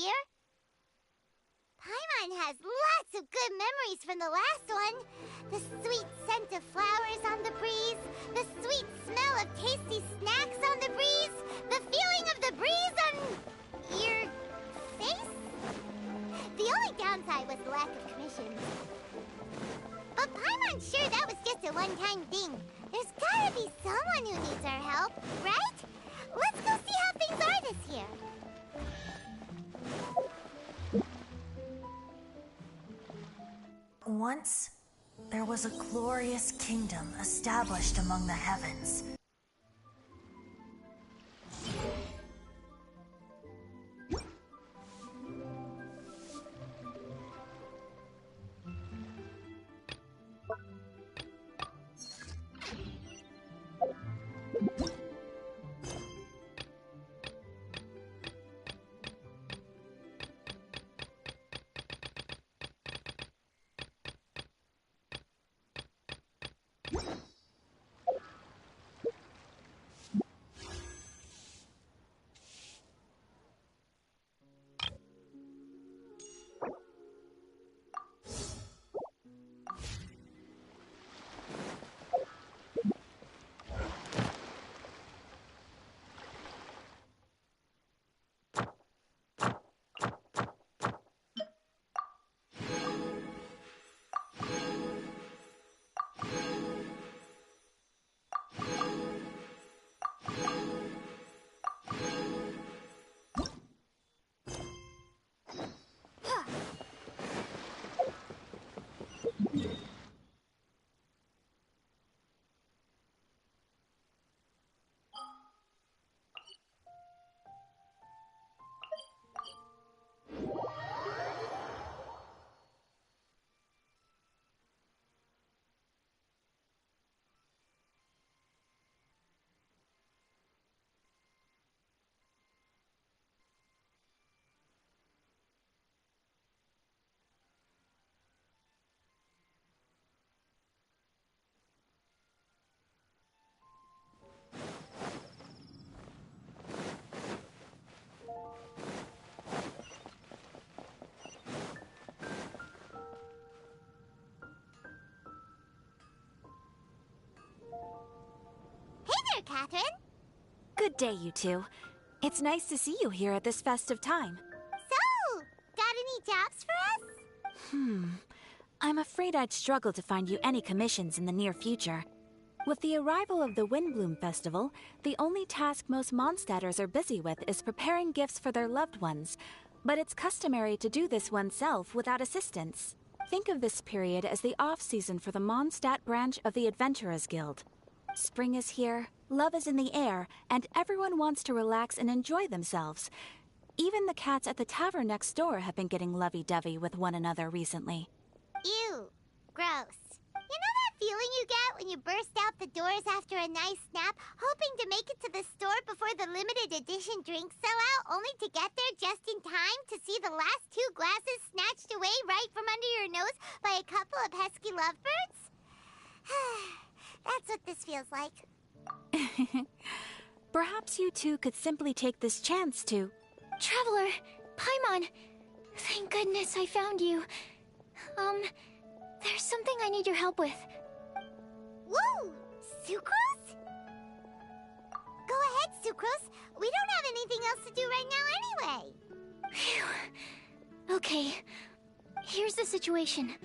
year? Paimon has lots of good memories from the last one. The sweet scent of flowers on the breeze, the sweet smell of tasty snacks on the breeze, the feeling of the breeze on your face? The only downside was the lack of commissions. But Paimon's sure that was just a one-time thing. There's gotta be someone who needs our help, right? Let's go see how things are this year. Once, there was a glorious kingdom established among the heavens. Catherine? Good day, you two. It's nice to see you here at this festive time. So, got any jobs for us? I'm afraid I'd struggle to find you any commissions in the near future. With the arrival of the Windblume Festival, the only task most Mondstadters are busy with is preparing gifts for their loved ones. But it's customary to do this oneself without assistance. Think of this period as the off-season for the Mondstadt branch of the Adventurers Guild. Spring is here, love is in the air, and everyone wants to relax and enjoy themselves. Even the cats at the tavern next door have been getting lovey-dovey with one another recently. Ew. Gross. You know that feeling you get when you burst out the doors after a nice nap, hoping to make it to the store before the limited edition drinks sell out, only to get there just in time to see the last two glasses snatched away right from under your nose by a couple of pesky lovebirds? That's what this feels like. Perhaps you two could simply take this chance to... Traveler! Paimon! Thank goodness I found you. There's something I need your help with. Woo! Sucrose? Go ahead, Sucrose. We don't have anything else to do right now anyway. Phew. Okay. Here's the situation.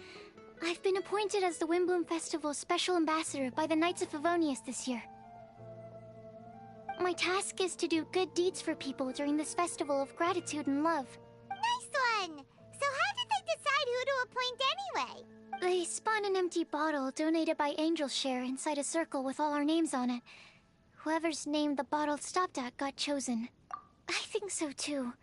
I've been appointed as the Windblume Festival's special ambassador by the Knights of Favonius this year. My task is to do good deeds for people during this festival of gratitude and love. Nice one! So how did they decide who to appoint anyway? They spun an empty bottle donated by Angel's Share inside a circle with all our names on it. Whoever's name the bottle stopped at got chosen. I think so too.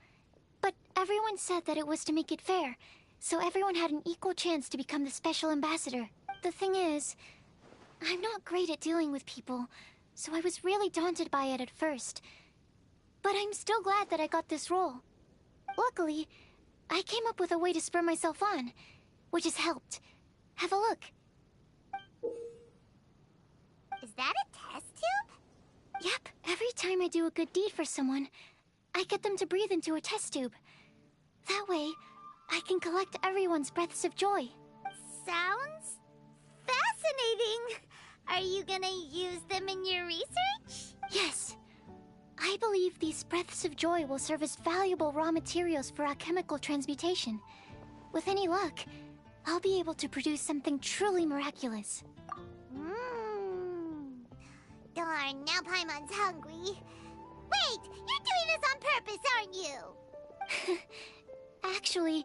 But everyone said that it was to make it fair, so everyone had an equal chance to become the special ambassador. The thing is, I'm not great at dealing with people, so I was really daunted by it at first. But I'm still glad that I got this role. Luckily, I came up with a way to spur myself on, which has helped. Have a look. Is that a test tube? Yep, every time I do a good deed for someone, I get them to breathe into a test tube. That way, I can collect everyone's breaths of joy. Sounds fascinating. Are you gonna use them in your research? Yes. I believe these breaths of joy will serve as valuable raw materials for alchemical transmutation. With any luck, I'll be able to produce something truly miraculous. Darn, now Paimon's hungry. Wait, you're doing this on purpose, aren't you? Actually,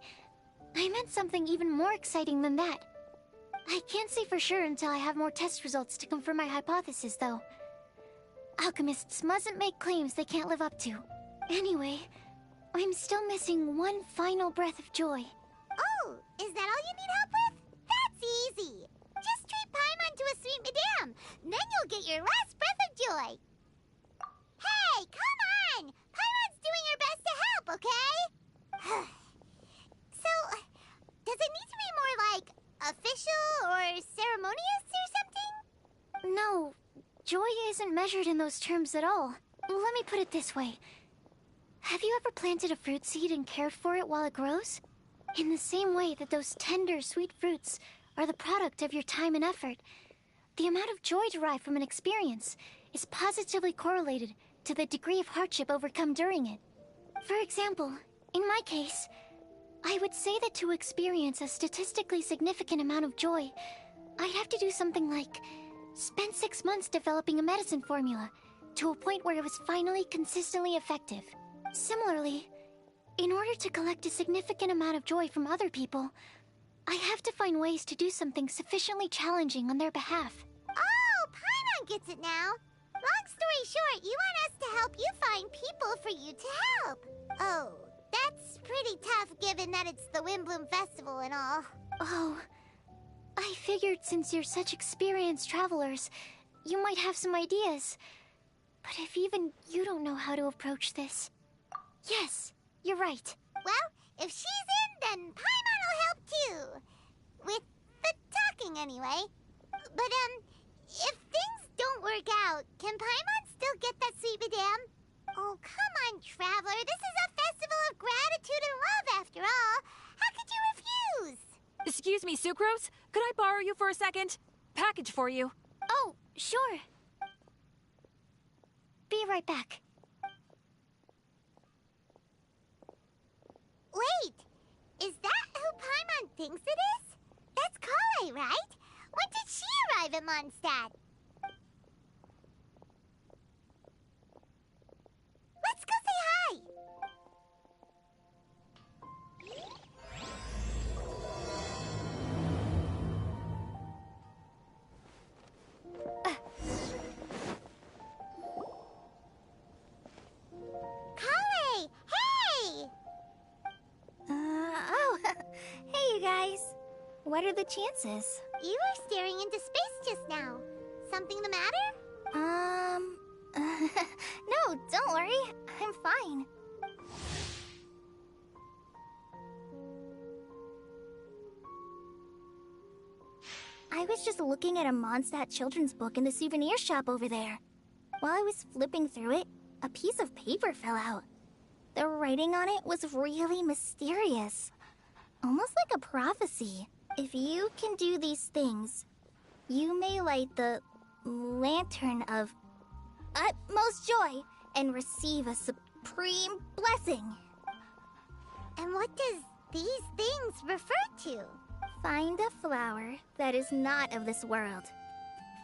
I meant something even more exciting than that. I can't say for sure until I have more test results to confirm my hypothesis, though. Alchemists mustn't make claims they can't live up to. Anyway, I'm still missing one final breath of joy. Oh, is that all you need help with? That's easy. Just treat Paimon to a sweet madame. Then you'll get your last breath of joy. Hey, come on! Paimon's doing her best to help, okay? So, does it need to be more like official or ceremonious or something? No, joy isn't measured in those terms at all. Let me put it this way. Have you ever planted a fruit seed and cared for it while it grows? In the same way that those tender, sweet fruits are the product of your time and effort, the amount of joy derived from an experience is positively correlated to the degree of hardship overcome during it. For example, in my case, I would say that to experience a statistically significant amount of joy, I'd have to do something like spend 6 months developing a medicine formula to a point where it was finally consistently effective. Similarly, in order to collect a significant amount of joy from other people, I have to find ways to do something sufficiently challenging on their behalf. Oh, Paimon gets it now. Long story short, you want us to help you find people for you to help. Oh, that's pretty tough given that it's the Windblume Festival and all. Oh, I figured since you're such experienced travelers, you might have some ideas. But if even you don't know how to approach this... Yes, you're right. Well, if she's in, then Paimon will help too. With the talking, anyway. But, if things don't work out, can Paimon still get that sweet madame? Oh, come on, Traveler. This is a festival of gratitude and love, after all. How could you refuse? Excuse me, Sucrose? Could I borrow you for a second? Package for you. Oh, sure. Be right back. Wait, is that who Paimon thinks it is? That's Kale, right? When did she arrive at Mondstadt? Let's go say hi! Kale! Hey! Hey, you guys. What are the chances? You were staring into space just now. Something the matter? No, don't worry. I'm fine. I was just looking at a Mondstadt children's book in the souvenir shop over there. While I was flipping through it, a piece of paper fell out. The writing on it was really mysterious. Almost like a prophecy. If you can do these things, you may light the lantern of utmost joy and receive a supreme blessing. And what does these things refer to? Find a flower that is not of this world.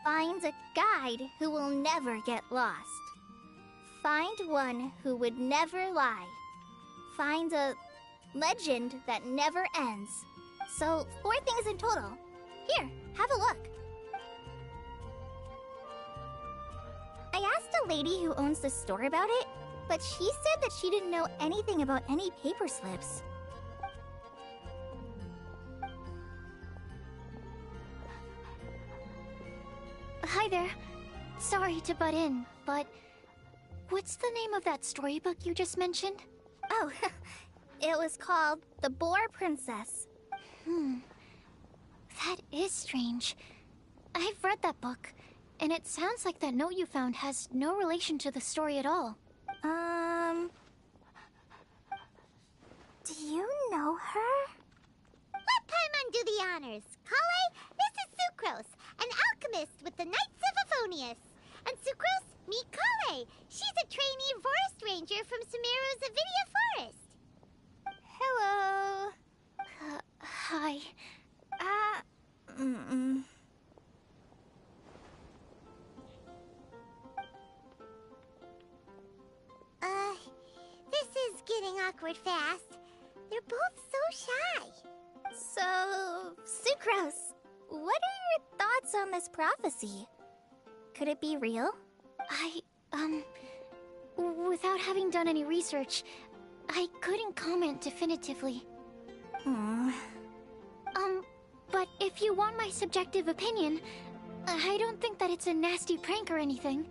Find a guide who will never get lost. Find one who would never lie. Find a legend that never ends. So, 4 things in total. Here, have a look. I asked a lady who owns the store about it, but she said that she didn't know anything about any paper slips. Hi there. Sorry to butt in, but what's the name of that storybook you just mentioned? Oh, it was called The Boar Princess. That is strange. I've read that book, and it sounds like that note you found has no relation to the story at all. Do you know her? Let Paimon do the honors. Kale, this is Sucrose, an alchemist with the Knights of Aphonius. And Sucrose, meet Kale. She's a trainee forest ranger from Sumeru's Avidia Forest. Hello. Hi. This is getting awkward fast. They're both so shy. So, Sucrose, what are your thoughts on this prophecy? Could it be real? Without having done any research, I couldn't comment definitively. But if you want my subjective opinion, I don't think that it's a nasty prank or anything.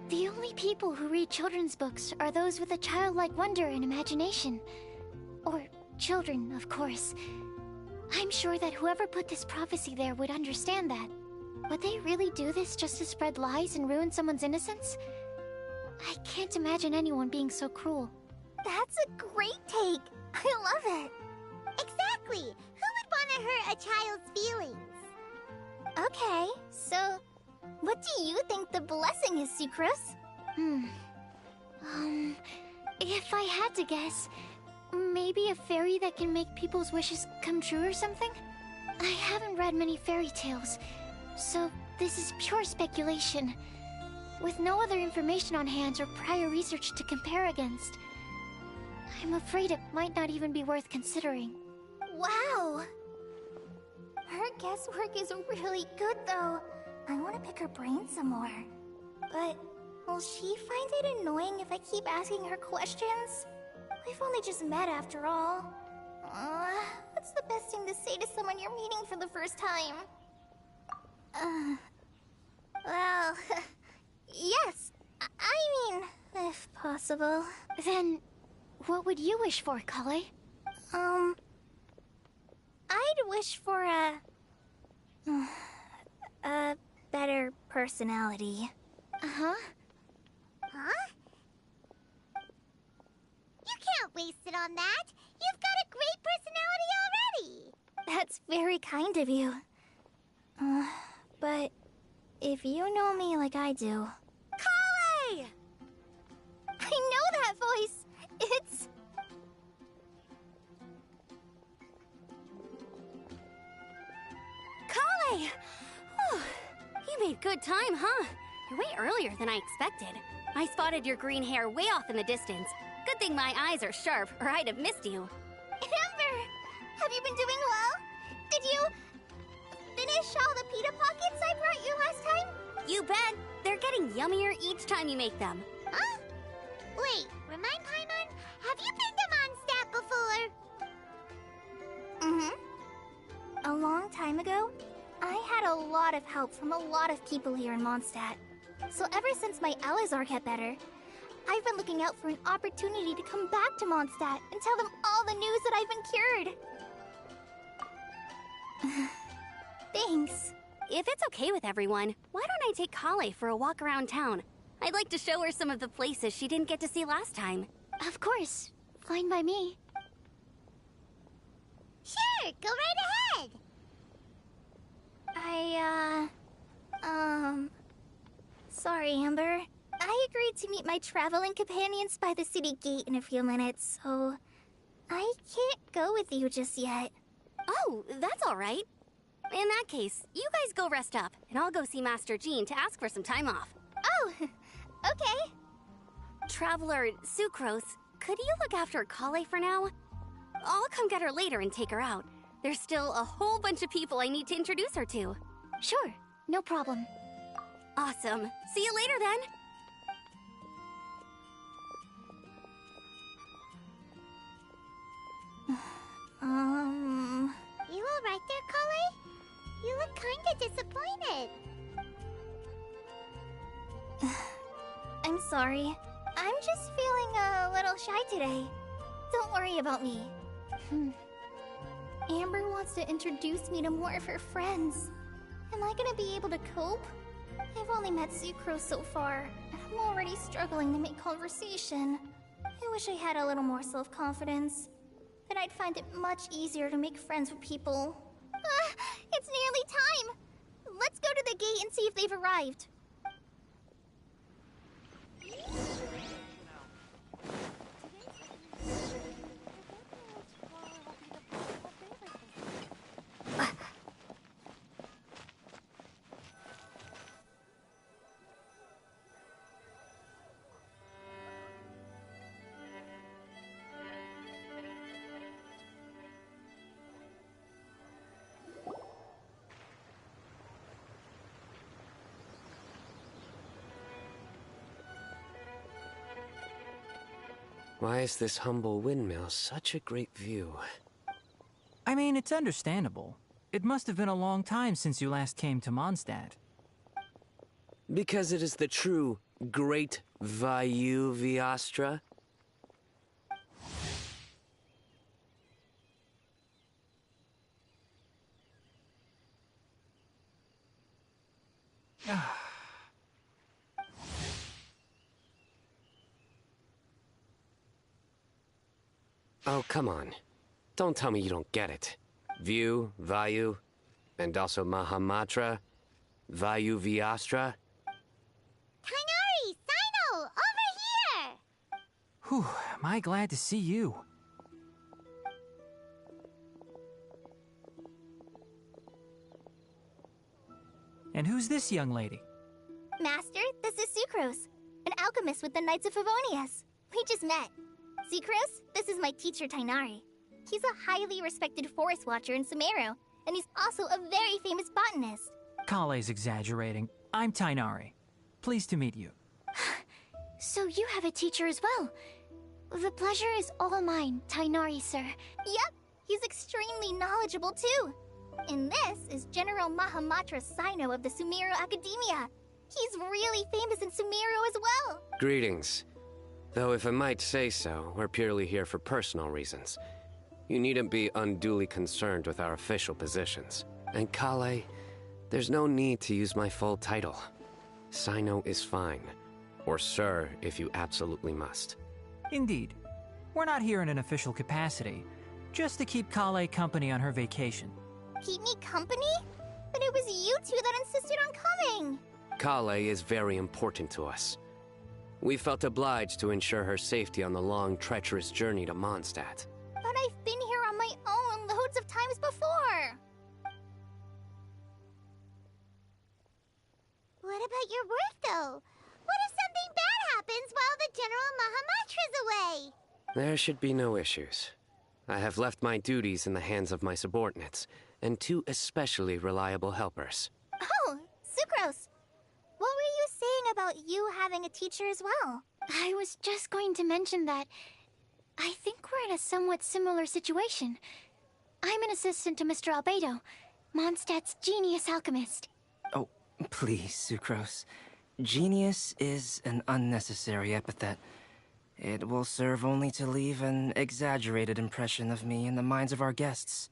The only people who read children's books are those with a childlike wonder and imagination. Or children, of course. I'm sure that whoever put this prophecy there would understand that. Would they really do this just to spread lies and ruin someone's innocence? I can't imagine anyone being so cruel. That's a great take. I love it. Exactly. Who would want to hurt a child's feelings? Okay, so what do you think the blessing is, Sucrose? If I had to guess, maybe a fairy that can make people's wishes come true or something? I haven't read many fairy tales, so this is pure speculation, with no other information on hand or prior research to compare against. I'm afraid it might not even be worth considering. Wow! Her guesswork is really good, though. I want to pick her brain some more. But will she find it annoying if I keep asking her questions? We've only just met after all. What's the best thing to say to someone you're meeting for the first time? Well, yes. I mean, if possible. Then, what would you wish for, Kale? I'd wish for a better personality. Huh? You can't waste it on that. You've got a great personality already. That's very kind of you. But if you know me like I do... Kale! I know that voice! It's... Kale! You made good time, huh? You're way earlier than I expected. I spotted your green hair way off in the distance. Good thing my eyes are sharp, or I'd have missed you. Amber! Have you been doing well? Did you finish all the pita pockets I brought you last time? You bet! They're getting yummier each time you make them. Huh? Wait, remind Paimon, have you been to Mondstadt before? A long time ago, I had a lot of help from a lot of people here in Mondstadt. So ever since my Alizar got better, I've been looking out for an opportunity to come back to Mondstadt and tell them all the news that I've been cured. Thanks. If it's okay with everyone, why don't I take Kale for a walk around town? I'd like to show her some of the places she didn't get to see last time. Of course. Fine by me. Sure, go right ahead. Sorry, Amber. I agreed to meet my traveling companions by the city gate in a few minutes, so I can't go with you just yet. Oh, that's all right. In that case, you guys go rest up, and I'll go see Master Jean to ask for some time off. Oh, okay. Traveler Sucrose, could you look after Kale for now? I'll come get her later and take her out. There's still a whole bunch of people I need to introduce her to. Sure, no problem. Awesome. See you later then. You alright there, Kale? You look kinda disappointed. I'm sorry. I'm just feeling a little shy today. Don't worry about me. Amber wants to introduce me to more of her friends. Am I gonna be able to cope? I've only met Sucrose so far, and I'm already struggling to make conversation. I wish I had a little more self-confidence. Then I'd find it much easier to make friends with people. It's nearly time! Let's go to the gate and see if they've arrived. Why is this humble windmill such a great view? I mean, it's understandable. It must have been a long time since you last came to Mondstadt. Because it is the true Great Vayu Viastra? Oh, come on. Don't tell me you don't get it. View, Vayu, and also Mahamatra, Vayu Viastra. Kainari! Sino! Over here! Whew, am I glad to see you. And who's this young lady? Master, this is Sucrose, an alchemist with the Knights of Favonius. We just met. Sucrose, this is my teacher Tainari. He's a highly respected forest watcher in Sumeru, and he's also a very famous botanist. Kale's exaggerating. I'm Tainari. Pleased to meet you. So you have a teacher as well. The pleasure is all mine, Tainari, sir. Yep, he's extremely knowledgeable too. And this is General Mahamatra Sino of the Sumeru Academia. He's really famous in Sumeru as well. Greetings. Though if I might say so, we're purely here for personal reasons. You needn't be unduly concerned with our official positions. And Kale, there's no need to use my full title. Sino is fine. Or sir, if you absolutely must. Indeed. We're not here in an official capacity, just to keep Kale company on her vacation. Keep me company? But it was you two that insisted on coming. Kale is very important to us. We felt obliged to ensure her safety on the long, treacherous journey to Mondstadt. But I've been here on my own loads of times before. What about your work, though? What if something bad happens while the General Mahamatra's away? There should be no issues. I have left my duties in the hands of my subordinates, and two especially reliable helpers. Oh, Sucrose. What were you saying about you having a teacher as well? I was just going to mention that I think we're in a somewhat similar situation. I'm an assistant to Mr. Albedo, Mondstadt's genius alchemist. Oh, please, Sucrose. Genius is an unnecessary epithet. It will serve only to leave an exaggerated impression of me in the minds of our guests.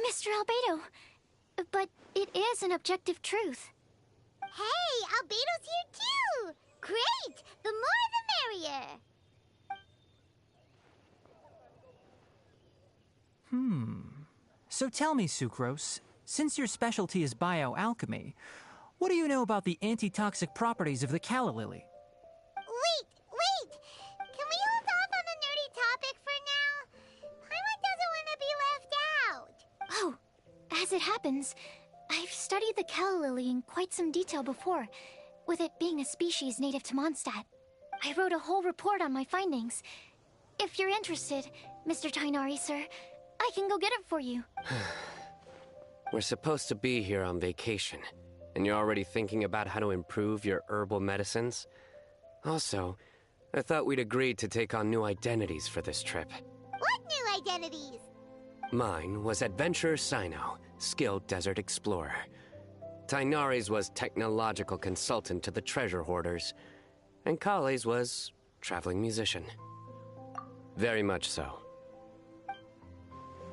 Mr. Albedo, but it is an objective truth. Hey, Albedo's here too! Great! The more the merrier! So tell me, Sucrose, since your specialty is bioalchemy, what do you know about the antitoxic properties of the calla lily? Wait! Can we hold off on the nerdy topic for now? Paimon doesn't want to be left out. Oh, as it happens, I've studied the calla lily in quite some detail before, with it being a species native to Mondstadt. I wrote a whole report on my findings. If you're interested, Mr. Tainari, sir, I can go get it for you. We're supposed to be here on vacation, and you're already thinking about how to improve your herbal medicines? Also, I thought we'd agreed to take on new identities for this trip. What new identities? Mine was Adventurer Sino, skilled desert explorer. Tainari's was technological consultant to the treasure hoarders, and Kale's was traveling musician. Very much so.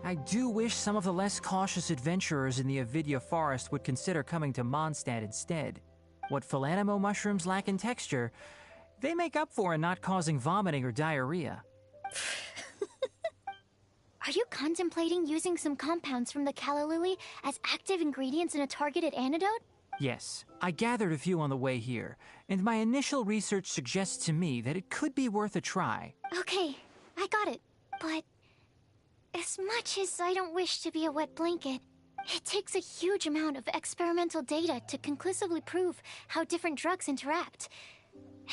I do wish some of the less cautious adventurers in the Avidya forest would consider coming to Mondstadt instead. What Philanimo mushrooms lack in texture, they make up for in not causing vomiting or diarrhea. Are you contemplating using some compounds from the calla lily as active ingredients in a targeted antidote? Yes, I gathered a few on the way here, and my initial research suggests to me that it could be worth a try. Okay, I got it. But as much as I don't wish to be a wet blanket, it takes a huge amount of experimental data to conclusively prove how different drugs interact.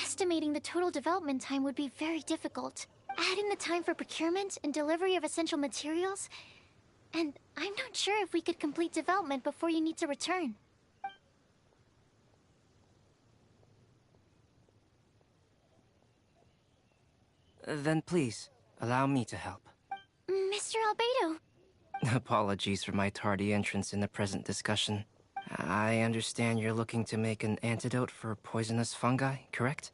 Estimating the total development time would be very difficult. Add in the time for procurement and delivery of essential materials, and I'm not sure if we could complete development before you need to return. Then please, allow me to help. Mr. Albedo. Apologies for my tardy entrance in the present discussion. I understand you're looking to make an antidote for poisonous fungi, correct?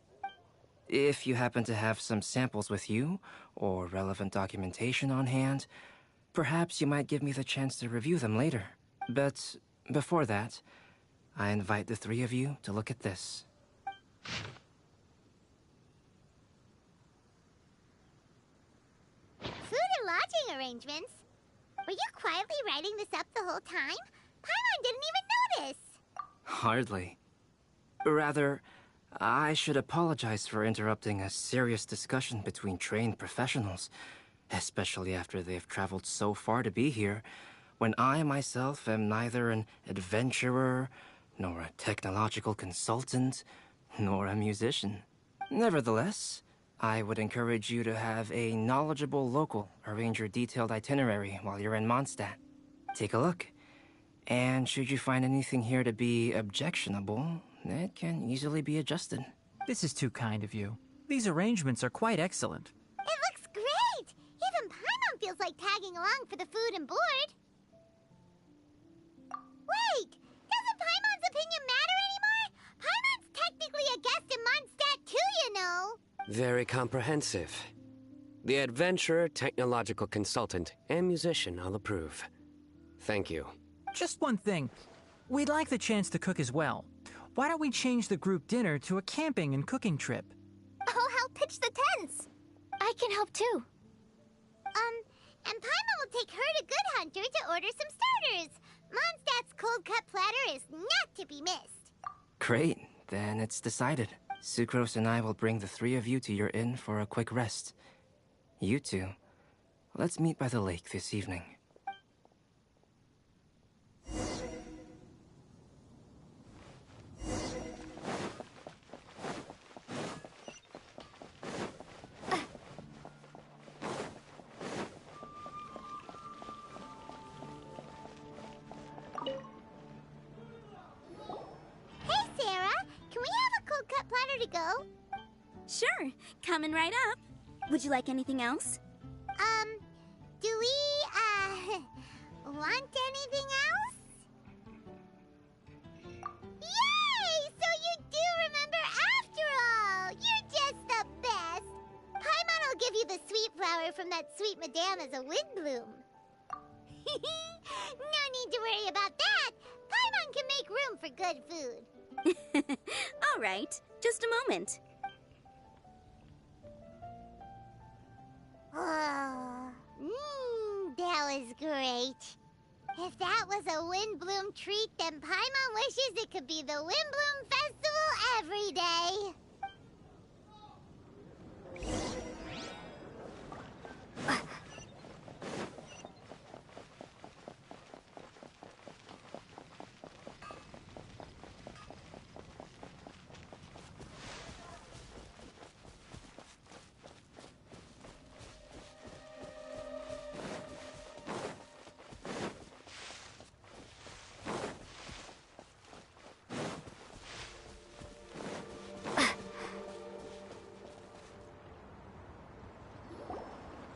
If you happen to have some samples with you, or relevant documentation on hand, perhaps you might give me the chance to review them later. But before that, I invite the three of you to look at this. Food and lodging arrangements? Were you quietly writing this up the whole time? Paimon didn't even notice! Hardly. Rather, I should apologize for interrupting a serious discussion between trained professionals, especially after they've traveled so far to be here, when I myself am neither an adventurer, nor a technological consultant, nor a musician. Nevertheless, I would encourage you to have a knowledgeable local arrange your detailed itinerary while you're in Mondstadt. Take a look, and should you find anything here to be objectionable, it can easily be adjusted. This is too kind of you. These arrangements are quite excellent. It looks great! Even Paimon feels like tagging along for the food and board. Wait! Doesn't Paimon's opinion matter anymore? Paimon's technically a guest in Mondstadt too, you know! Very comprehensive. The adventurer, technological consultant, and musician all approve. Thank you. Just one thing. We'd like the chance to cook as well. Why don't we change the group dinner to a camping and cooking trip? I'll help pitch the tents. I can help too. And Paimon will take her to Good Hunter to order some starters. Mondstadt's cold-cut platter is not to be missed. Great, then it's decided. Sucrose and I will bring the three of you to your inn for a quick rest. You two, let's meet by the lake this evening. Sure, coming right up. Would you like anything else? Do we, want anything else? Yay! So you do remember after all! You're just the best! Paimon will give you the sweet flower from that sweet madame as a Windblume. No need to worry about that! Paimon can make room for good food. All right, just a moment. Oh, that was great. If that was a Windblume treat, then Paimon wishes it could be the Windblume Festival every day.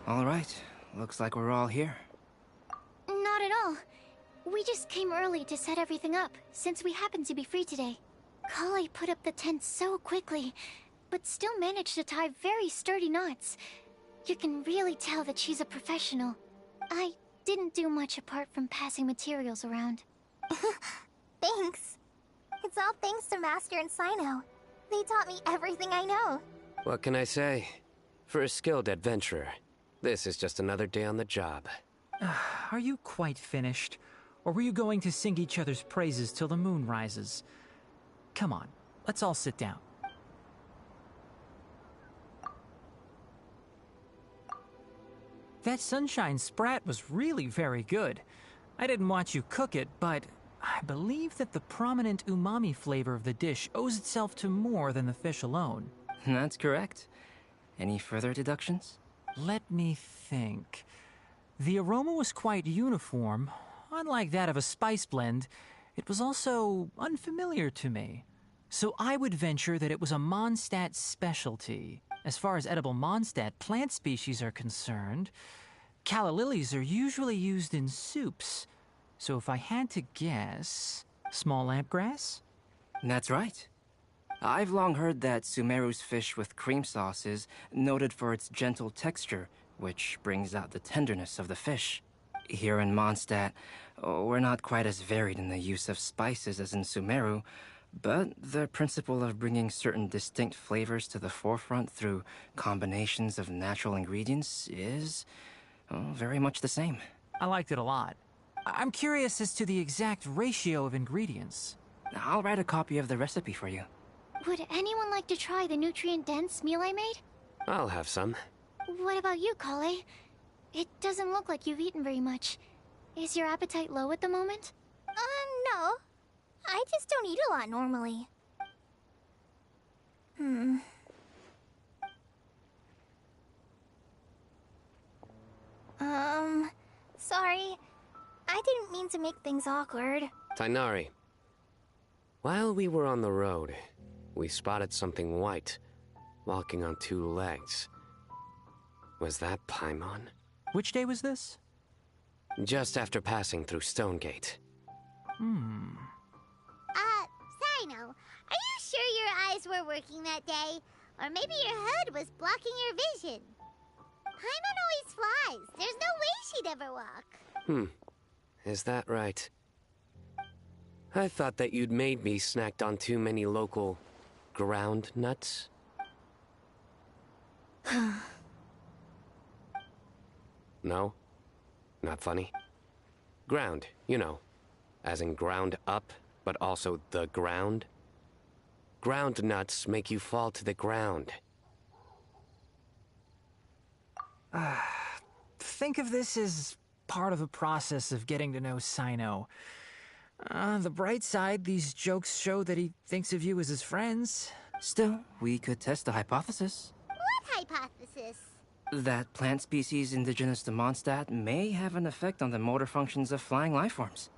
All right, looks like we're all here. Not at all. We just came early to set everything up, since we happen to be free today. Kale put up the tent so quickly, but still managed to tie very sturdy knots. You can really tell that she's a professional. I didn't do much apart from passing materials around. Thanks. It's all thanks to Master and Sino. They taught me everything I know. What can I say? For a skilled adventurer, this is just another day on the job. Are you quite finished? Or were you going to sing each other's praises till the moon rises? Come on, let's all sit down. That sunshine sprat was really very good. I didn't watch you cook it, but I believe that the prominent umami flavor of the dish owes itself to more than the fish alone. That's correct. Any further deductions? Let me think. The aroma was quite uniform. Unlike that of a spice blend, it was also unfamiliar to me. So I would venture that it was a Mondstadt specialty. As far as edible Mondstadt plant species are concerned, calla lilies are usually used in soups. So if I had to guess, small lampgrass? That's right. I've long heard that Sumeru's fish with cream sauce is noted for its gentle texture, which brings out the tenderness of the fish. Here in Mondstadt, we're not quite as varied in the use of spices as in Sumeru, but the principle of bringing certain distinct flavors to the forefront through combinations of natural ingredients is very much the same. I liked it a lot. I'm curious as to the exact ratio of ingredients. I'll write a copy of the recipe for you. Would anyone like to try the nutrient-dense meal I made? I'll have some. What about you, Kale? It doesn't look like you've eaten very much. Is your appetite low at the moment? No. I just don't eat a lot normally. Sorry. I didn't mean to make things awkward. Tighnari, while we were on the road, we spotted something white, walking on two legs. Was that Paimon? Which day was this? Just after passing through Stonegate. Sino, are you sure your eyes were working that day? Or maybe your hood was blocking your vision? Paimon always flies. There's no way she'd ever walk. Is that right? I thought that you'd made me snacked on too many local ground nuts. No? Not funny? Ground, you know. As in ground up, but also the ground. Ground nuts make you fall to the ground. Think of this as part of the process of getting to know Sino. On the bright side, these jokes show that he thinks of you as his friends. Still, we could test the hypothesis. What hypothesis? That plant species indigenous to Mondstadt may have an effect on the motor functions of flying lifeforms.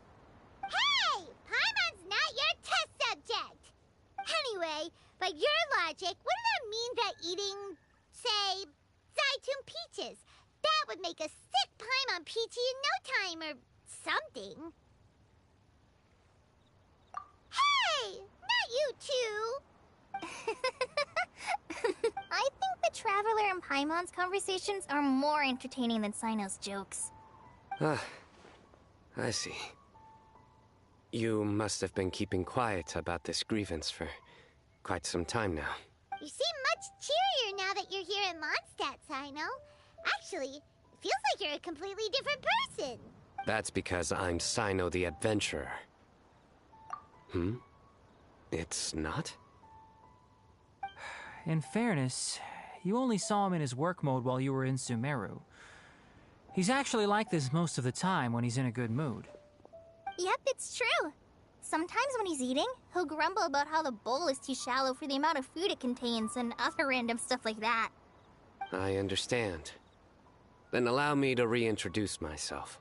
Hey! Paimon's not your test subject! Anyway, by your logic, wouldn't that mean that eating, say, Zaitun peaches, that would make a sick Paimon peachy in no time or something? Hey! Not you two! I think the Traveler and Paimon's conversations are more entertaining than Sino's jokes. I see. You must have been keeping quiet about this grievance for quite some time now. You seem much cheerier now that you're here in Mondstadt, Sino. Actually, it feels like you're a completely different person. That's because I'm Sino the Adventurer. It's not? In fairness, you only saw him in his work mode while you were in Sumeru. He's actually like this most of the time when he's in a good mood. Yep, it's true. Sometimes when he's eating, he'll grumble about how the bowl is too shallow for the amount of food it contains and other random stuff like that. I understand. Then allow me to reintroduce myself.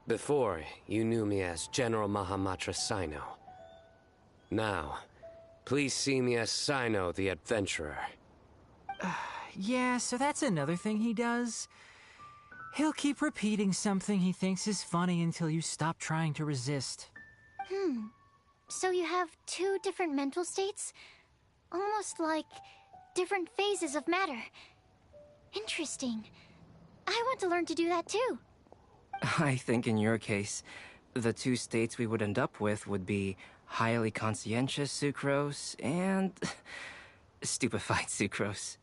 Before, you knew me as General Mahamatra Sino. Now, please see me as Sino the Adventurer. Yeah, so that's another thing he does. He'll keep repeating something he thinks is funny until you stop trying to resist. So you have two different mental states? Almost like different phases of matter. Interesting. I want to learn to do that too. I think in your case, the two states we would end up with would be highly conscientious sucrose and stupefied sucrose.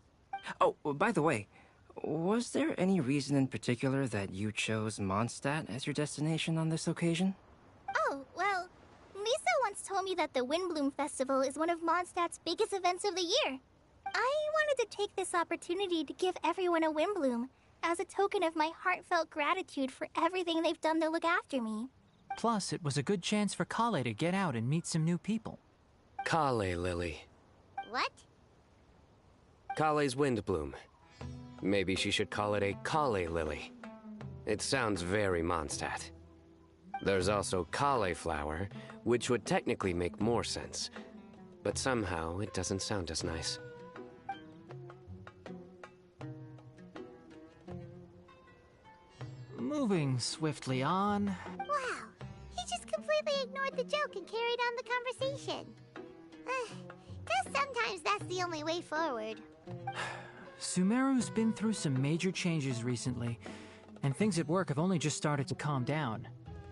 Oh, by the way, was there any reason in particular that you chose Mondstadt as your destination on this occasion? Oh, well, Lisa once told me that the Windblume Festival is one of Mondstadt's biggest events of the year. I wanted to take this opportunity to give everyone a Windblume, as a token of my heartfelt gratitude for everything they've done to look after me. Plus, it was a good chance for Kale to get out and meet some new people. Kale Lily. What? Kale's Windblume. Maybe she should call it a Kale Lily. It sounds very Mondstadt. There's also Cauliflower, which would technically make more sense. But somehow, it doesn't sound as nice. Moving swiftly on. Wow, he just completely ignored the joke and carried on the conversation. Guess sometimes that's the only way forward. Sumeru's been through some major changes recently, and things at work have only just started to calm down.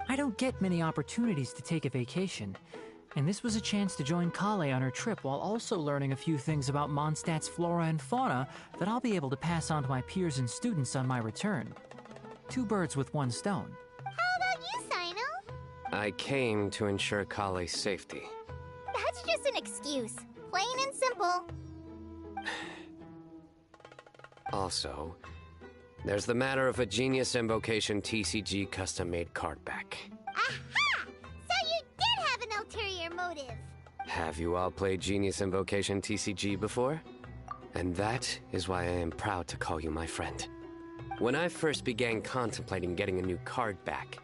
I don't get many opportunities to take a vacation, and this was a chance to join Kale on her trip while also learning a few things about Mondstadt's flora and fauna that I'll be able to pass on to my peers and students on my return. Two birds with one stone. How about you, Sino? I came to ensure Kale's safety. That's just an excuse. Plain and simple. Also, there's the matter of a Genius Invocation TCG custom-made card back. Aha! So you did have an ulterior motive. Have you all played Genius Invocation TCG before? And that is why I am proud to call you my friend. When I first began contemplating getting a new card back,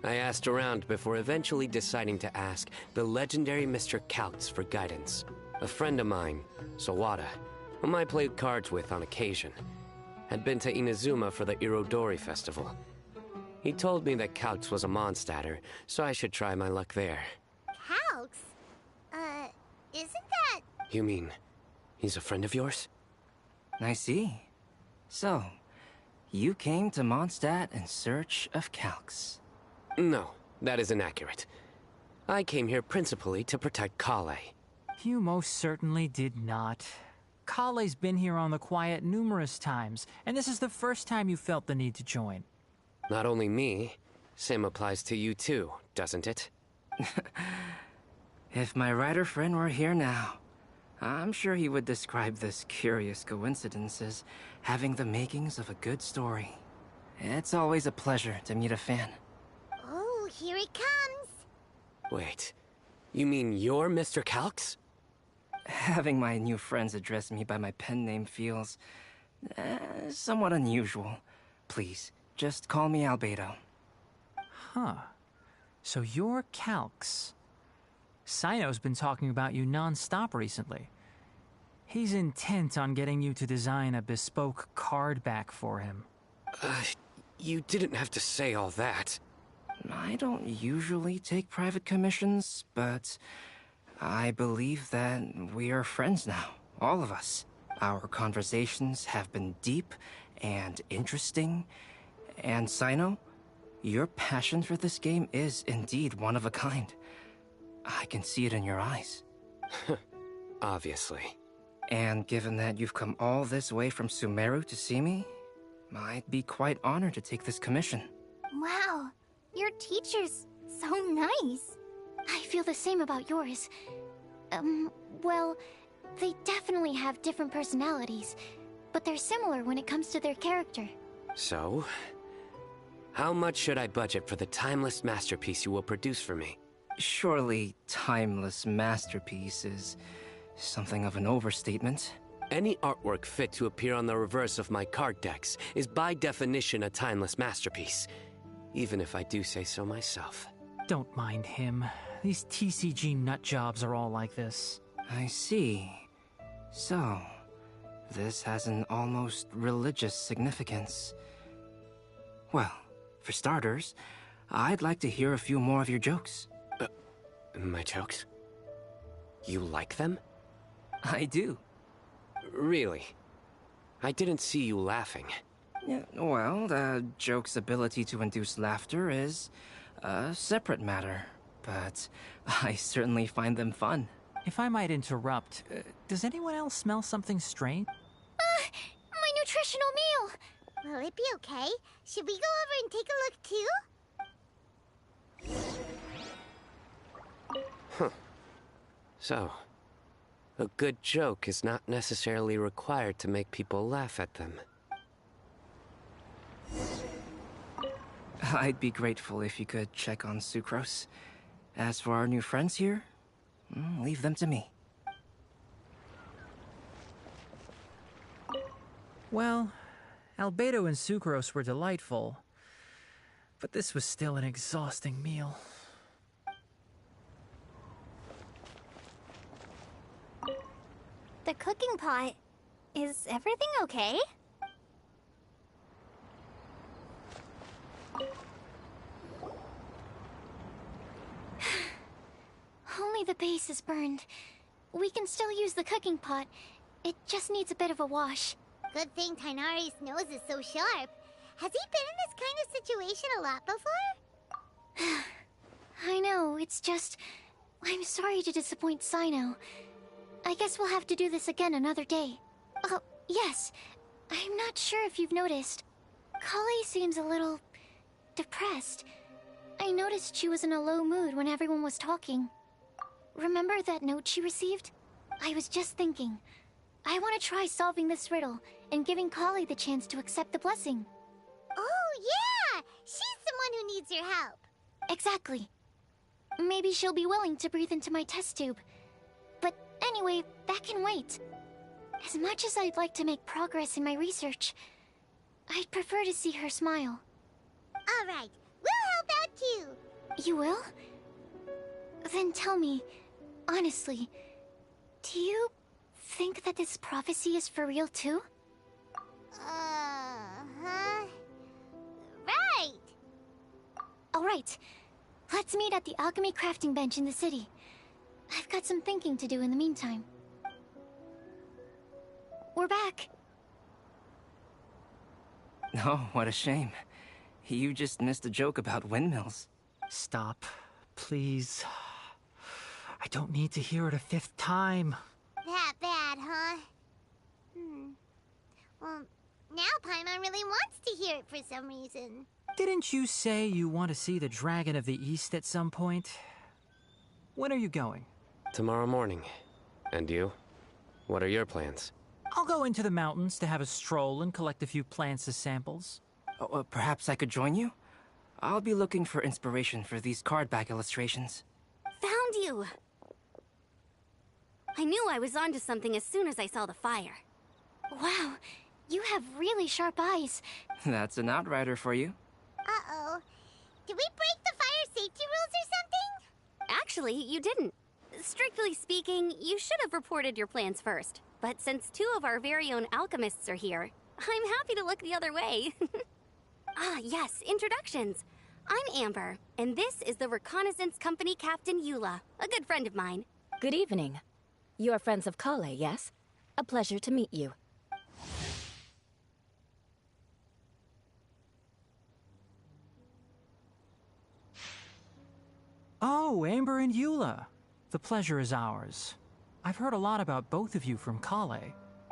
I asked around before eventually deciding to ask the legendary Mr. Kautz for guidance. A friend of mine, Sawada, whom I played cards with on occasion, had been to Inazuma for the Irodori festival. He told me that Kautz was a Mondstadter, so I should try my luck there. Calx? Isn't that... You mean, he's a friend of yours? I see. So, you came to Mondstadt in search of Calx. No, that is inaccurate. I came here principally to protect Kale. You most certainly did not. Kale's been here on the quiet numerous times, and this is the first time you felt the need to join. Not only me, same applies to you too, doesn't it? If my writer friend were here now, I'm sure he would describe this curious coincidence as having the makings of a good story. It's always a pleasure to meet a fan. Oh, here he comes. Wait, you mean you're Mr. Calx? Having my new friends address me by my pen name feels somewhat unusual. Please, just call me Albedo. Huh. So you're Calx. Sino's been talking about you non-stop recently. He's intent on getting you to design a bespoke card back for him. You didn't have to say all that. I don't usually take private commissions, but I believe that we are friends now, all of us. Our conversations have been deep and interesting, and Sino, your passion for this game is indeed one of a kind. I can see it in your eyes. Obviously. And given that you've come all this way from Sumeru to see me, I'd be quite honored to take this commission. Wow, your teacher's so nice. I feel the same about yours. Well, they definitely have different personalities, but they're similar when it comes to their character. So, how much should I budget for the timeless masterpiece you will produce for me? Surely, timeless masterpiece is something of an overstatement. Any artwork fit to appear on the reverse of my card decks is by definition a timeless masterpiece, even if I do say so myself. Don't mind him. These TCG nut jobs are all like this. I see. So, this has an almost religious significance. Well, for starters, I'd like to hear a few more of your jokes. My jokes? You like them? I do. Really? I didn't see you laughing. Yeah, well, the joke's ability to induce laughter is a separate matter, but I certainly find them fun. If I might interrupt, does anyone else smell something strange? My nutritional meal! Will it be okay? Should we go over and take a look too? Huh. So, a good joke is not necessarily required to make people laugh at them. I'd be grateful if you could check on Sucrose. As for our new friends here, leave them to me. Well, Albedo and Sucrose were delightful, but this was still an exhausting meal. The cooking pot. Is everything okay? Only the base is burned. We can still use the cooking pot. It just needs a bit of a wash. Good thing Tainari's nose is so sharp. Has he been in this kind of situation a lot before? I know, it's just... I'm sorry to disappoint Sino. I guess we'll have to do this again another day. Oh, yes. I'm not sure if you've noticed. Kali seems a little... depressed. I noticed she was in a low mood when everyone was talking. Remember that note she received? I was just thinking. I want to try solving this riddle and giving Kali the chance to accept the blessing. Oh, yeah! She's someone who needs your help. Exactly. Maybe she'll be willing to breathe into my test tube. But anyway, that can wait. As much as I'd like to make progress in my research, I'd prefer to see her smile. All right, we'll help out too. You will? Then tell me, honestly, do you think that this prophecy is for real too? Huh? Right. All right. Let's meet at the alchemy crafting bench in the city. I've got some thinking to do in the meantime. We're back. Oh, what a shame. You just missed a joke about windmills. Stop, please. I don't need to hear it a fifth time. That bad, huh? Well, now Paimon really wants to hear it for some reason. Didn't you say you want to see the Dragon of the East at some point? When are you going? Tomorrow morning. And you? What are your plans? I'll go into the mountains to have a stroll and collect a few plants as samples. Oh, perhaps I could join you? I'll be looking for inspiration for these card back illustrations. Found you! I knew I was onto something as soon as I saw the fire. Wow, you have really sharp eyes. That's an outrider for you. Uh-oh. Did we break the fire safety rules or something? Actually, you didn't. Strictly speaking, you should have reported your plans first. But since two of our very own alchemists are here, I'm happy to look the other way. Ah, yes, introductions. I'm Amber, and this is the Reconnaissance Company Captain Eula, a good friend of mine. Good evening. You are friends of Kale, yes? A pleasure to meet you. Oh, Amber and Eula. The pleasure is ours. I've heard a lot about both of you from Kale.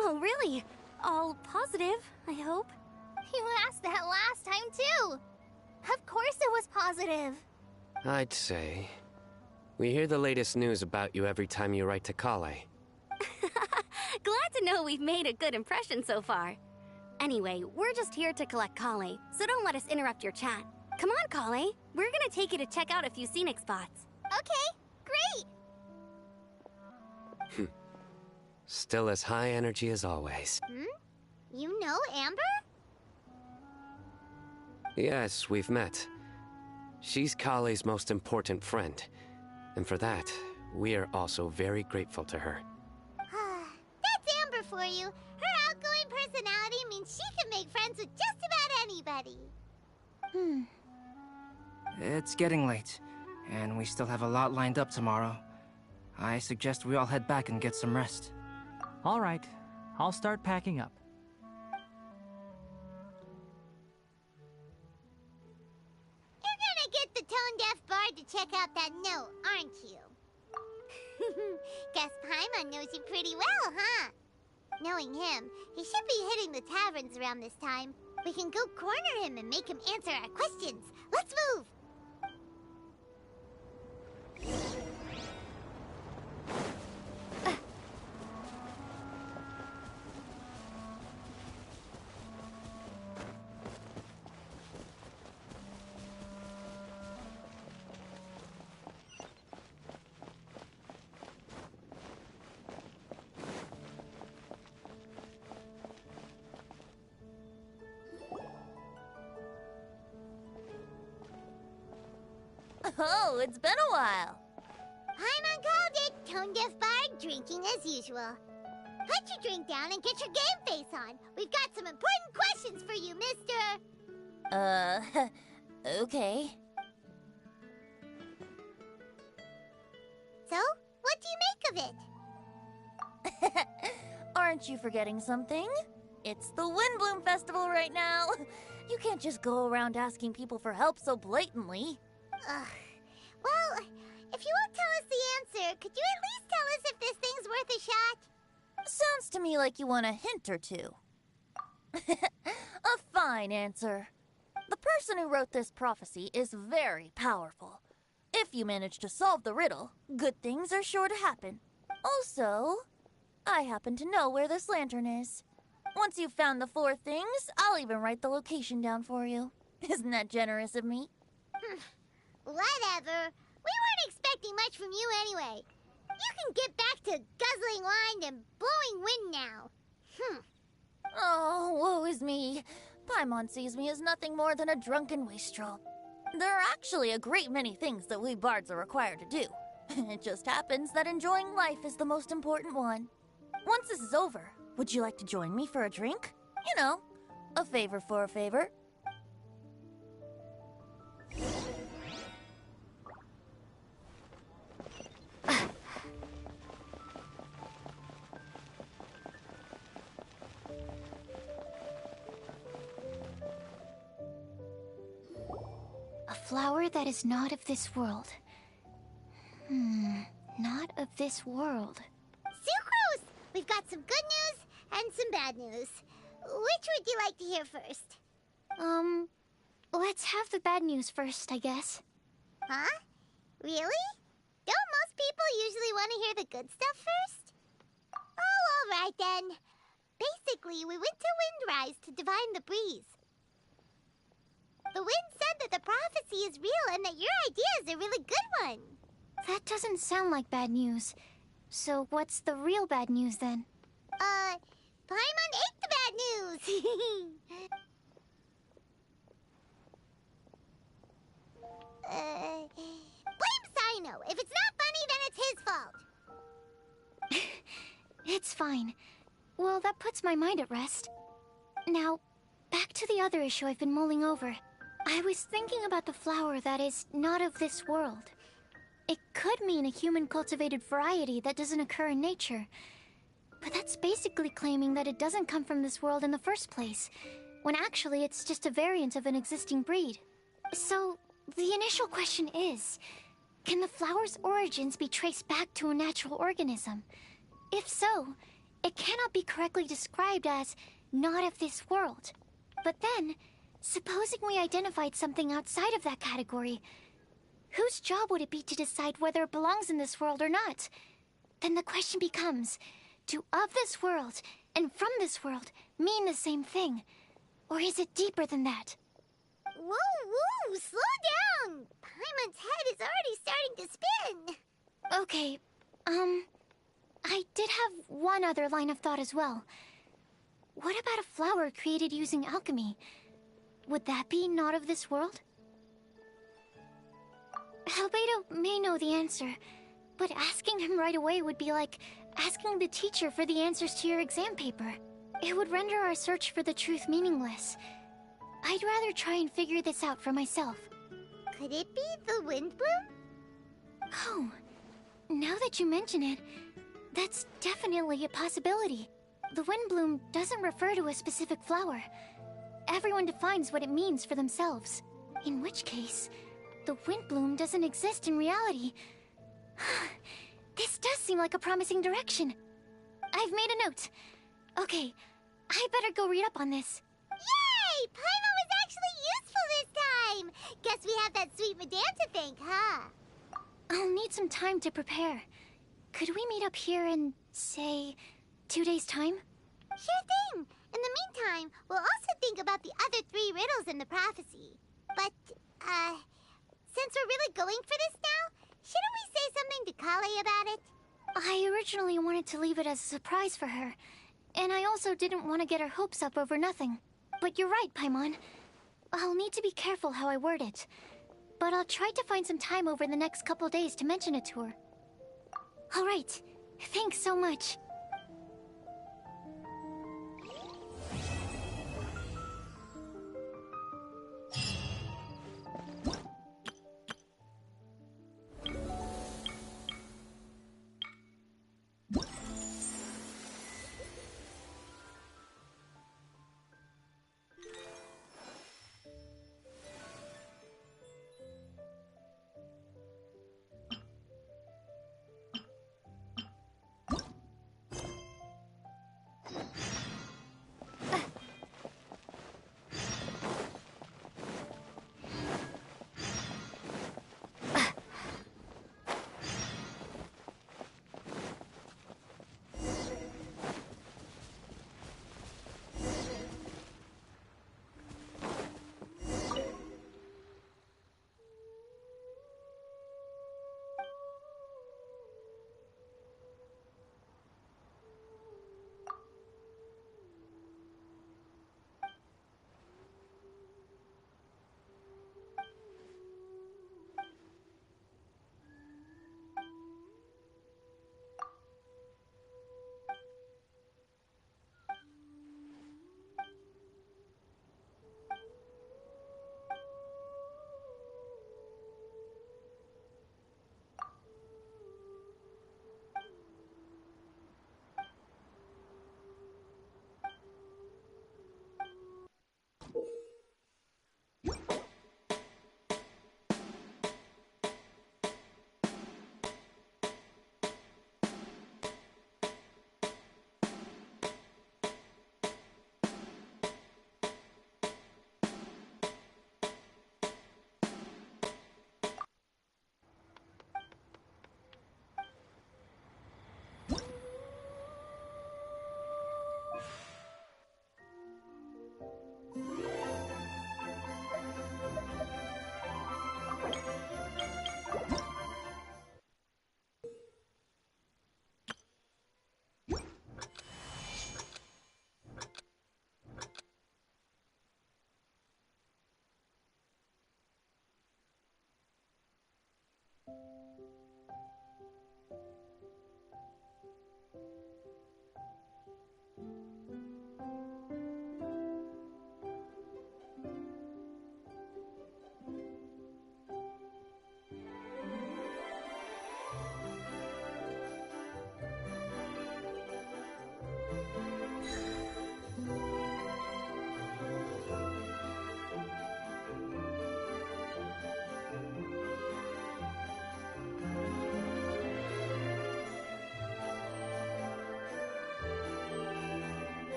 Oh, really? All positive, I hope. You asked that last time too. Of course it was positive. I'd say. We hear the latest news about you every time you write to Kale. Glad to know we've made a good impression so far. Anyway, we're just here to collect Kale, so don't let us interrupt your chat. Come on, Kale. We're gonna take you to check out a few scenic spots. Okay, great. Still as high energy as always. You know Amber? Yes, we've met. She's Kale's most important friend. And for that, we are also very grateful to her. That's Amber for you. Her outgoing personality means she can make friends with just about anybody. It's getting late, and we still have a lot lined up tomorrow. I suggest we all head back and get some rest. All right, I'll start packing up. check out that note, aren't you? Guess Paimon knows you pretty well, huh? Knowing him, he should be hitting the taverns around this time. We can go corner him and make him answer our questions. Let's move! Oh, it's been a while. Paimon called it. Tone-deaf bard, drinking as usual. Put your drink down and get your game face on. We've got some important questions for you, mister. Okay. So, what do you make of it? Aren't you forgetting something? It's the Windblume Festival right now. You can't just go around asking people for help so blatantly. Ugh. Well, if you won't tell us the answer, could you at least tell us if this thing's worth a shot? Sounds to me like you want a hint or two. A fine answer. The person who wrote this prophecy is very powerful. If you manage to solve the riddle, good things are sure to happen. Also, I happen to know where this lantern is. Once you've found the 4 things, I'll even write the location down for you. Isn't that generous of me? Whatever. We weren't expecting much from you anyway. You can get back to guzzling wine and blowing wind now. Oh, woe is me. Paimon sees me as nothing more than a drunken wastrel. There are actually a great many things that we bards are required to do. It just happens that enjoying life is the most important one. Once this is over, would you like to join me for a drink? You know, a favor for a favor. A flower that is not of this world. Not of this world. Sucrose! We've got some good news and some bad news. Which would you like to hear first? Let's have the bad news first, I guess. Huh? Really? Don't most people usually want to hear the good stuff first? Oh, all right then. Basically, we went to Windrise to divine the breeze. The wind said that the prophecy is real and that your idea is a really good one. That doesn't sound like bad news. So what's the real bad news then? Paimon ate the bad news! Blame Sino. If it's not funny, then it's his fault. It's fine. Well, that puts my mind at rest. Now, back to the other issue I've been mulling over. I was thinking about the flower that is not of this world. It could mean a human-cultivated variety that doesn't occur in nature. But that's basically claiming that it doesn't come from this world in the first place, when actually it's just a variant of an existing breed. So, the initial question is, can the flower's origins be traced back to a natural organism? If so, it cannot be correctly described as not of this world. But then, supposing we identified something outside of that category, whose job would it be to decide whether it belongs in this world or not? Then the question becomes, do of this world and from this world mean the same thing? Or is it deeper than that? Whoa, slow down! Paimon's head is already starting to spin. Okay, I did have one other line of thought as well. What about a flower created using alchemy? Would that be not of this world? Albedo may know the answer, but asking him right away would be like asking the teacher for the answers to your exam paper. It would render our search for the truth meaningless. I'd rather try and figure this out for myself. Could it be the Windblume? Oh, now that you mention it, that's definitely a possibility. The Windblume doesn't refer to a specific flower. Everyone defines what it means for themselves. In which case, the Windblume doesn't exist in reality. This does seem like a promising direction. I've made a note. Okay, I better go read up on this. Yay! Paimon was actually useful this time! Guess we have that sweet madame to thank, huh? I'll need some time to prepare. Could we meet up here in, say, 2 days' time? Sure thing! In the meantime, we'll also think about the other 3 riddles in the prophecy. But, since we're really going for this now, shouldn't we say something to Kale about it? I originally wanted to leave it as a surprise for her, and I also didn't want to get her hopes up over nothing. But you're right, Paimon. I'll need to be careful how I word it. But I'll try to find some time over the next couple days to mention it to her. Alright, thanks so much.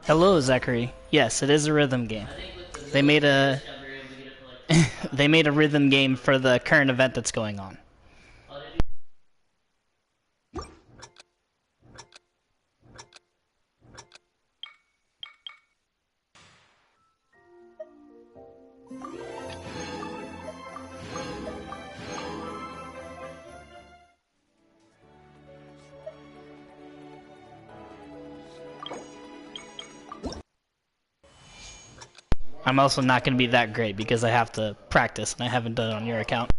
Hello, Zachary. Yes, it is a rhythm game. They made a they made a rhythm game for the current event that's going on. I'm also not going to be that great because I have to practice, and I haven't done it on your account.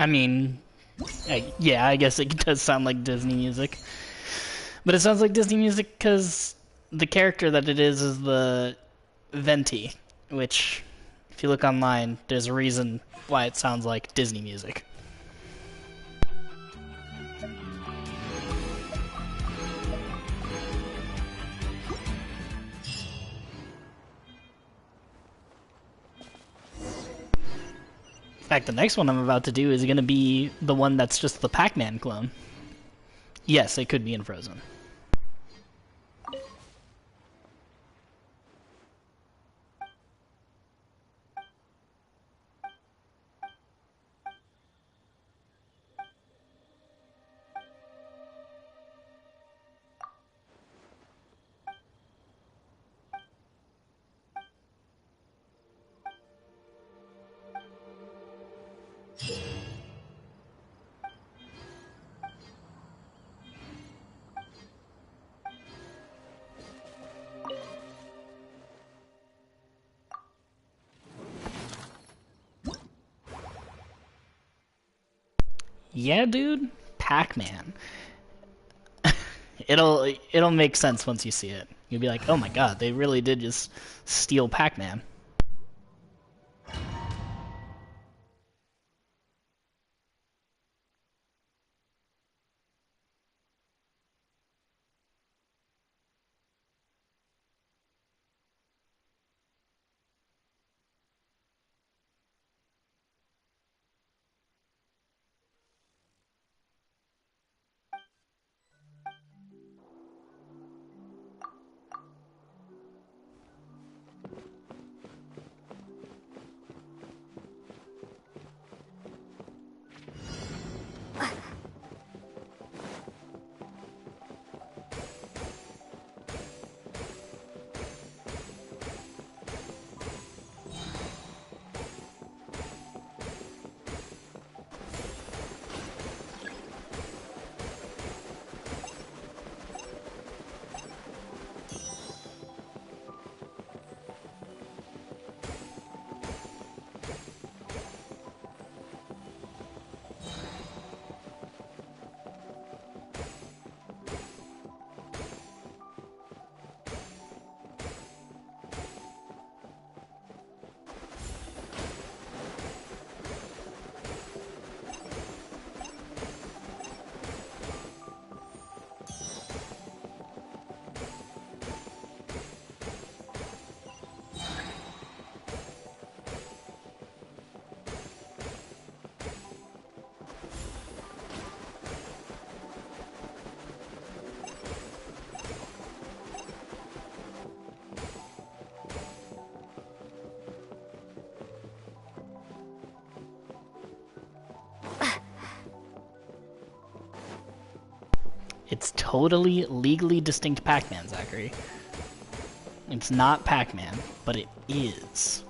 I mean, yeah, I guess it does sound like Disney music. But it sounds like Disney music because the character that it is the Venti, which, if you look online, there's a reason why it sounds like Disney music. In fact, the next one I'm about to do is going to be the one that's just the Pac-Man clone. Yes, it could be in Frozen. Yeah, dude, Pac-Man. It'll make sense once you see it. You'll be like, oh my god, they really did just steal Pac-Man. It's totally legally distinct Pac-Man, Zachary. It's not Pac-Man, but it is.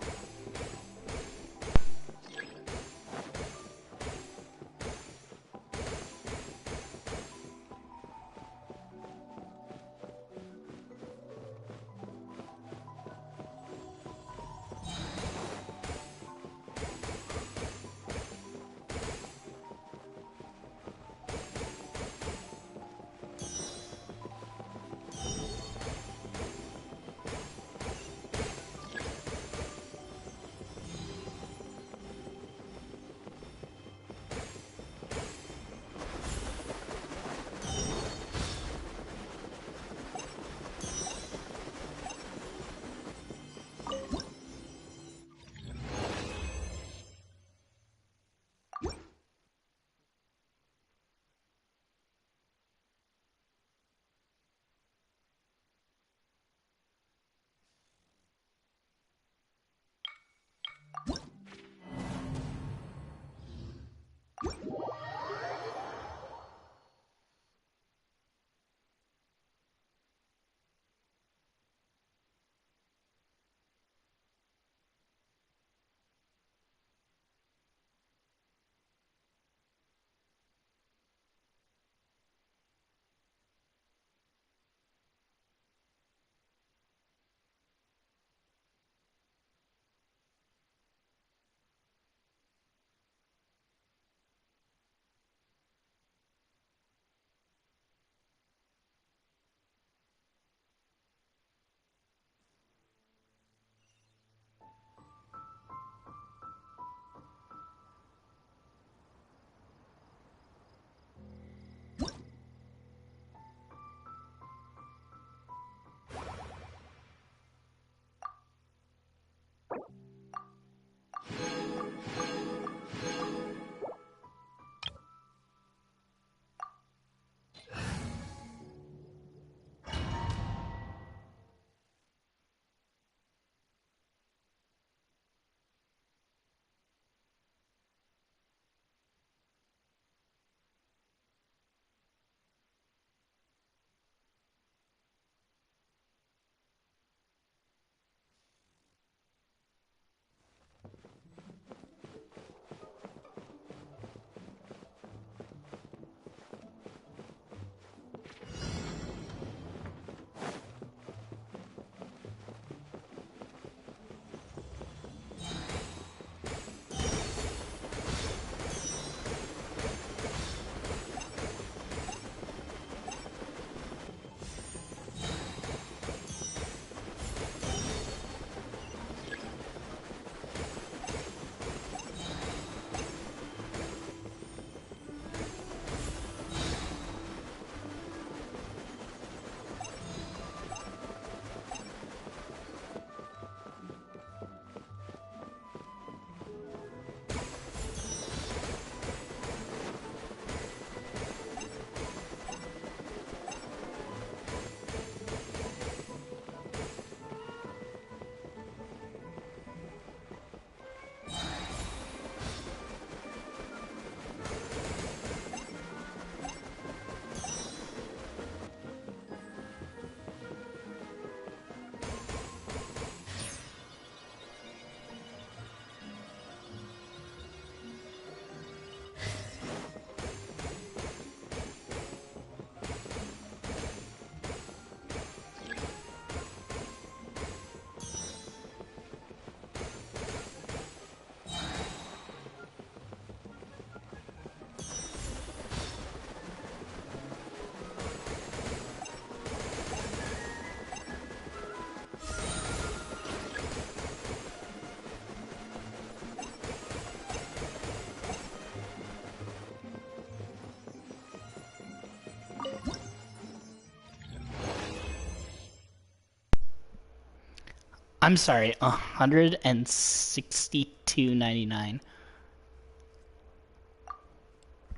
I'm sorry, $162.99.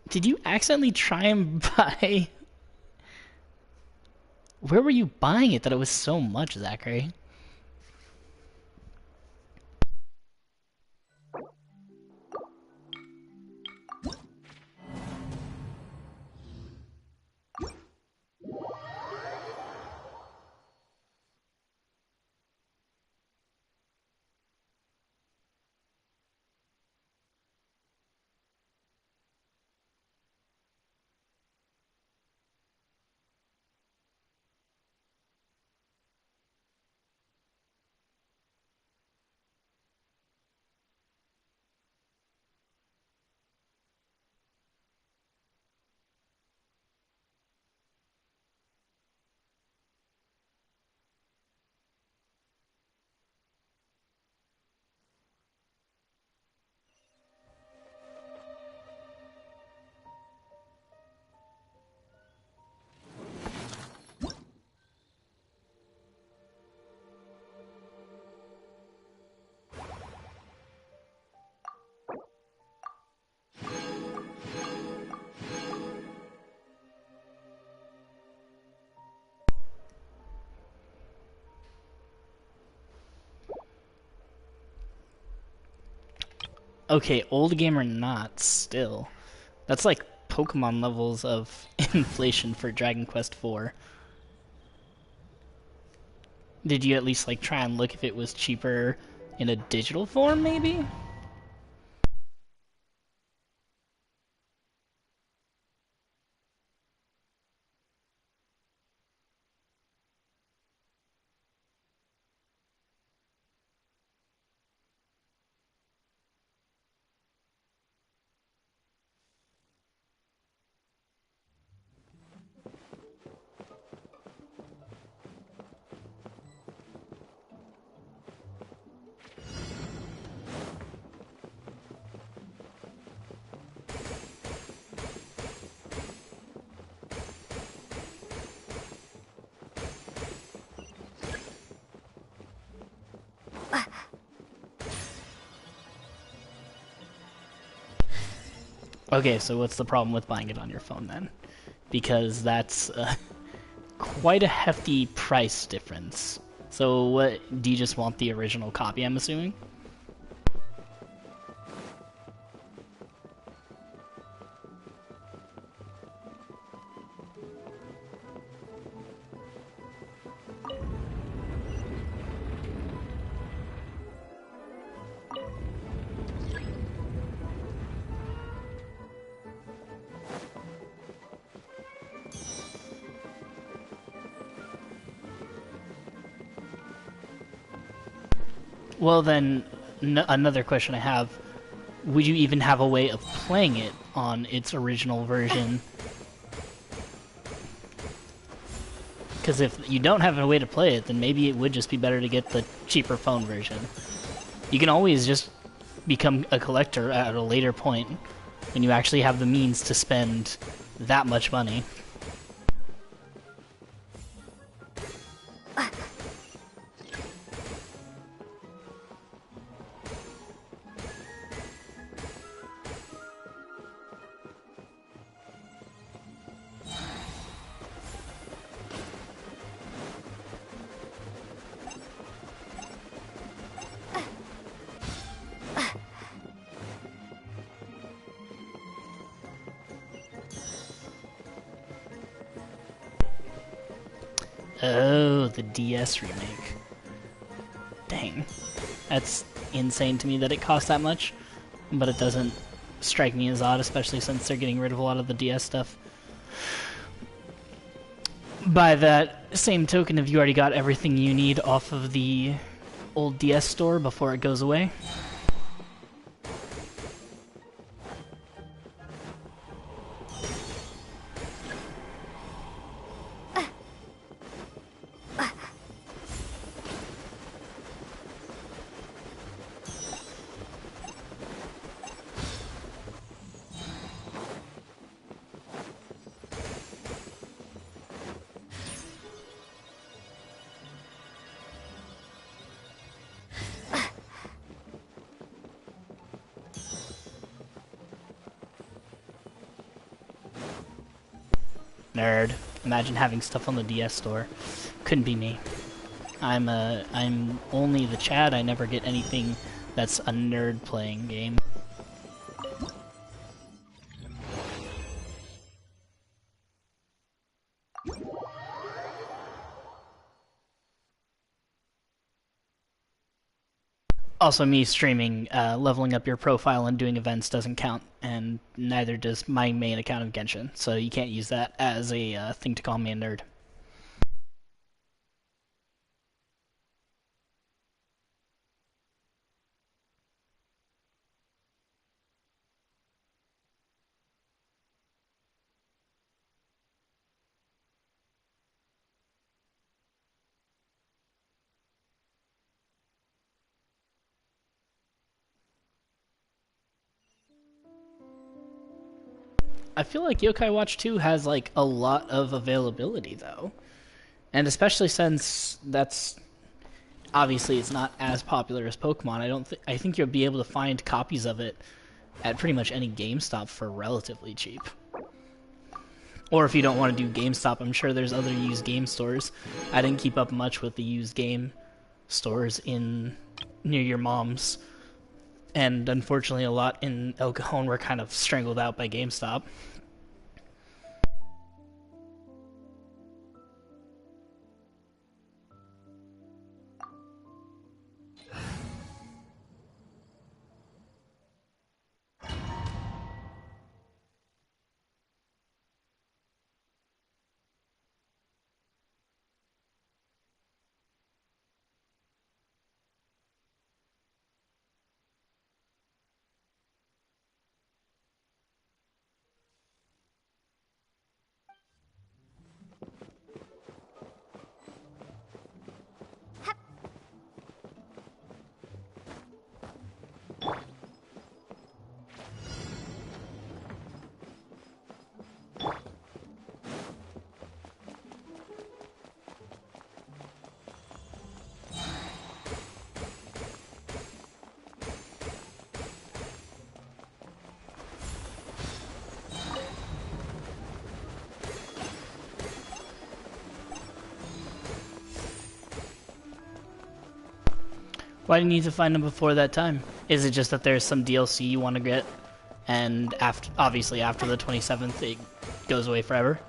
Did you accidentally try and buy? Where were you buying it that it was so much, Zachary? Okay, old game or not, still. That's like Pokemon levels of inflation for Dragon Quest IV. Did you at least like try and look if it was cheaper in a digital form, maybe? Okay, so what's the problem with buying it on your phone then? Because that's quite a hefty price difference. So what, do you just want the original copy, I'm assuming? Well then, another question I have, would you even have a way of playing it on its original version? Because if you don't have a way to play it, then maybe it would just be better to get the cheaper phone version. You can always just become a collector at a later point when you actually have the means to spend that much money. Oh, the DS remake. Dang. That's insane to me that it costs that much, but it doesn't strike me as odd, especially since they're getting rid of a lot of the DS stuff. By that same token, have you already got everything you need off of the old DS store before it goes away? Nerd. Imagine having stuff on the DS store. Couldn't be me. I'm only the Chad. I never get anything that's a nerd playing game. Also, me streaming, leveling up your profile and doing events doesn't count, and neither does my main account of Genshin, so you can't use that as a thing to call me a nerd. I feel like Yokai Watch 2 has like a lot of availability though. And especially since that's obviously it's not as popular as Pokemon, I think you'll be able to find copies of it at pretty much any GameStop for relatively cheap. Or if you don't want to do GameStop, I'm sure there's other used game stores. I didn't keep up much with the used game stores in near your mom's. And unfortunately, a lot in El Cajon were kind of strangled out by GameStop. Why do you need to find them before that time? Is it just that there's some DLC you want to get, and obviously after the 27th it goes away forever?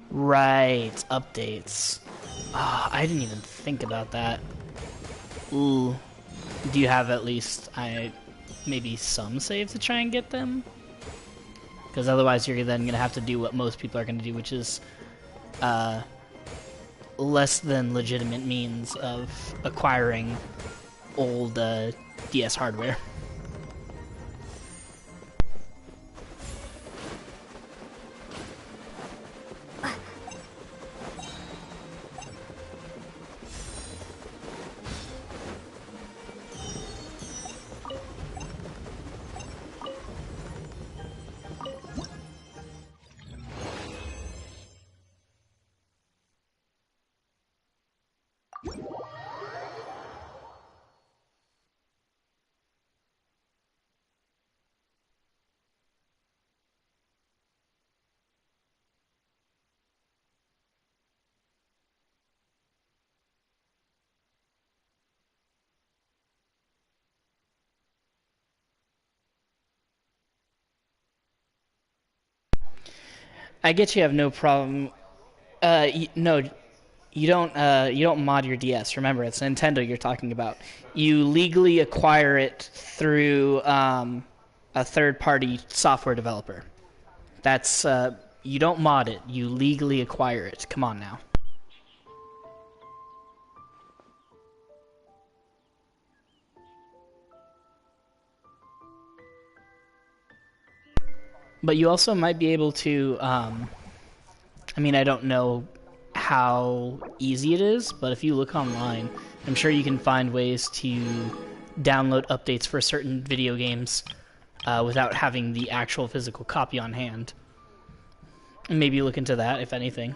Right, updates. Oh, I didn't even think about that. Ooh. Do you have at least maybe some save to try and get them? Because otherwise you're then going to have to do what most people are going to do, which is less than legitimate means of acquiring old DS hardware. I get you have no problem. No, you don't. You don't mod your DS. Remember, it's Nintendo you're talking about. You legally acquire it through a third-party software developer. That's you don't mod it. You legally acquire it. Come on now. But you also might be able to. I mean, I don't know how easy it is, but if you look online, I'm sure you can find ways to download updates for certain video games without having the actual physical copy on hand. Maybe look into that, if anything.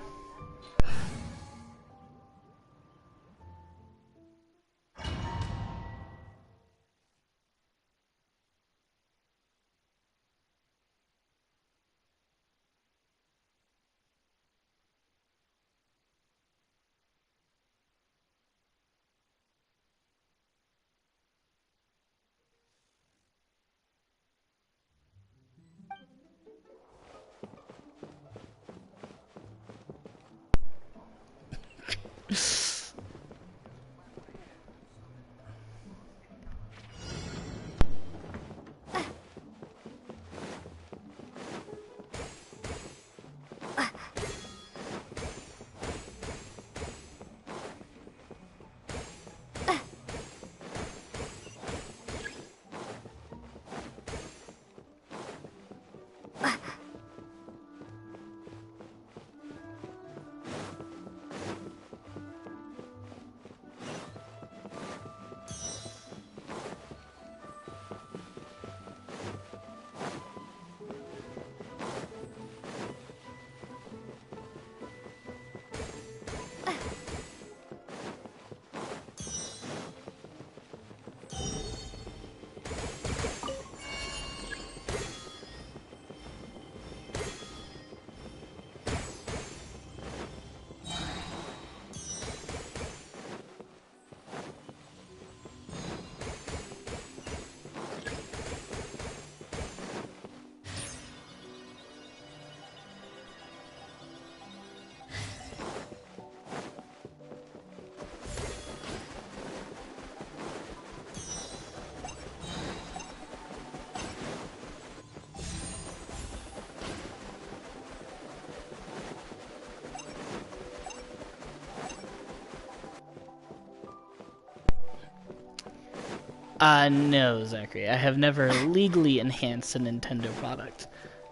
No, Zachary. I have never legally enhanced a Nintendo product.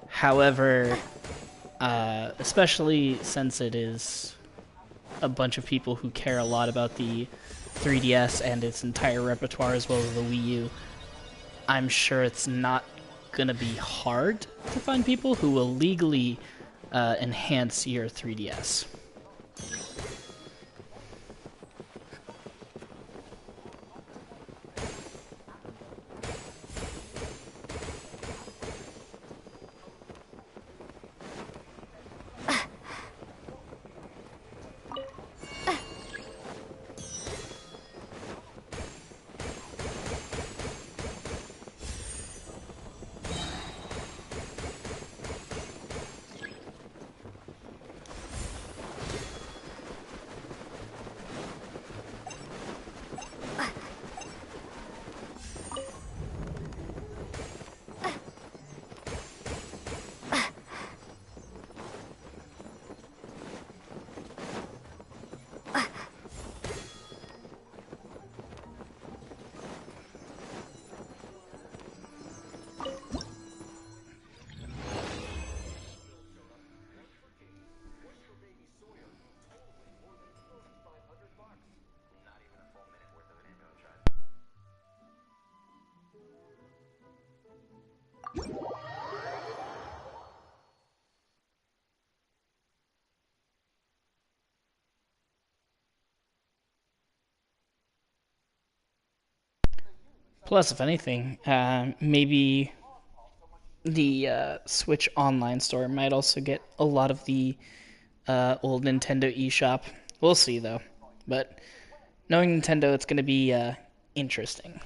However, especially since it is a bunch of people who care a lot about the 3DS and its entire repertoire as well as the Wii U, I'm sure it's not gonna be hard to find people who will legally enhance your 3DS. Plus, if anything, maybe the Switch Online store might also get a lot of the old Nintendo eShop. We'll see, though. But knowing Nintendo, it's going to be interesting.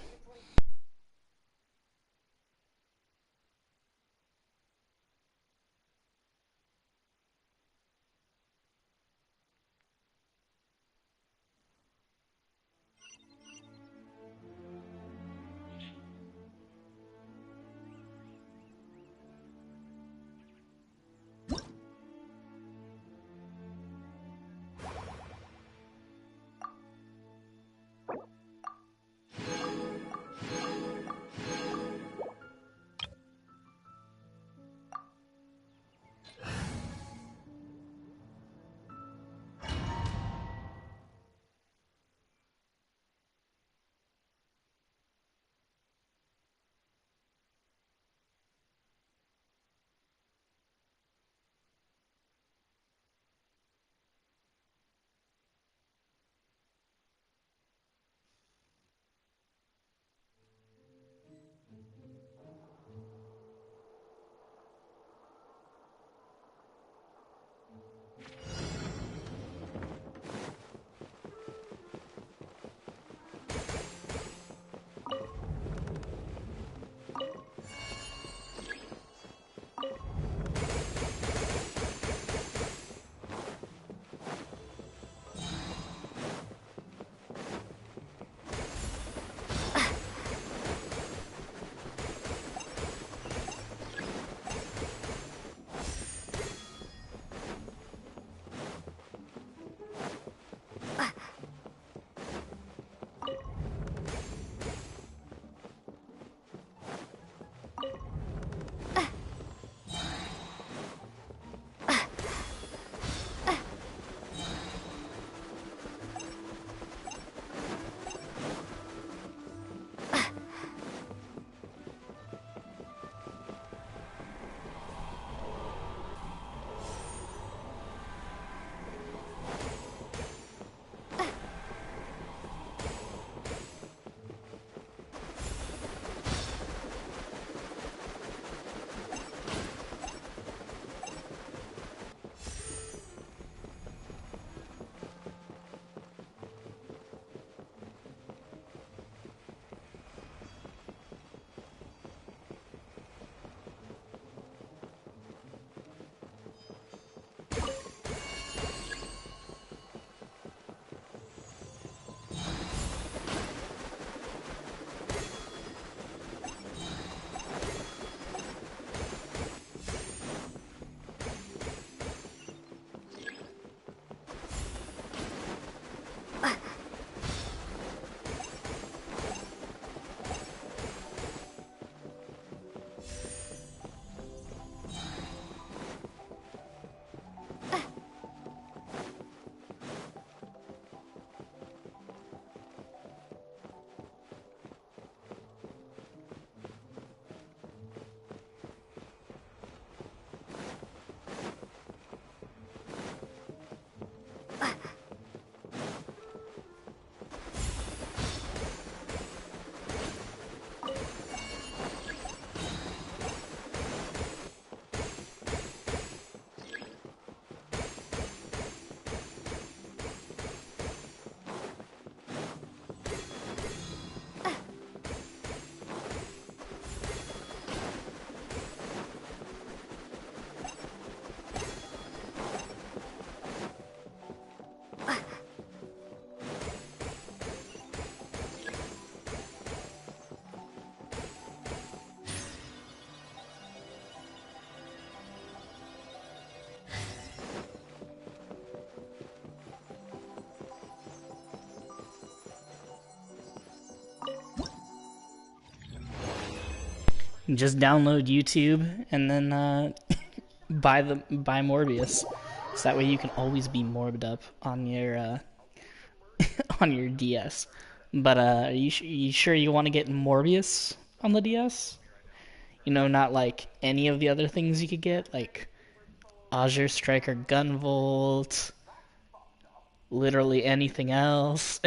Just download YouTube and then buy Morbius, so that way you can always be morbid up on your on your DS. But you sure you want to get Morbius on the DS? You know, not like any of the other things you could get, like Azure Striker Gunvolt, literally anything else.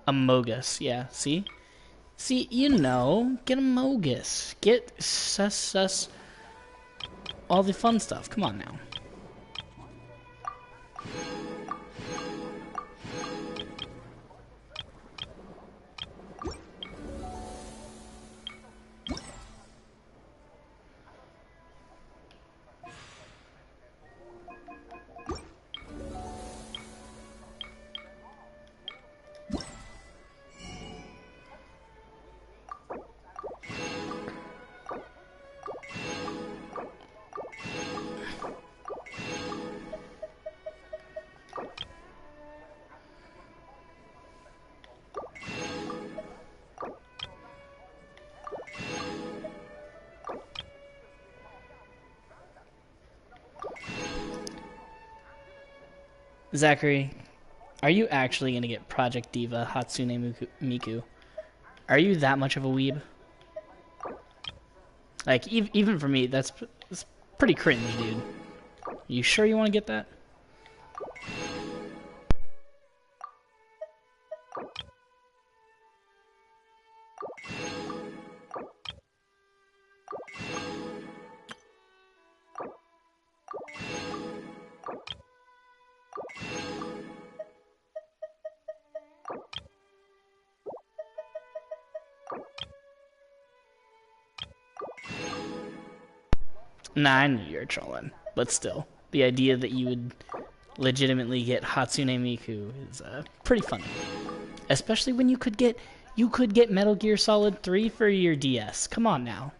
Amogus, yeah, see? See, you know, get Amogus. Get sus, all the fun stuff. Come on now. Zachary, are you actually going to get Project Diva Hatsune Miku? Are you that much of a weeb? Like, even for me, that's pretty cringe, dude. You sure you want to get that? Nah, I knew you were trolling, but still, the idea that you would legitimately get Hatsune Miku is pretty funny, especially when you could get Metal Gear Solid 3 for your DS. Come on now.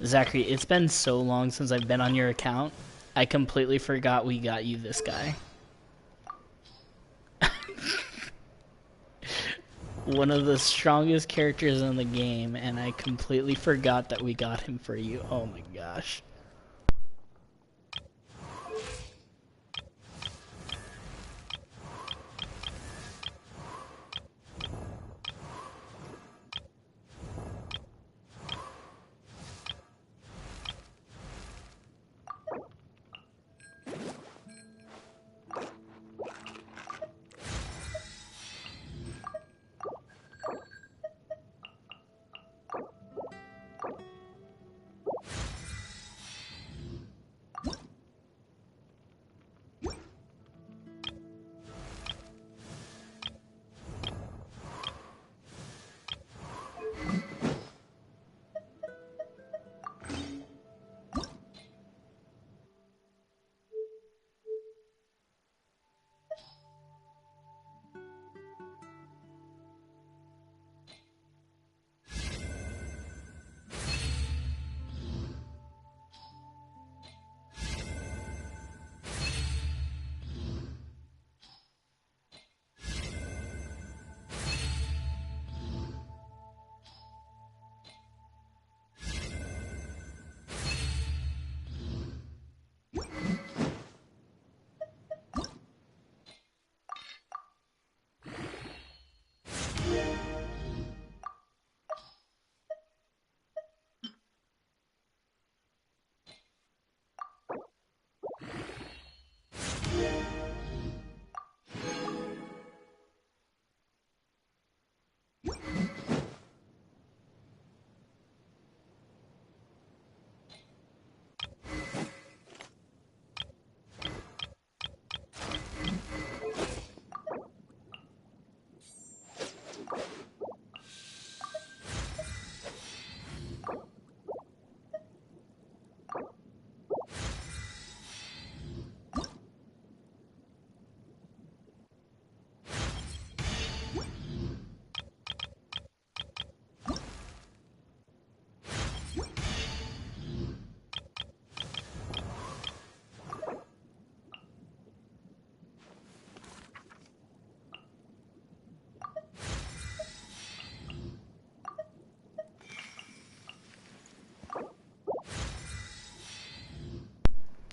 Zachary, it's been so long since I've been on your account, I completely forgot we got you this guy. One of the strongest characters in the game, and I completely forgot that we got him for you. Oh my gosh.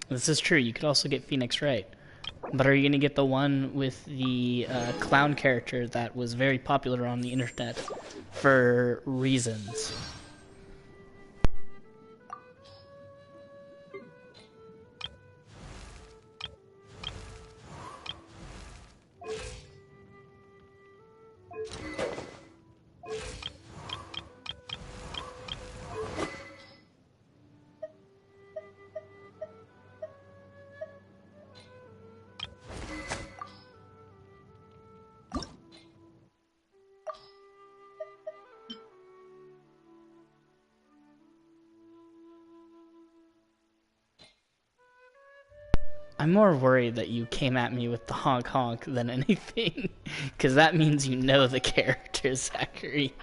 This is true. You could also get Phoenix Wright. But are you going to get the one with the clown character that was very popular on the internet for reasons? I'm more worried that you came at me with the honk honk than anything, because that means you know the character, Zachary.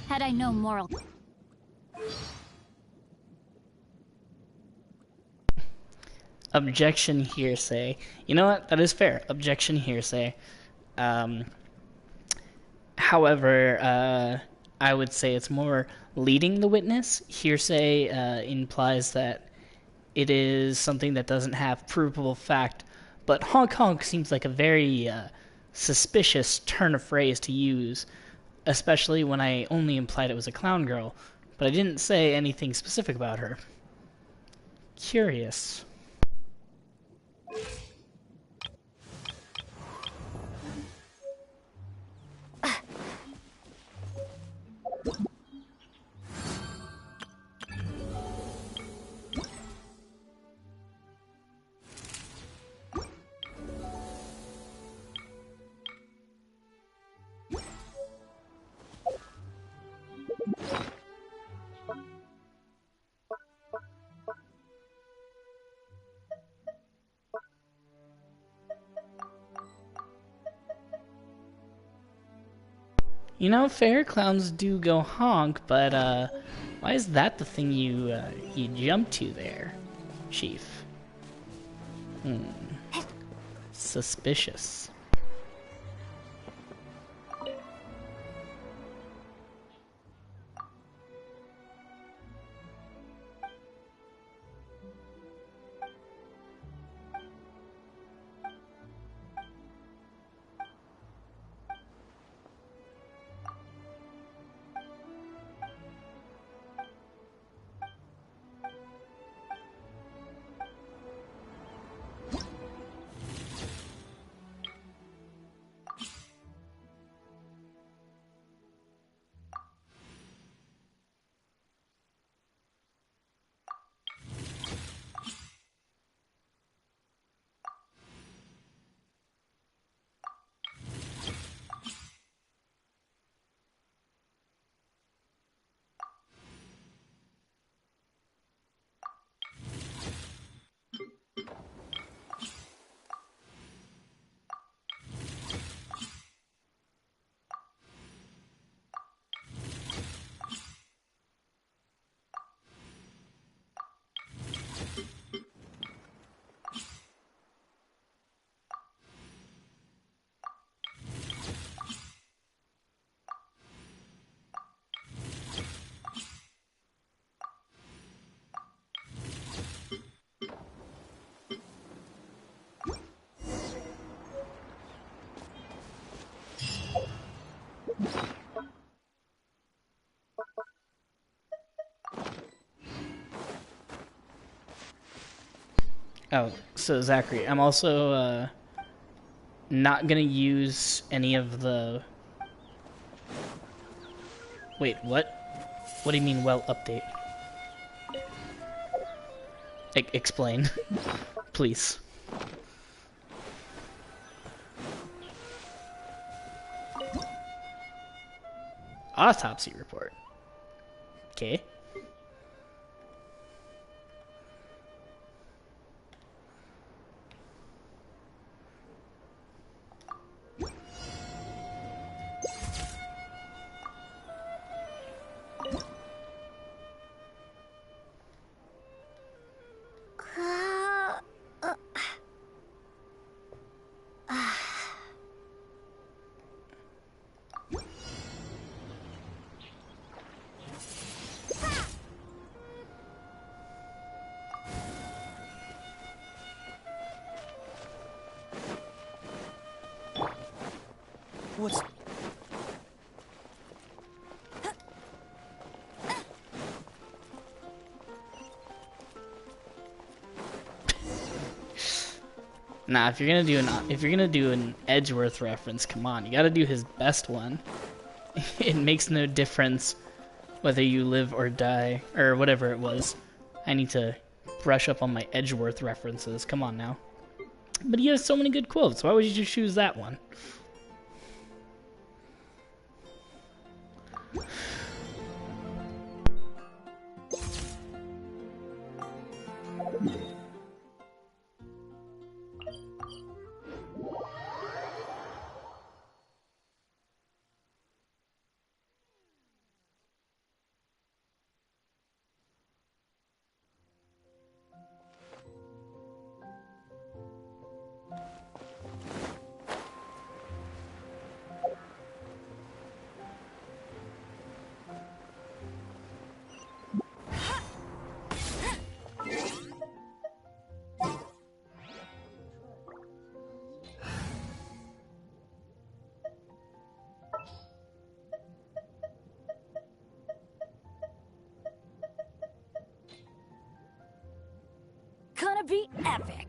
Had I no moral... Objection hearsay. You know what? That is fair. Objection hearsay. However, I would say it's more leading the witness. Hearsay implies that it is something that doesn't have provable fact. But honk honk seems like a very suspicious turn of phrase to use, especially when I only implied it was a clown girl, but I didn't say anything specific about her. Curious. You know, fair clowns do go honk, but why is that the thing you jump to there, Chief? Suspicious. Oh, so Zachary, I'm also not gonna use any of the... Wait, what? What do you mean, well, update? Explain, please. Autopsy report. Okay. What's... Nah, if you're gonna do an Edgeworth reference, come on, you gotta do his best one. It makes no difference whether you live or die, or whatever it was. I need to brush up on my Edgeworth references, come on now. But he has so many good quotes, why would you just choose that one? Gonna be epic.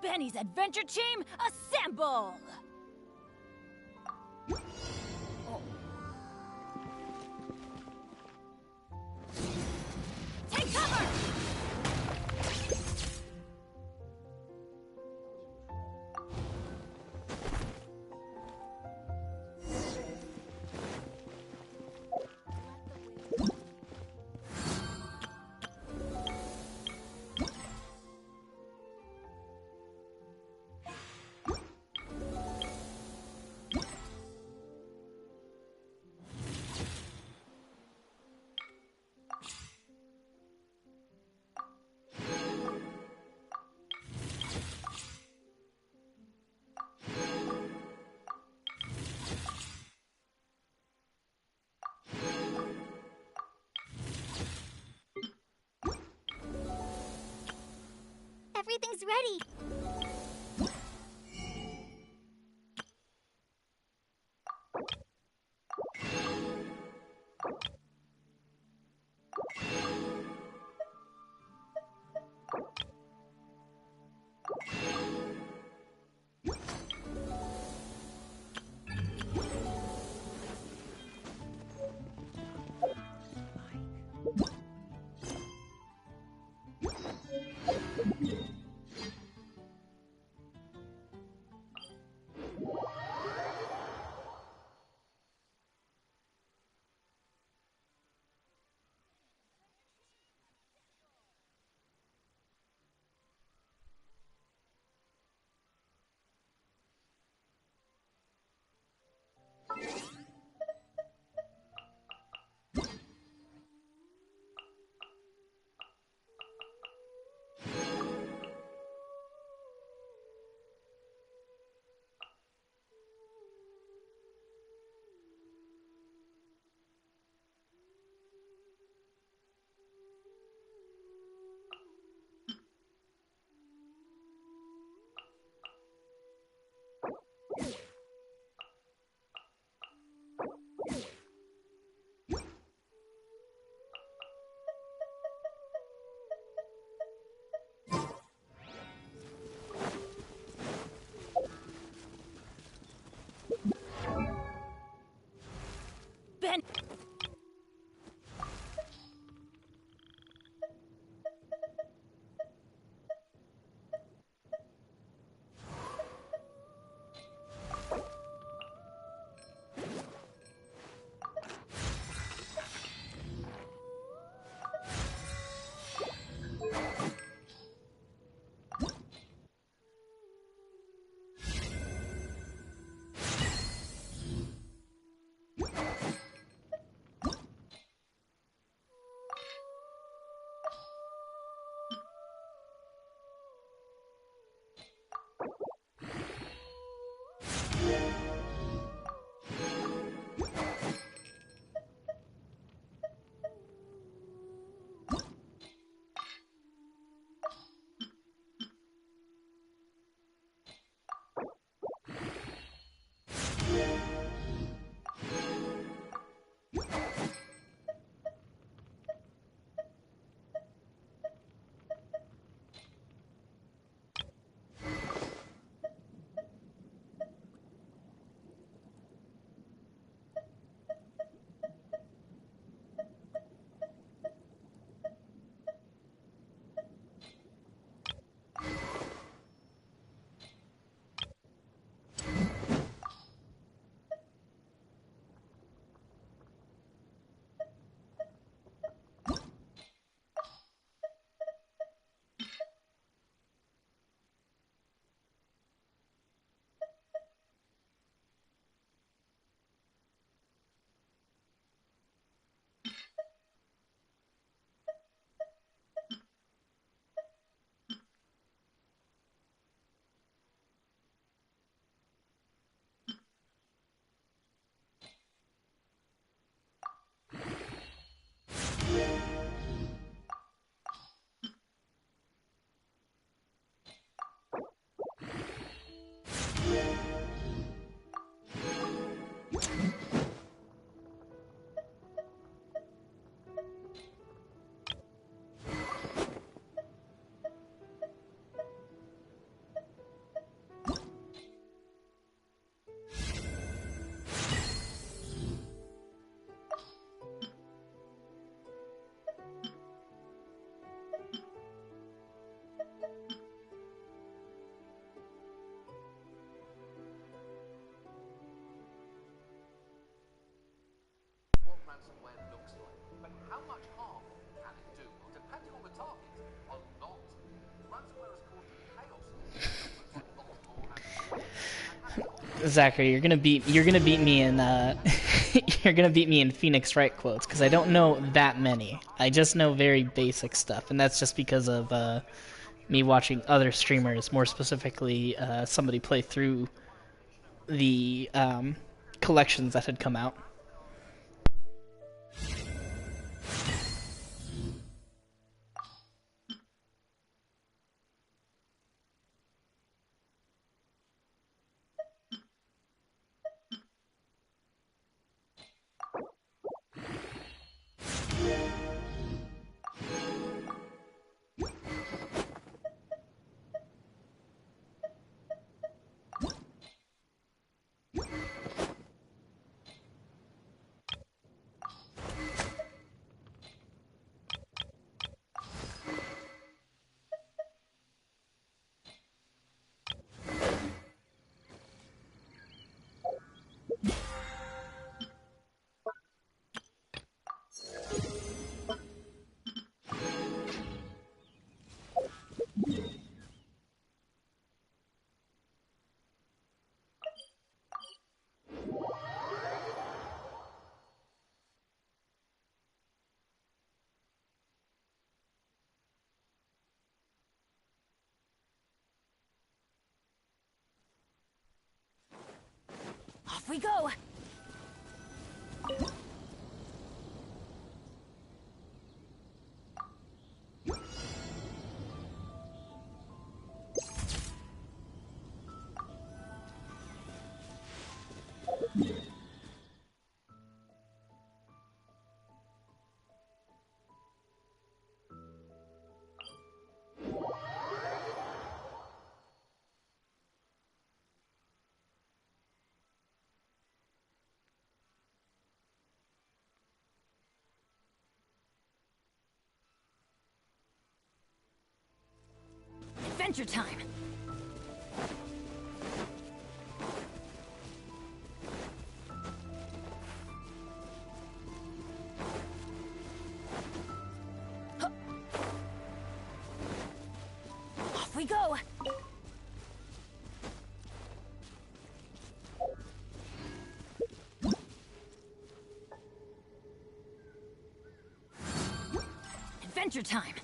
Benny's adventure team, assemble! Take cover! Everything's ready. Zachary, you're gonna beat me in you're gonna beat me in Phoenix Wright quotes because I don't know that many. I just know very basic stuff, and that's just because of me watching other streamers, more specifically somebody play through the collections that had come out. Off we go! Adventure time! Huh. Off we go! Adventure time!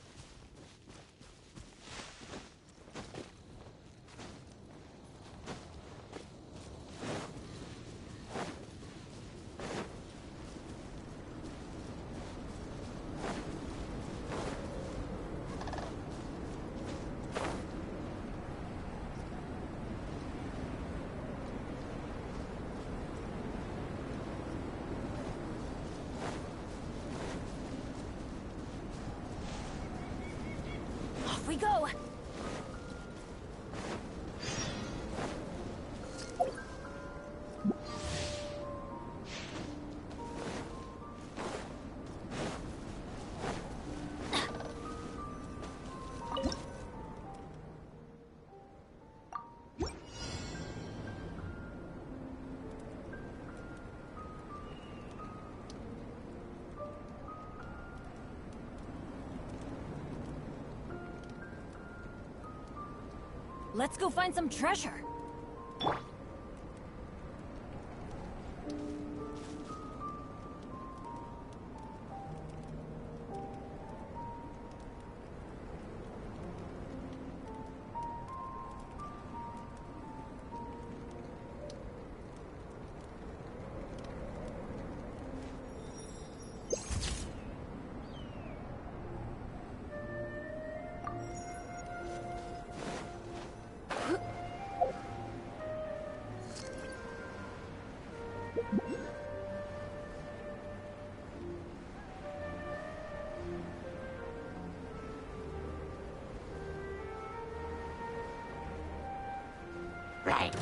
Off we go! Let's go find some treasure! Right.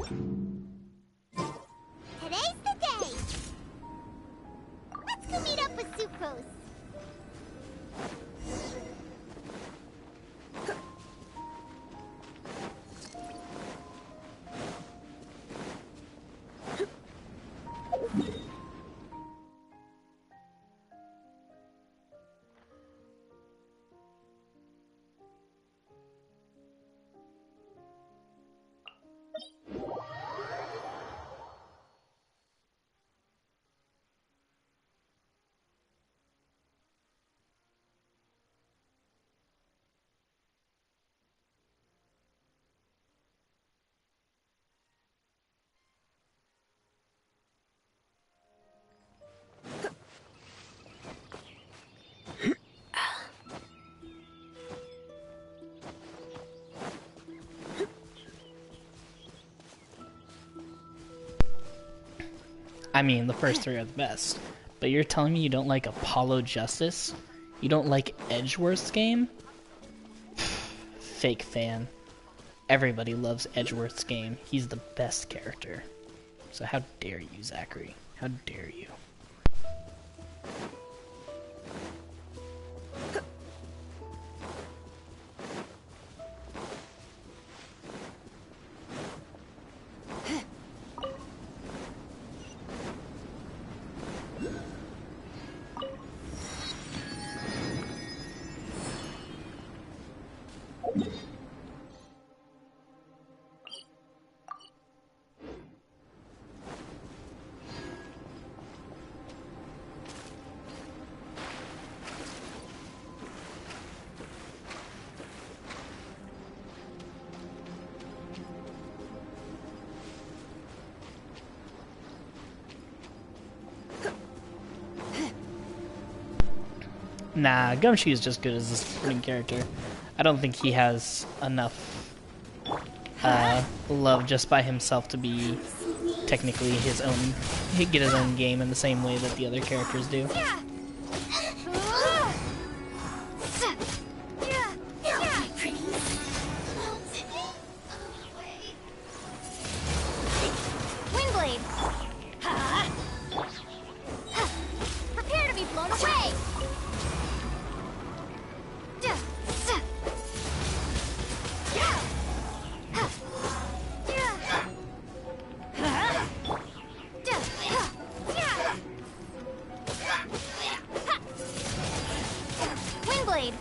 Today's the day! Let's go meet up with Sucrose. I mean, the first three are the best. But you're telling me you don't like Apollo Justice? You don't like Edgeworth's game? Fake fan. Everybody loves Edgeworth's game. He's the best character. So how dare you, Zachary? How dare you? Nah, Gumshoe is just good as a supporting character. I don't think he has enough love just by himself to be technically his own, get his own game in the same way that the other characters do. Windblade! Prepare to be blown away! Windblade!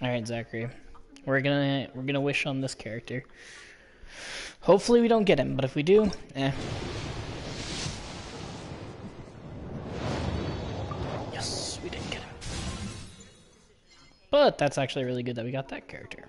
All right, Zachary. We're gonna wish on this character. Hopefully we don't get him, but if we do, Yes, we didn't get him. But that's actually really good that we got that character.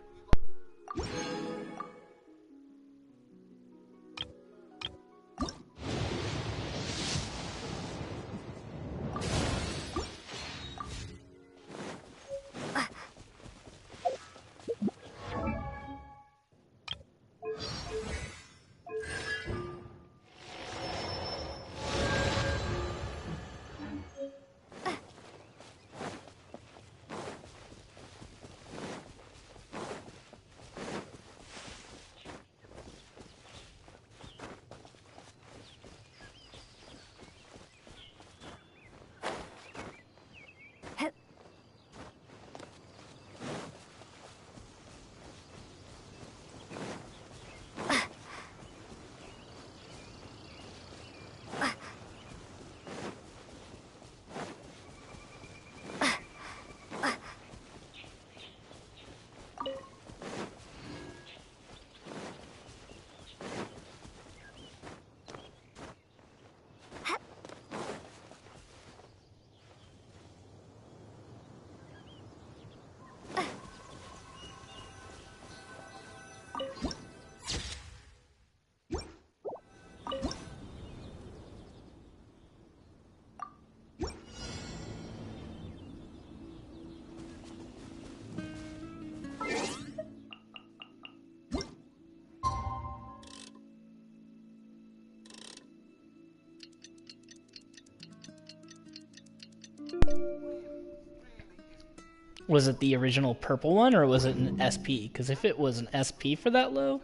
Was it the original purple one, or was it an SP? Because if it was an SP for that low,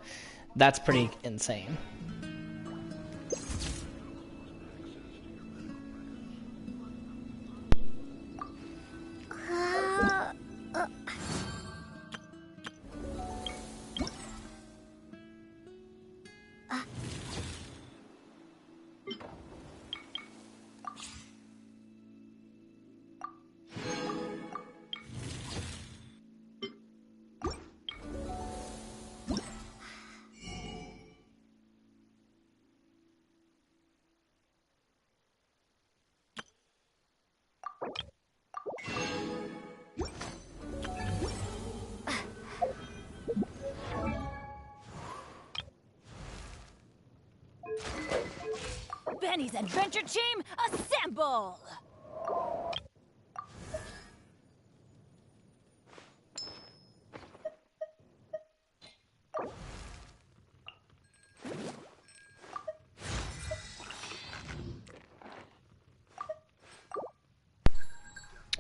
that's pretty insane. Benny's adventure team, assemble!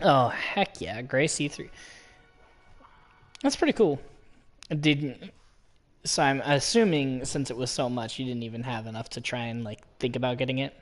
Oh, heck yeah, Gray C3. That's pretty cool. So I'm assuming since it was so much, you didn't even have enough to try and like think about getting it.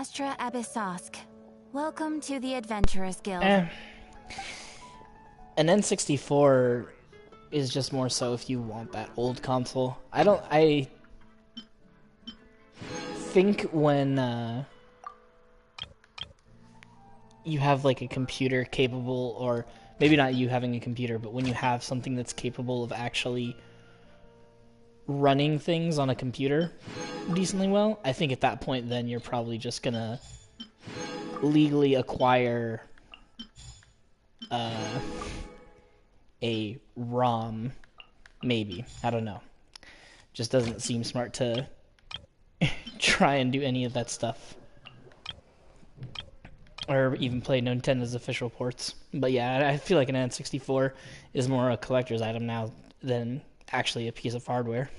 Astra Abyssosk. Welcome to the Adventurers Guild. An N64 is just more so if you want that old console. I think when you have like a computer capable, or maybe not you having a computer, but when you have something that's capable of actually running things on a computer decently well, I think at that point then you're probably just gonna legally acquire a ROM, maybe. I don't know. Just doesn't seem smart to try and do any of that stuff. Or even play Nintendo's official ports. But yeah, I feel like an N64 is more a collector's item now than actually a piece of hardware.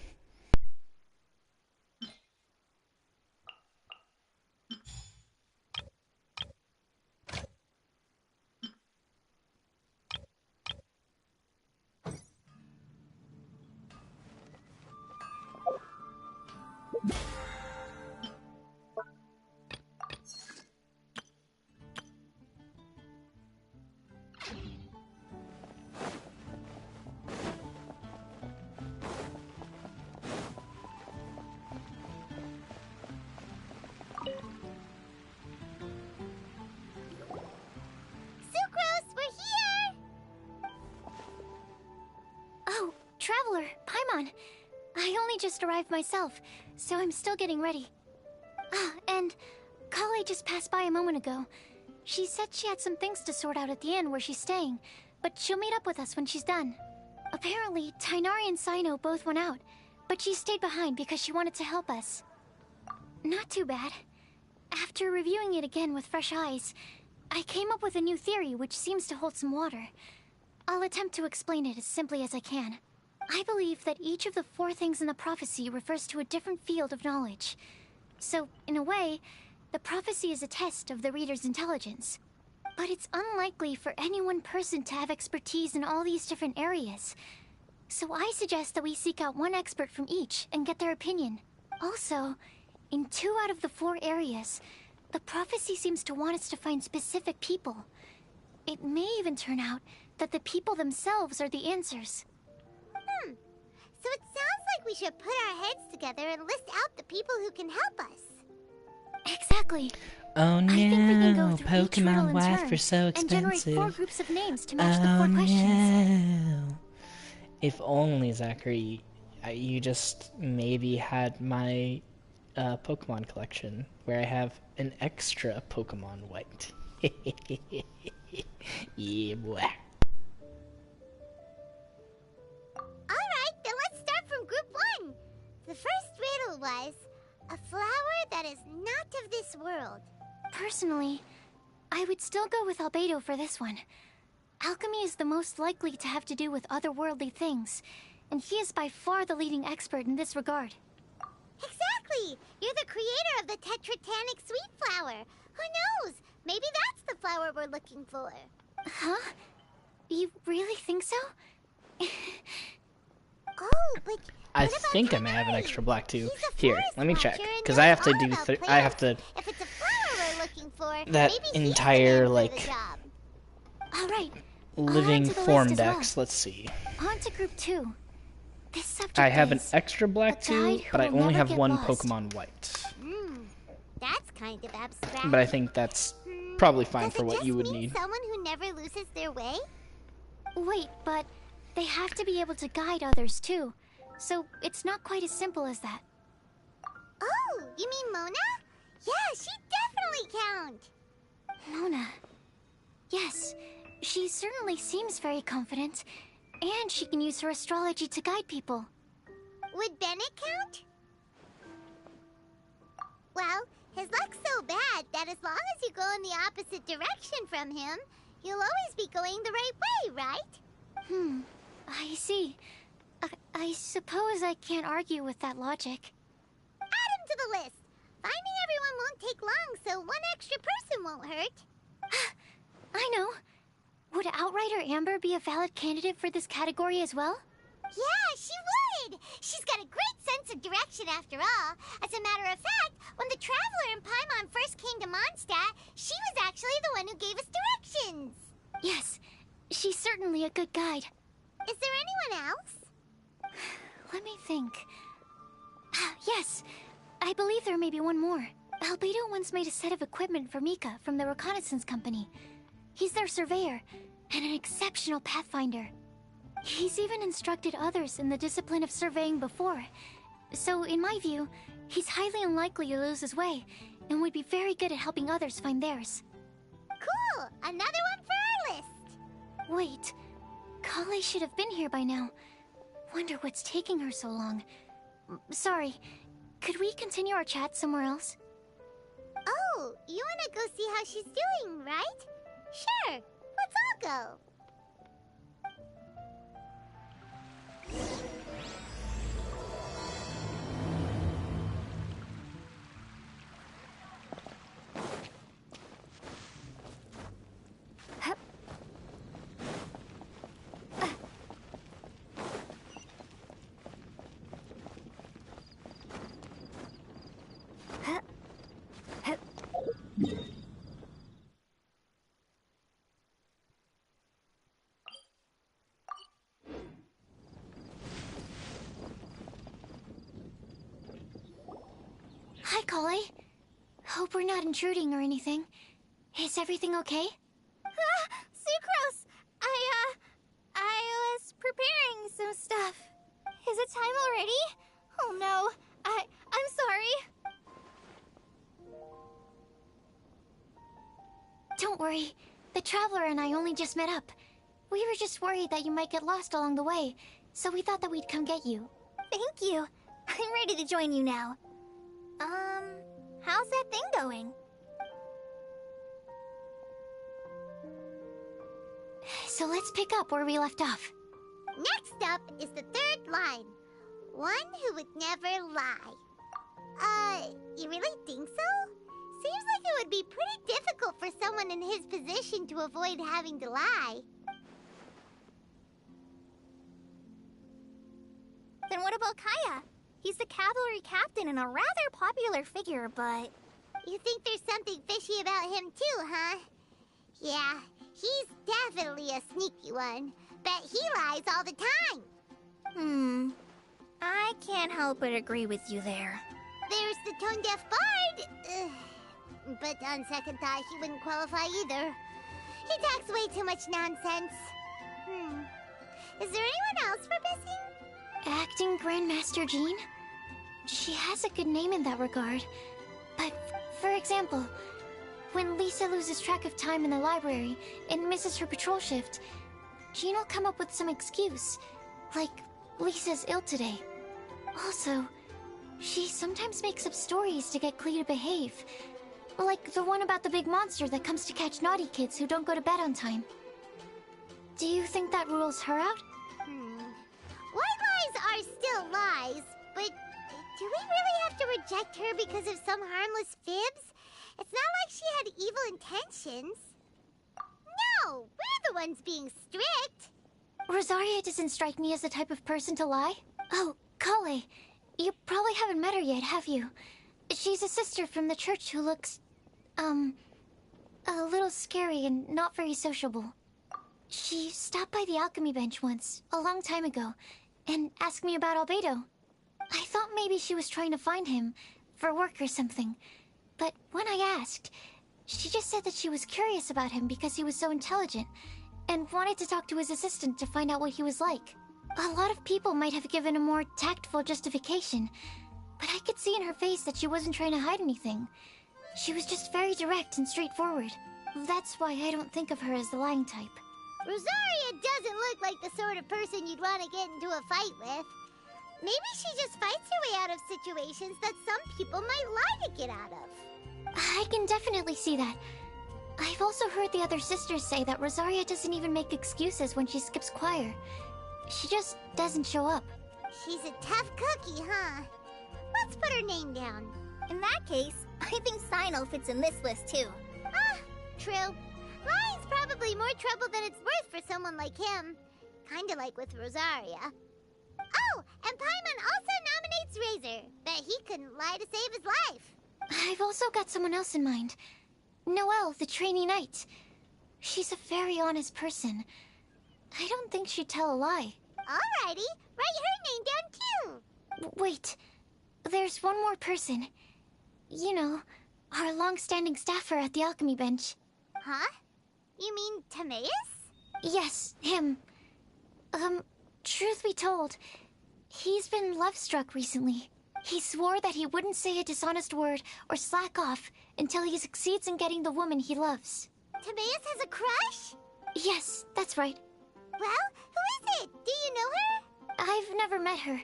Traveler, Paimon. I only just arrived myself, so I'm still getting ready. Ah, and Kale just passed by a moment ago. She said she had some things to sort out at the inn where she's staying, but she'll meet up with us when she's done. Apparently, Tainari and Sino both went out, but she stayed behind because she wanted to help us. Not too bad. After reviewing it again with fresh eyes, I came up with a new theory which seems to hold some water. I'll attempt to explain it as simply as I can. I believe that each of the 4 things in the prophecy refers to a different field of knowledge. So, in a way, the prophecy is a test of the reader's intelligence. But it's unlikely for any one person to have expertise in all these different areas. So I suggest that we seek out one expert from each and get their opinion. Also, in 2 out of the 4 areas, the prophecy seems to want us to find specific people. It may even turn out that the people themselves are the answers. So it sounds like we should put our heads together and list out the people who can help us. Exactly. Oh I think we can go through each riddle Pokemon in wife turn are so and generate expensive. 4 groups of names to match the 4 questions. No. If only, Zachary, you just maybe had my Pokemon collection, where I have an extra Pokemon white. Yeah, boy. Alright, then let's start from group 1. The first riddle was, a flower that is not of this world. Personally, I would still go with Albedo for this one. Alchemy is the most likely to have to do with otherworldly things, and he is by far the leading expert in this regard. Exactly! You're the creator of the tetratanic sweet flower. Who knows? Maybe that's the flower we're looking for. Huh? You really think so? Oh, but I think I may have an extra black too. He's a Here, forest let me check, watcher and because knows I have to all do. about I have to. If it's a flower we're looking for, That maybe he's the entire man for like the job. All right. living I'll add to the form list as well. decks. Let's see. On to group 2. This subject I have an is extra black a too, guide who but I will only never have get one lost. Pokemon white. That's kind of abstract. But I think that's probably fine Does for it what just you would mean need. someone who never loses their way? Wait, but they have to be able to guide others too. So it's not quite as simple as that. Oh, you mean Mona? Yeah, she definitely counts. Mona. Yes, she certainly seems very confident. And she can use her astrology to guide people. Would Bennett count? Well, his luck's so bad that as long as you go in the opposite direction from him, you'll always be going the right way, right? I see. I suppose I can't argue with that logic. Add him to the list. Finding everyone won't take long, so one extra person won't hurt. I know. Would Outrider Amber be a valid candidate for this category as well? Yeah, she would! She's got a great sense sense of direction after all. As a matter of fact, when the Traveler and Paimon first came to Mondstadt, she was actually the one who gave us directions. Yes, she's certainly a good guide. Is there anyone else? Let me think. Yes, I believe there may be one more. Albedo once made a set of equipment for Mika from the reconnaissance company. He's their surveyor, and an exceptional pathfinder. He's even instructed others in the discipline of surveying before. So, in my view, he's highly unlikely to lose his way, and would be very good at helping others find theirs. Cool! Another one for our list! Wait, Kale should have been here by now. Wonder what's taking her so long. Sorry, could we continue our chat somewhere else? Oh, you wanna go see how she's doing, right? Sure, let's all go. Hi, Kale. Hope we're not intruding or anything. Is everything okay? Sucrose! I was preparing some stuff. Is it time already? Oh no, I'm sorry. Don't worry. The Traveler and I only just met up. We were just worried that you might get lost along the way, so we thought that we'd come get you. Thank you. I'm ready to join you now. How's that thing going? So let's pick up where we left off. Next up is the third line. One who would never lie. You really think so? Seems like it would be pretty difficult for someone in his position to avoid having to lie. Then what about Kaya? He's the cavalry captain and a rather popular figure, but... You think there's something fishy about him too, huh? Yeah, he's definitely a sneaky one. Bet he lies all the time. I can't help but agree with you there. There's the tone-deaf bard. But on second thought, he wouldn't qualify either. He talks way too much nonsense. Is there anyone else we're missing? Acting Grandmaster Jean? She has a good name in that regard. But, for example, when Lisa loses track of time in the library and misses her patrol shift, Jean will come up with some excuse, like Lisa's ill today. Also, she sometimes makes up stories to get Klee to behave. Like the one about the big monster that comes to catch naughty kids who don't go to bed on time. Do you think that rules her out? White lies are still lies, but do we really have to reject her because of some harmless fibs? It's not like she had evil intentions. No, we're the ones being strict. Rosaria doesn't strike me as the type of person to lie. Oh, Kale, you probably haven't met her yet, have you? She's a sister from the church who looks, a little scary and not very sociable. She stopped by the alchemy bench once, a long time ago, and asked me about Albedo. I thought maybe she was trying to find him, for work or something. But when I asked, she just said that she was curious about him because he was so intelligent, and wanted to talk to his assistant to find out what he was like. A lot of people might have given a more tactful justification, but I could see in her face that she wasn't trying to hide anything. She was just very direct and straightforward. That's why I don't think of her as the lying type. Rosaria doesn't look like the sort of person you'd want to get into a fight with. Maybe she just fights her way out of situations that some people might lie to get out of. I can definitely see that. I've also heard the other sisters say that Rosaria doesn't even make excuses when she skips choir. She just doesn't show up. She's a tough cookie, huh? Let's put her name down. In that case, I think Sino fits in this list too. True. Lying's probably more trouble than it's worth for someone like him. Kinda like with Rosaria. Oh, and Paimon also nominates nice razor. Bet he couldn't lie to save his life. I've also got someone else in mind. Noelle, the trainee knight. She's a very honest person. I don't think she'd tell a lie. Alrighty, write her name down too. Wait, there's one more person. You know, our long-standing staffer at the alchemy bench. Huh? You mean Timaeus? Yes, him. Truth be told, he's been love-struck recently. He swore that he wouldn't say a dishonest word or slack off until he succeeds in getting the woman he loves. Timaeus has a crush? Yes, that's right. Well, who is it? Do you know her? I've never met her.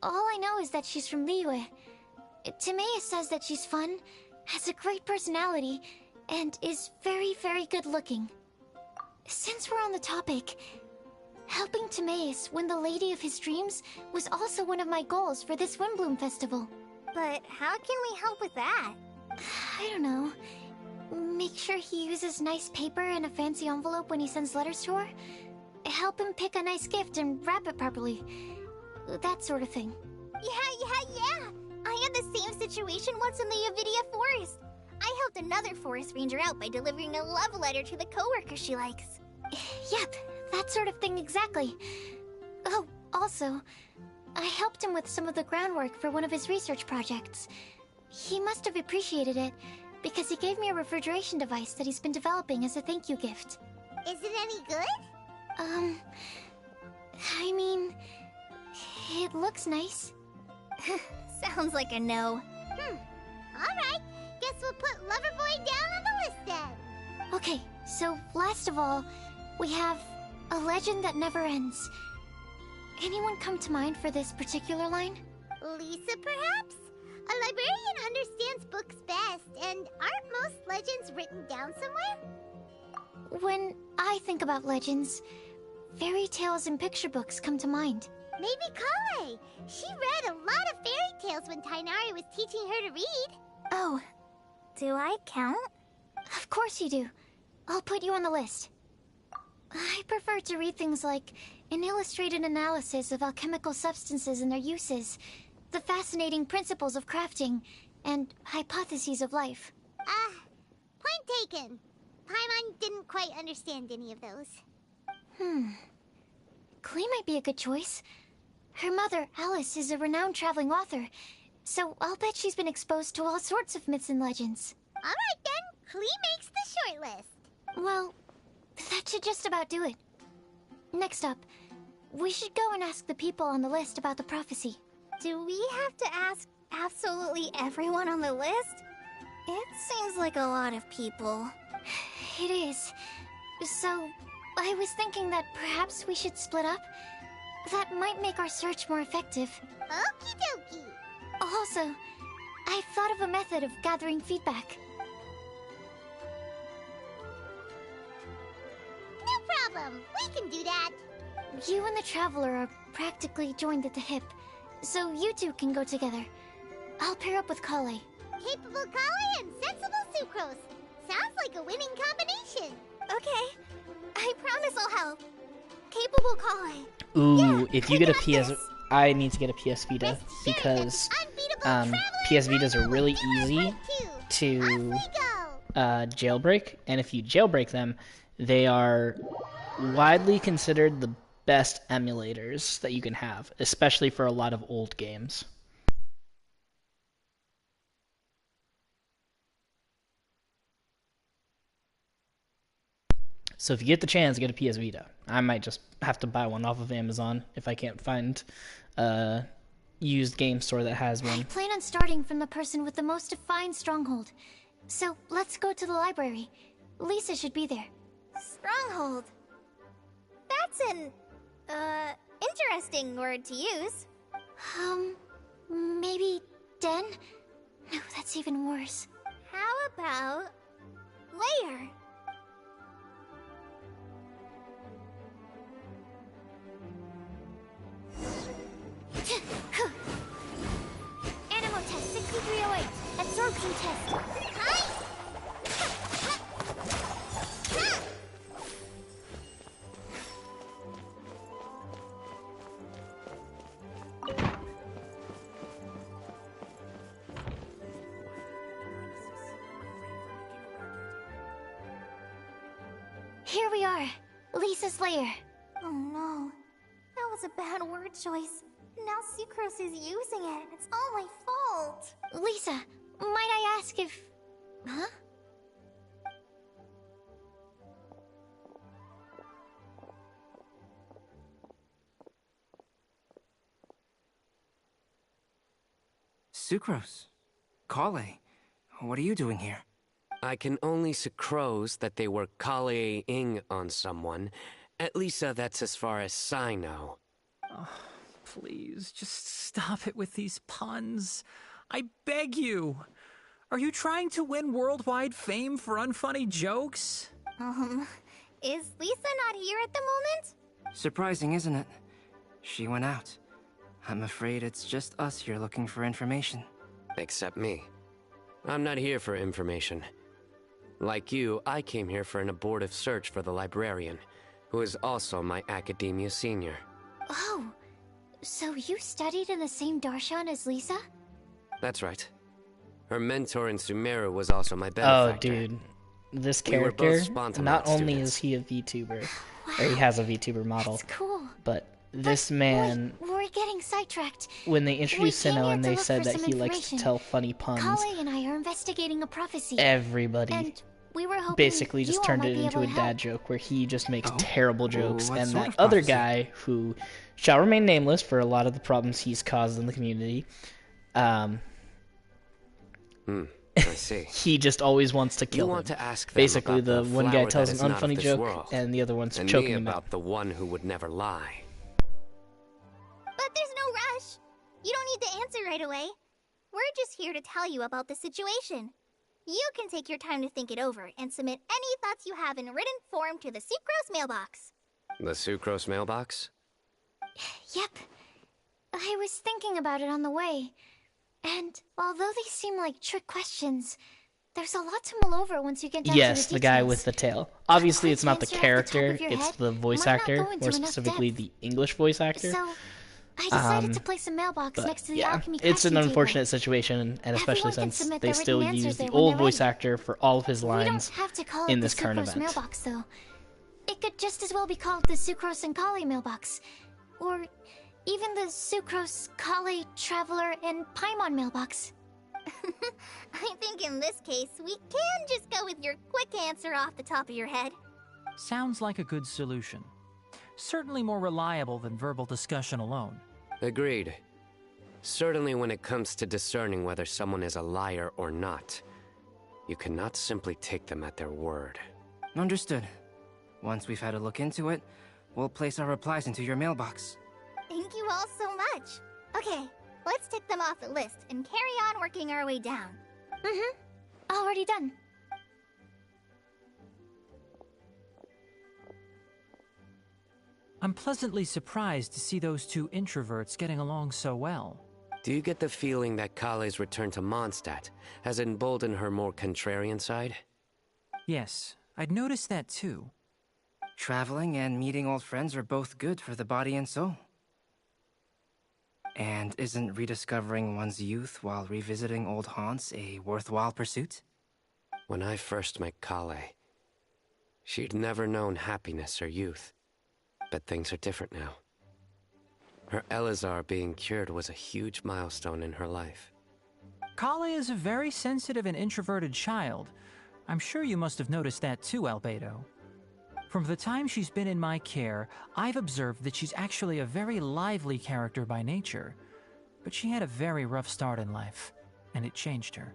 All I know is that she's from Liyue. Timaeus says that she's fun, has a great personality, and is very, very good looking. Since we're on the topic, helping Timaeus win the lady of his dreams was also one of my goals for this Windblume festival. But how can we help with that? I don't know. Make sure he uses nice paper and a fancy envelope when he sends letters to her. Help him pick a nice gift and wrap it properly. That sort of thing. Yeah. I had the same situation once in the Avidia Forest. I helped another forest ranger out by delivering a love letter to the coworker she likes. Yep, that sort of thing exactly. Oh, also, I helped him with some of the groundwork for one of his research projects. He must have appreciated it, because he gave me a refrigeration device that he's been developing as a thank you gift. Is it any good? I mean, it looks nice. Sounds like a no. Alright, guess we'll put Loverboy down on the list then. Okay, so last of all, we have a legend that never ends. Anyone come to mind for this particular line? Lisa, perhaps? A librarian understands books best, and aren't most legends written down somewhere? When I think about legends, fairy tales and picture books come to mind. Maybe Kale. She read a lot of fairy tales when Tainari was teaching her to read. Oh, do I count? Of course you do. I'll put you on the list. I prefer to read things like an illustrated analysis of alchemical substances and their uses, the fascinating principles of crafting, and hypotheses of life. Point taken. Paimon didn't quite understand any of those. Klee might be a good choice. Her mother, Alice, is a renowned traveling author, so I'll bet she's been exposed to all sorts of myths and legends. Alright then, Klee makes the short list. Well, that should just about do it. Next up, we should go and ask the people on the list about the prophecy. Do we have to ask absolutely everyone on the list? It seems like a lot of people. It is. So, I was thinking that perhaps we should split up. That might make our search more effective. Okie dokie. Also, I've thought of a method of gathering feedback. No problem. We can do that. You and the Traveler are practically joined at the hip, so you two can go together. I'll pair up with Kale. Capable Kale and sensible Sucrose. Sounds like a winning combination. Okay. I promise I'll help. Capable Kale. Ooh, Yeah, if you get a PS... I need to get a PS Vita, because PS Vitas are really easy to jailbreak, and if you jailbreak them, they are widely considered the best emulators that you can have, especially for a lot of old games. So if you get the chance, get a PS Vita. I might just have to buy one off of Amazon if I can't find a used game store that has one. I plan on starting from the person with the most defined stronghold. So let's go to the library. Lisa should be there. Stronghold. That's an, interesting word to use. Maybe den? No, that's even worse. How about layer? Animo test 6308. Absorption test. Here we are. Lisa's lair. Oh no. That was a bad word choice. Now Sucrose is using it. It's all my fault. Lisa, might I ask if... Huh? Sucrose. Kale. What are you doing here? I can only sucrose that they were Kale-ing on someone. At least that's as far as I know. Oh, please, just stop it with these puns. I beg you. Are you trying to win worldwide fame for unfunny jokes? Is Lisa not here at the moment? Surprising, isn't it? She went out. I'm afraid it's just us here looking for information. Except me. I'm not here for information. Like you, I came here for an abortive search for the librarian, who is also my academia senior. Oh, so you studied in the same darshan as Lisa? That's right. Her mentor in Sumeru was also my benefactor. Oh, dude. This We were both character, Spontamat not only students. is he a VTuber, or he has a VTuber model, That's cool. but this man, We're getting sidetracked. when they introduced We came Sinnoh here and to they look said for that some he likes to information. tell funny puns, Kale and I are investigating a prophecy. everybody And we were hoping basically you just all turned might it be into able a to dad help. joke where he just makes Oh. terrible jokes, What and sort that of other prophecy? guy who shall remain nameless for a lot of the problems he's caused in the community, I see. he just always wants to You kill want him. to ask them Basically, about the the one guy flower tells that an is not of unfunny this joke, world, and the other one's and choking me him about out. the one who would never lie. But there's no rush. You don't need to answer right away. We're just here to tell you about the situation. You can take your time to think it over and submit any thoughts you have in written form to the Sucrose mailbox. The Sucrose mailbox? Yep. I was thinking about it on the way. And although they seem like trick questions, there's a lot to mull over once you get down Yes, to the the details. guy with the tail. Obviously, it's not the Quick answer off the top character, of your it's head the voice might not actor, go into more enough specifically depth. the English voice actor. So, I decided to place a mailbox But next to the yeah, alchemy it's an crafting unfortunate table. situation, and especially Everyone can since submit they their still written use answers the there when old they're voice ready. actor for all of his We don't lines have to call in it the this current Sucrose event. mailbox, though. It could just as well be called the Sucrose and Kale mailbox. Or even the Sucrose, Kale, Traveler, and Paimon mailbox. I think in this case, we can just go with your quick answer off the top of your head. Sounds like a good solution. Certainly more reliable than verbal discussion alone. Agreed. Certainly when it comes to discerning whether someone is a liar or not, you cannot simply take them at their word. Understood. Once we've had a look into it, we'll place our replies into your mailbox. Thank you all so much. Okay, let's tick them off the list and carry on working our way down. Already done. I'm pleasantly surprised to see those two introverts getting along so well. Do you get the feeling that Kale's return to Mondstadt has emboldened her more contrarian side? Yes, I'd noticed that too. Traveling and meeting old friends are both good for the body and soul. And isn't rediscovering one's youth while revisiting old haunts a worthwhile pursuit? When I first met Kale, she'd never known happiness or youth. But things are different now. Her Elazar being cured was a huge milestone in her life. Kale is a very sensitive and introverted child. I'm sure you must have noticed that too, Albedo. From the time she's been in my care, I've observed that she's actually a very lively character by nature. But she had a very rough start in life, and it changed her.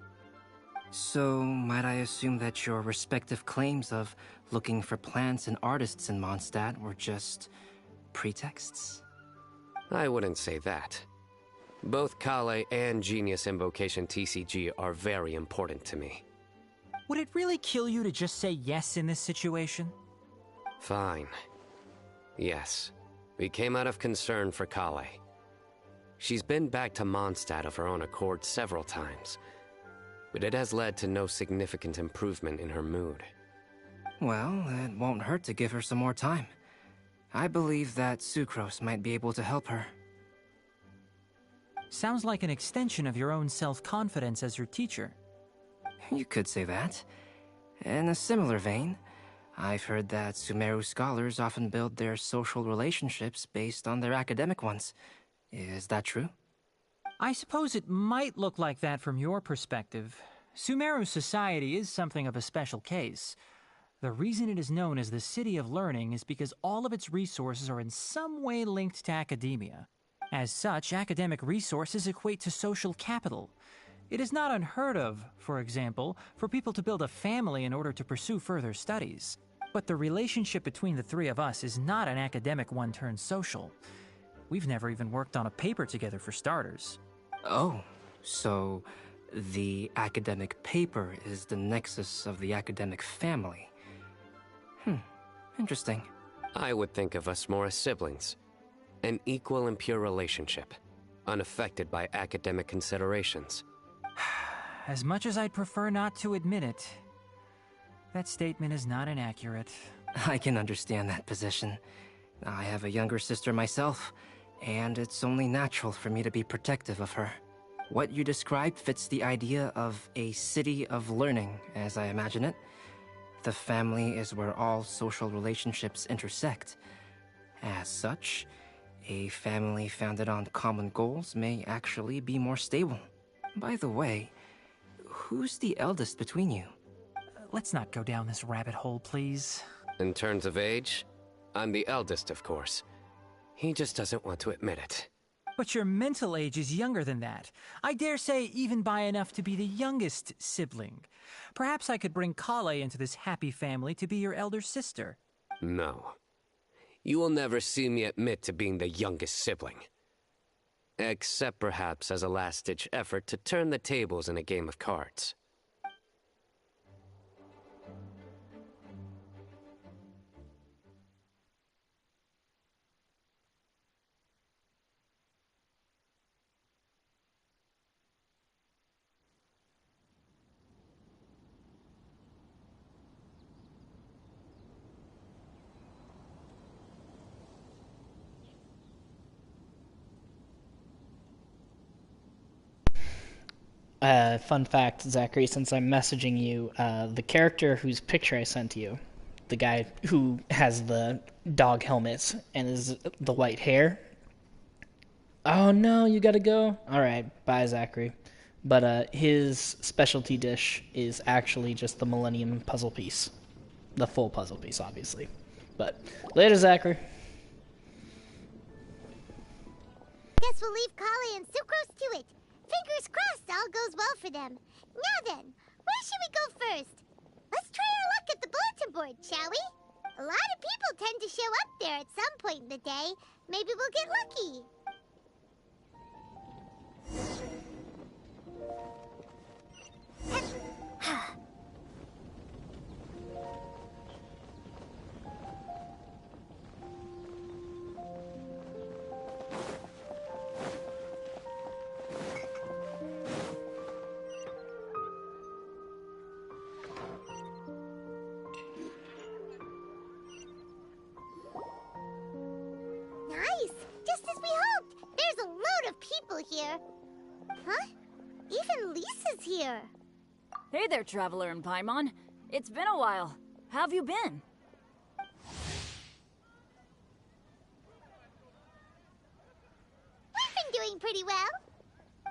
So, might I assume that your respective claims of looking for plants and artists in Mondstadt were just pretexts? I wouldn't say that. Both Kale and Genius Invocation TCG are very important to me. Would it really kill you to just say yes in this situation? Fine. Yes, we came out of concern for Kale. She's been back to Mondstadt of her own accord several times, but it has led to no significant improvement in her mood. Well, it won't hurt to give her some more time. I believe that Sucrose might be able to help her. Sounds like an extension of your own self-confidence as your teacher. You could say that. In a similar vein, I've heard that Sumeru scholars often build their social relationships based on their academic ones. Is that true? I suppose it might look like that from your perspective. Sumeru society is something of a special case. The reason it is known as the City of Learning is because all of its resources are in some way linked to academia. As such, academic resources equate to social capital. It is not unheard of, for example, for people to build a family in order to pursue further studies. But the relationship between the three of us is not an academic one turned social. We've never even worked on a paper together for starters. Oh, so the academic paper is the nexus of the academic family. Interesting. I would think of us more as siblings. An equal and pure relationship, unaffected by academic considerations. As much as I'd prefer not to admit it, that statement is not inaccurate. I can understand that position. I have a younger sister myself, and it's only natural for me to be protective of her. What you described fits the idea of a city of learning, as I imagine it. The family is where all social relationships intersect. As such, a family founded on common goals may actually be more stable. By the way, who's the eldest between you? Let's not go down this rabbit hole, please. In terms of age, I'm the eldest, of course. He just doesn't want to admit it. But your mental age is younger than that. I dare say even by enough to be the youngest sibling. Perhaps I could bring Kale into this happy family to be your elder sister. No. You will never see me admit to being the youngest sibling. Except perhaps as a last-ditch effort to turn the tables in a game of cards. Fun fact, Zachary, since I'm messaging you, the character whose picture I sent you, the guy who has the dog helmet and is the white hair. Oh no, you gotta go? Alright, bye Zachary. But his specialty dish is actually just the Millennium puzzle piece. The full puzzle piece, obviously. But later, Zachary. Guess we'll leave Kale and Sucrose to it. Fingers crossed all goes well for them. Now then, where should we go first? Let's try our luck at the bulletin board, shall we? A lot of people tend to show up there at some point in the day. Maybe we'll get lucky. Nice! Just as we hoped! There's a load of people here. Huh? Even Lisa's here. Hey there, Traveler and Paimon. It's been a while. How have you been? We've been doing pretty well.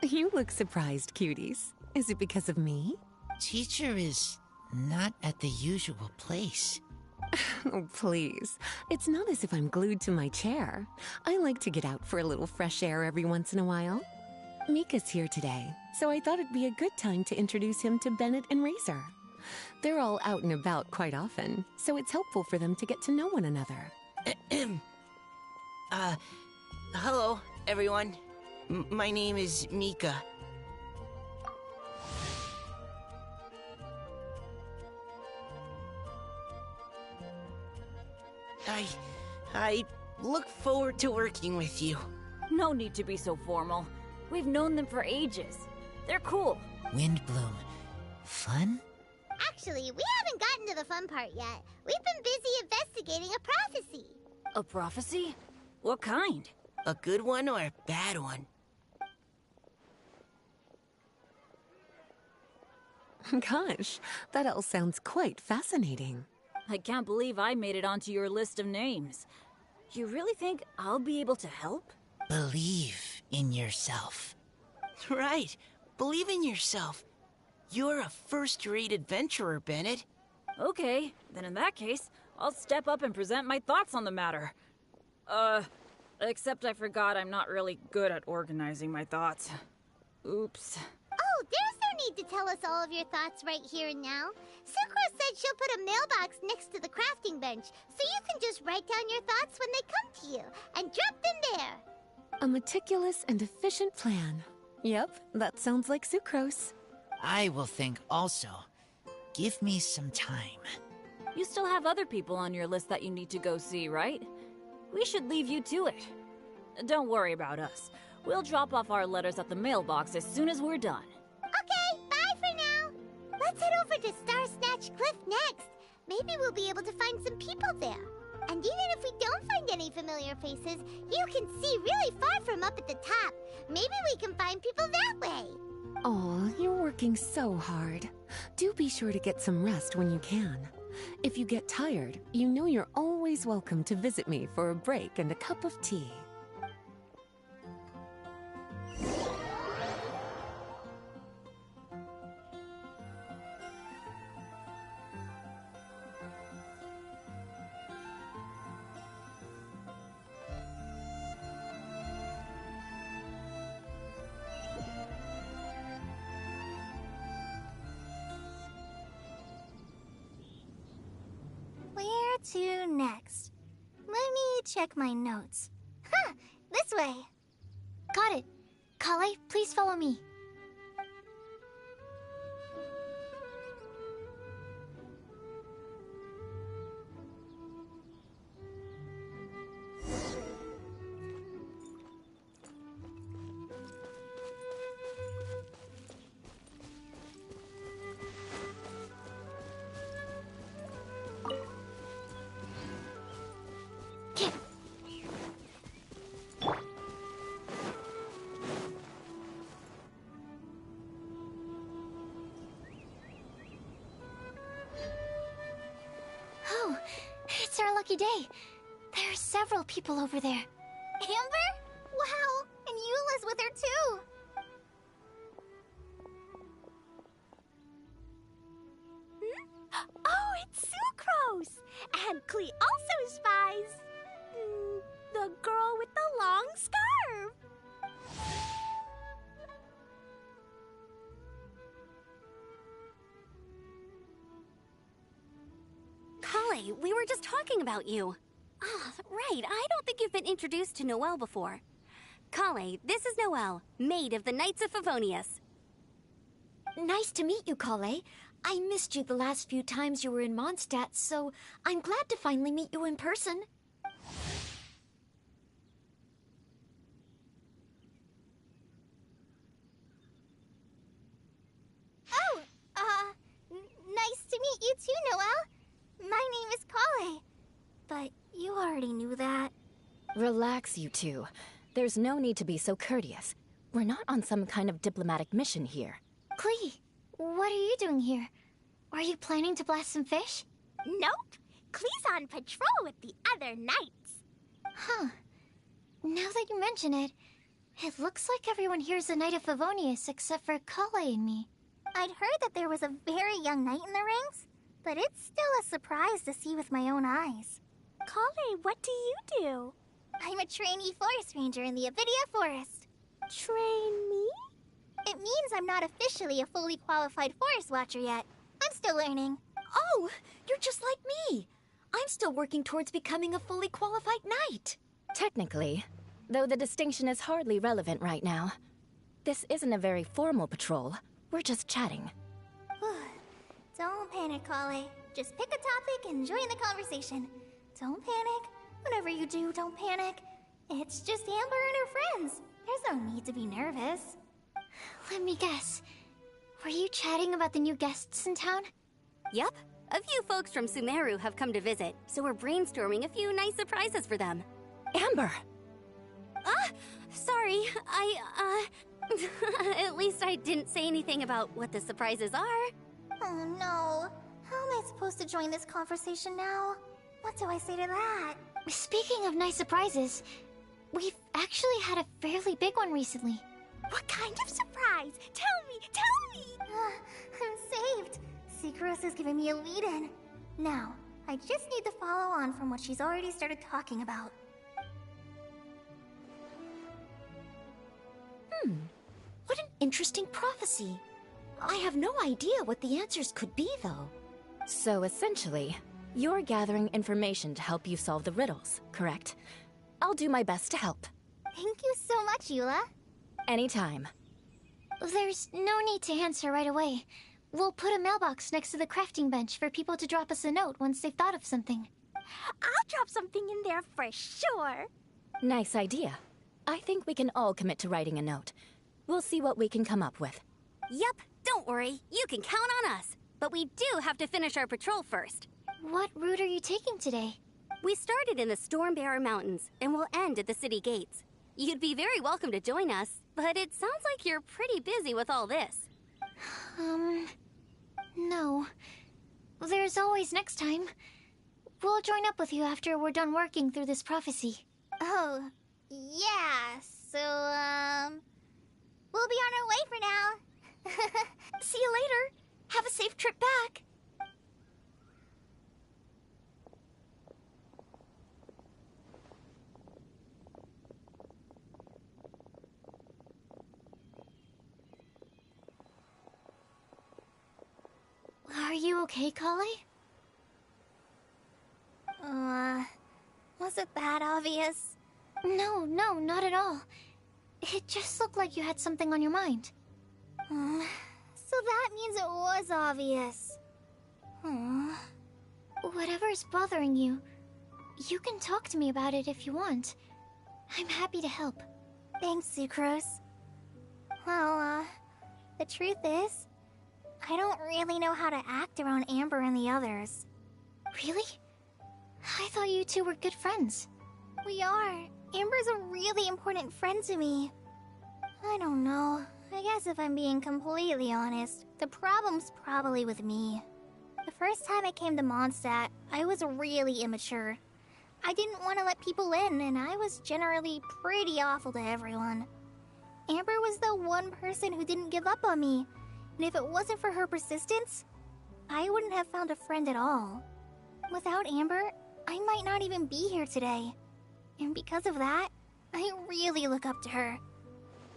You look surprised, cuties. Is it because of me? Teacher is not at the usual place. Oh, please. It's not as if I'm glued to my chair. I like to get out for a little fresh air every once in a while. Mika's here today, so I thought it'd be a good time to introduce him to Bennett and Razor. They're all out and about quite often, so it's helpful for them to get to know one another. Hello, everyone. My name is Mika. I look forward to working with you. No need to be so formal. We've known them for ages. They're cool. Windblume. Fun? Actually, we haven't gotten to the fun part yet. We've been busy investigating a prophecy. A prophecy? What kind? A good one or a bad one? Gosh, that all sounds quite fascinating. I can't believe I made it onto your list of names. You really think I'll be able to help? Believe in yourself. Right. Believe in yourself. You're a first-rate adventurer, Bennett. Okay, then in that case, I'll step up and present my thoughts on the matter. Except I forgot I'm not really good at organizing my thoughts. Oops. Oh, there's no need to tell us all of your thoughts right here and now. Sucrose said she'll put a mailbox next to the crafting bench, so you can just write down your thoughts when they come to you, and drop them there. A meticulous and efficient plan. Yep, that sounds like Sucrose. I will think also. Give me some time. You still have other people on your list that you need to go see, right? We should leave you to it. Don't worry about us. We'll drop off our letters at the mailbox as soon as we're done. Okay, bye for now. Let's head over to Star Snatch Cliff next. Maybe we'll be able to find some people there. And even if we don't find any familiar faces, you can see really far from up at the top. Maybe we can find people that way. Aw, you're working so hard. Do be sure to get some rest when you can. If you get tired, you know you're always welcome to visit me for a break and a cup of tea. Where to next? Let me check my notes. Huh, this way. Got it. Kale, please follow me. Oh, it's our lucky day. There are several people over there. Amber? Wow, and Eula's with her too. Oh, it's Sucrose! And Klee also spies the girl with the long scarf. Kale, we were just talking about you. Ah, right. I don't think you've been introduced to Noelle before. Kale, this is Noelle, maid of the Knights of Favonius. Nice to meet you, Kale. I missed you the last few times you were in Mondstadt, so I'm glad to finally meet you in person. Oh, nice to meet you too, Noelle. My name is Kale. But you already knew that. Relax, you two. There's no need to be so courteous. We're not on some kind of diplomatic mission here. Klee, what are you doing here? Are you planning to blast some fish? Nope. Klee's on patrol with the other knights. Huh. Now that you mention it, it looks like everyone here is a Knight of Favonius except for Kale and me. I'd heard that there was a very young knight in the ranks, but it's still a surprise to see with my own eyes. Kale, what do you do? I'm a trainee forest ranger in the Avidia Forest. Trainee? It means I'm not officially a fully qualified forest watcher yet. I'm still learning. Oh, you're just like me. I'm still working towards becoming a fully qualified knight. Technically, though the distinction is hardly relevant right now. This isn't a very formal patrol. We're just chatting. Don't panic, Kale. Just pick a topic and join the conversation. Don't panic. Whatever you do, don't panic. It's just Amber and her friends. There's no need to be nervous. Let me guess. Were you chatting about the new guests in town? Yep. A few folks from Sumeru have come to visit, so we're brainstorming a few nice surprises for them. Amber! Sorry. At least I didn't say anything about what the surprises are. Oh no. How am I supposed to join this conversation now? What do I say to that? Speaking of nice surprises, we've actually had a fairly big one recently. What kind of surprise? Tell me, tell me! I'm saved! Sucrose is giving me a lead-in. Now, I just need to follow on from what she's already started talking about. What an interesting prophecy. I have no idea what the answers could be, though. So essentially, you're gathering information to help you solve the riddles, correct? I'll do my best to help. Thank you so much, Eula. Anytime. There's no need to answer right away. We'll put a mailbox next to the crafting bench for people to drop us a note once they've thought of something. I'll drop something in there for sure. Nice idea. I think we can all commit to writing a note. We'll see what we can come up with. Yep, don't worry. You can count on us. But we do have to finish our patrol first. What route are you taking today? We started in the Stormbearer Mountains, and we'll end at the city gates. You'd be very welcome to join us, but it sounds like you're pretty busy with all this. No. There's always next time. We'll join up with you after we're done working through this prophecy. Oh, yeah, so, we'll be on our way for now. See you later. Have a safe trip back. Are you okay, Kale? Was it that obvious? No, not at all. It just looked like you had something on your mind. So that means it was obvious. Whatever's bothering you, you can talk to me about it if you want. I'm happy to help. Thanks, Sucrose. Well, the truth is, I don't really know how to act around Amber and the others. Really? I thought you two were good friends. We are. Amber's a really important friend to me. I don't know. I guess if I'm being completely honest, the problem's probably with me. The first time I came to Mondstadt, I was really immature. I didn't want to let people in, and I was generally pretty awful to everyone. Amber was the one person who didn't give up on me, and if it wasn't for her persistence, I wouldn't have found a friend at all. Without Amber, I might not even be here today. And because of that, I really look up to her.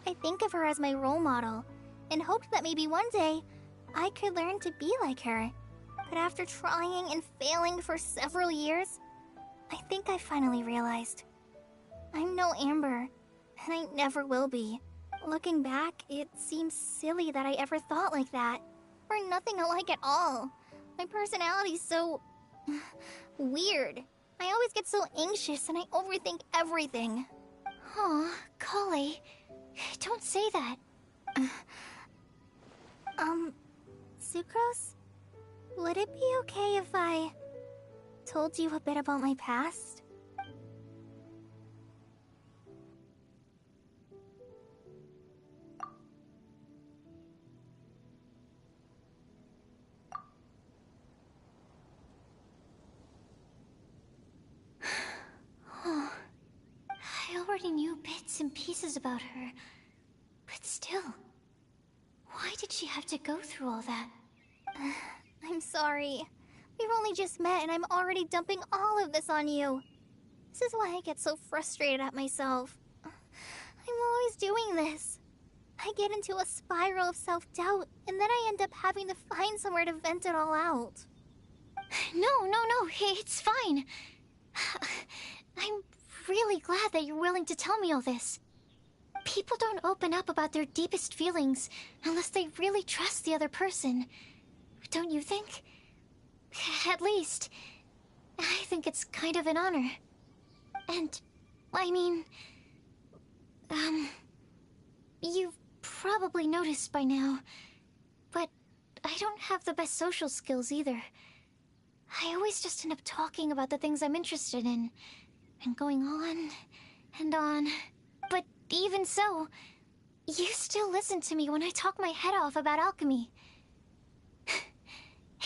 I think of her as my role model, and hoped that maybe one day, I could learn to be like her. But after trying and failing for several years, I think I finally realized. I'm no Amber, and I never will be. Looking back, it seems silly that I ever thought like that. We're nothing alike at all. My personality's so... weird. I always get so anxious and I overthink everything. Aw, Kale, don't say that. Sucrose? Would it be okay if I told you a bit about my past? I already knew bits and pieces about her, but still, why did she have to go through all that? I'm sorry. We've only just met and I'm already dumping all of this on you. This is why I get so frustrated at myself. I'm always doing this. I get into a spiral of self-doubt, and then I end up having to find somewhere to vent it all out. No, it's fine. I'm really glad that you're willing to tell me all this. People don't open up about their deepest feelings unless they really trust the other person. Don't you think? At least, I think it's kind of an honor. And, I mean... you've probably noticed by now, but I don't have the best social skills either. I always just end up talking about the things I'm interested in, and going on and on. But even so, you still listen to me when I talk my head off about alchemy.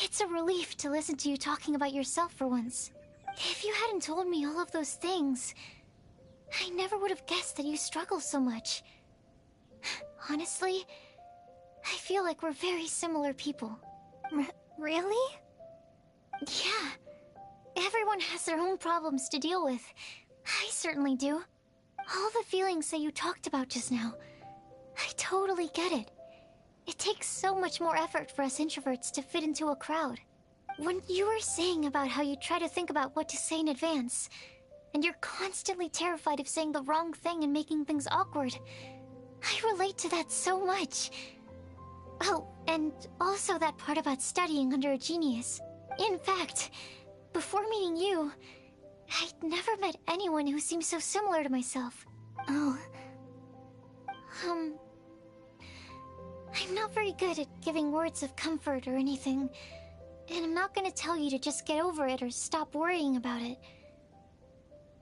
It's a relief to listen to you talking about yourself for once. If you hadn't told me all of those things, I never would have guessed that you struggle so much. Honestly, I feel like we're very similar people. Really? Yeah. Everyone has their own problems to deal with. I certainly do. All the feelings that you talked about just now, I totally get it. It takes so much more effort for us introverts to fit into a crowd. When you were saying about how you try to think about what to say in advance, and you're constantly terrified of saying the wrong thing and making things awkward, I relate to that so much. Oh, and also that part about studying under a genius. In fact, before meeting you, I'd never met anyone who seemed so similar to myself. Oh. I'm not very good at giving words of comfort or anything, and I'm not gonna tell you to just get over it or stop worrying about it.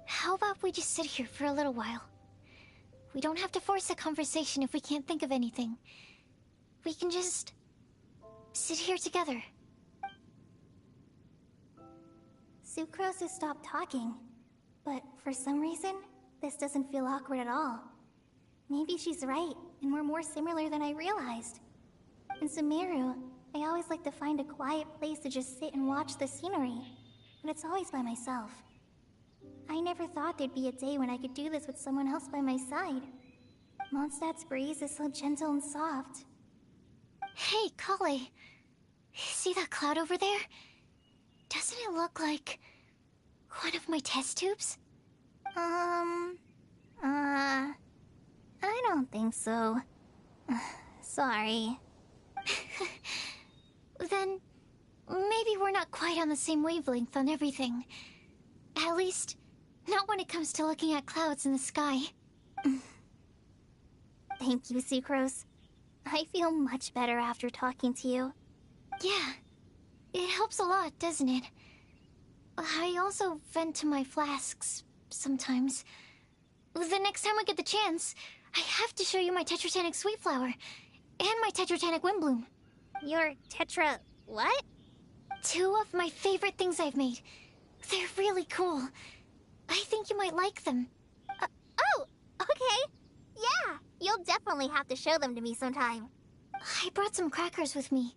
How about we just sit here for a little while? We don't have to force a conversation if we can't think of anything. We can just sit here together. Sucrose has stopped talking, but for some reason, this doesn't feel awkward at all. Maybe she's right, and we're more similar than I realized. In Sumeru, I always like to find a quiet place to just sit and watch the scenery, but it's always by myself. I never thought there'd be a day when I could do this with someone else by my side. Mondstadt's breeze is so gentle and soft. Hey, Kale. See that cloud over there? Doesn't it look like one of my test tubes? I don't think so. Sorry. Then maybe we're not quite on the same wavelength on everything. At least, not when it comes to looking at clouds in the sky. Thank you, Sucrose. I feel much better after talking to you. Yeah, it helps a lot, doesn't it? I also vent to my flasks sometimes. The next time I get the chance, I have to show you my Tetratanic Sweet Flower and my Tetratanic Windblume. Your Tetra... what? 2 of my favorite things I've made. They're really cool. I think you might like them. Oh, okay. Yeah, you'll definitely have to show them to me sometime. I brought some crackers with me.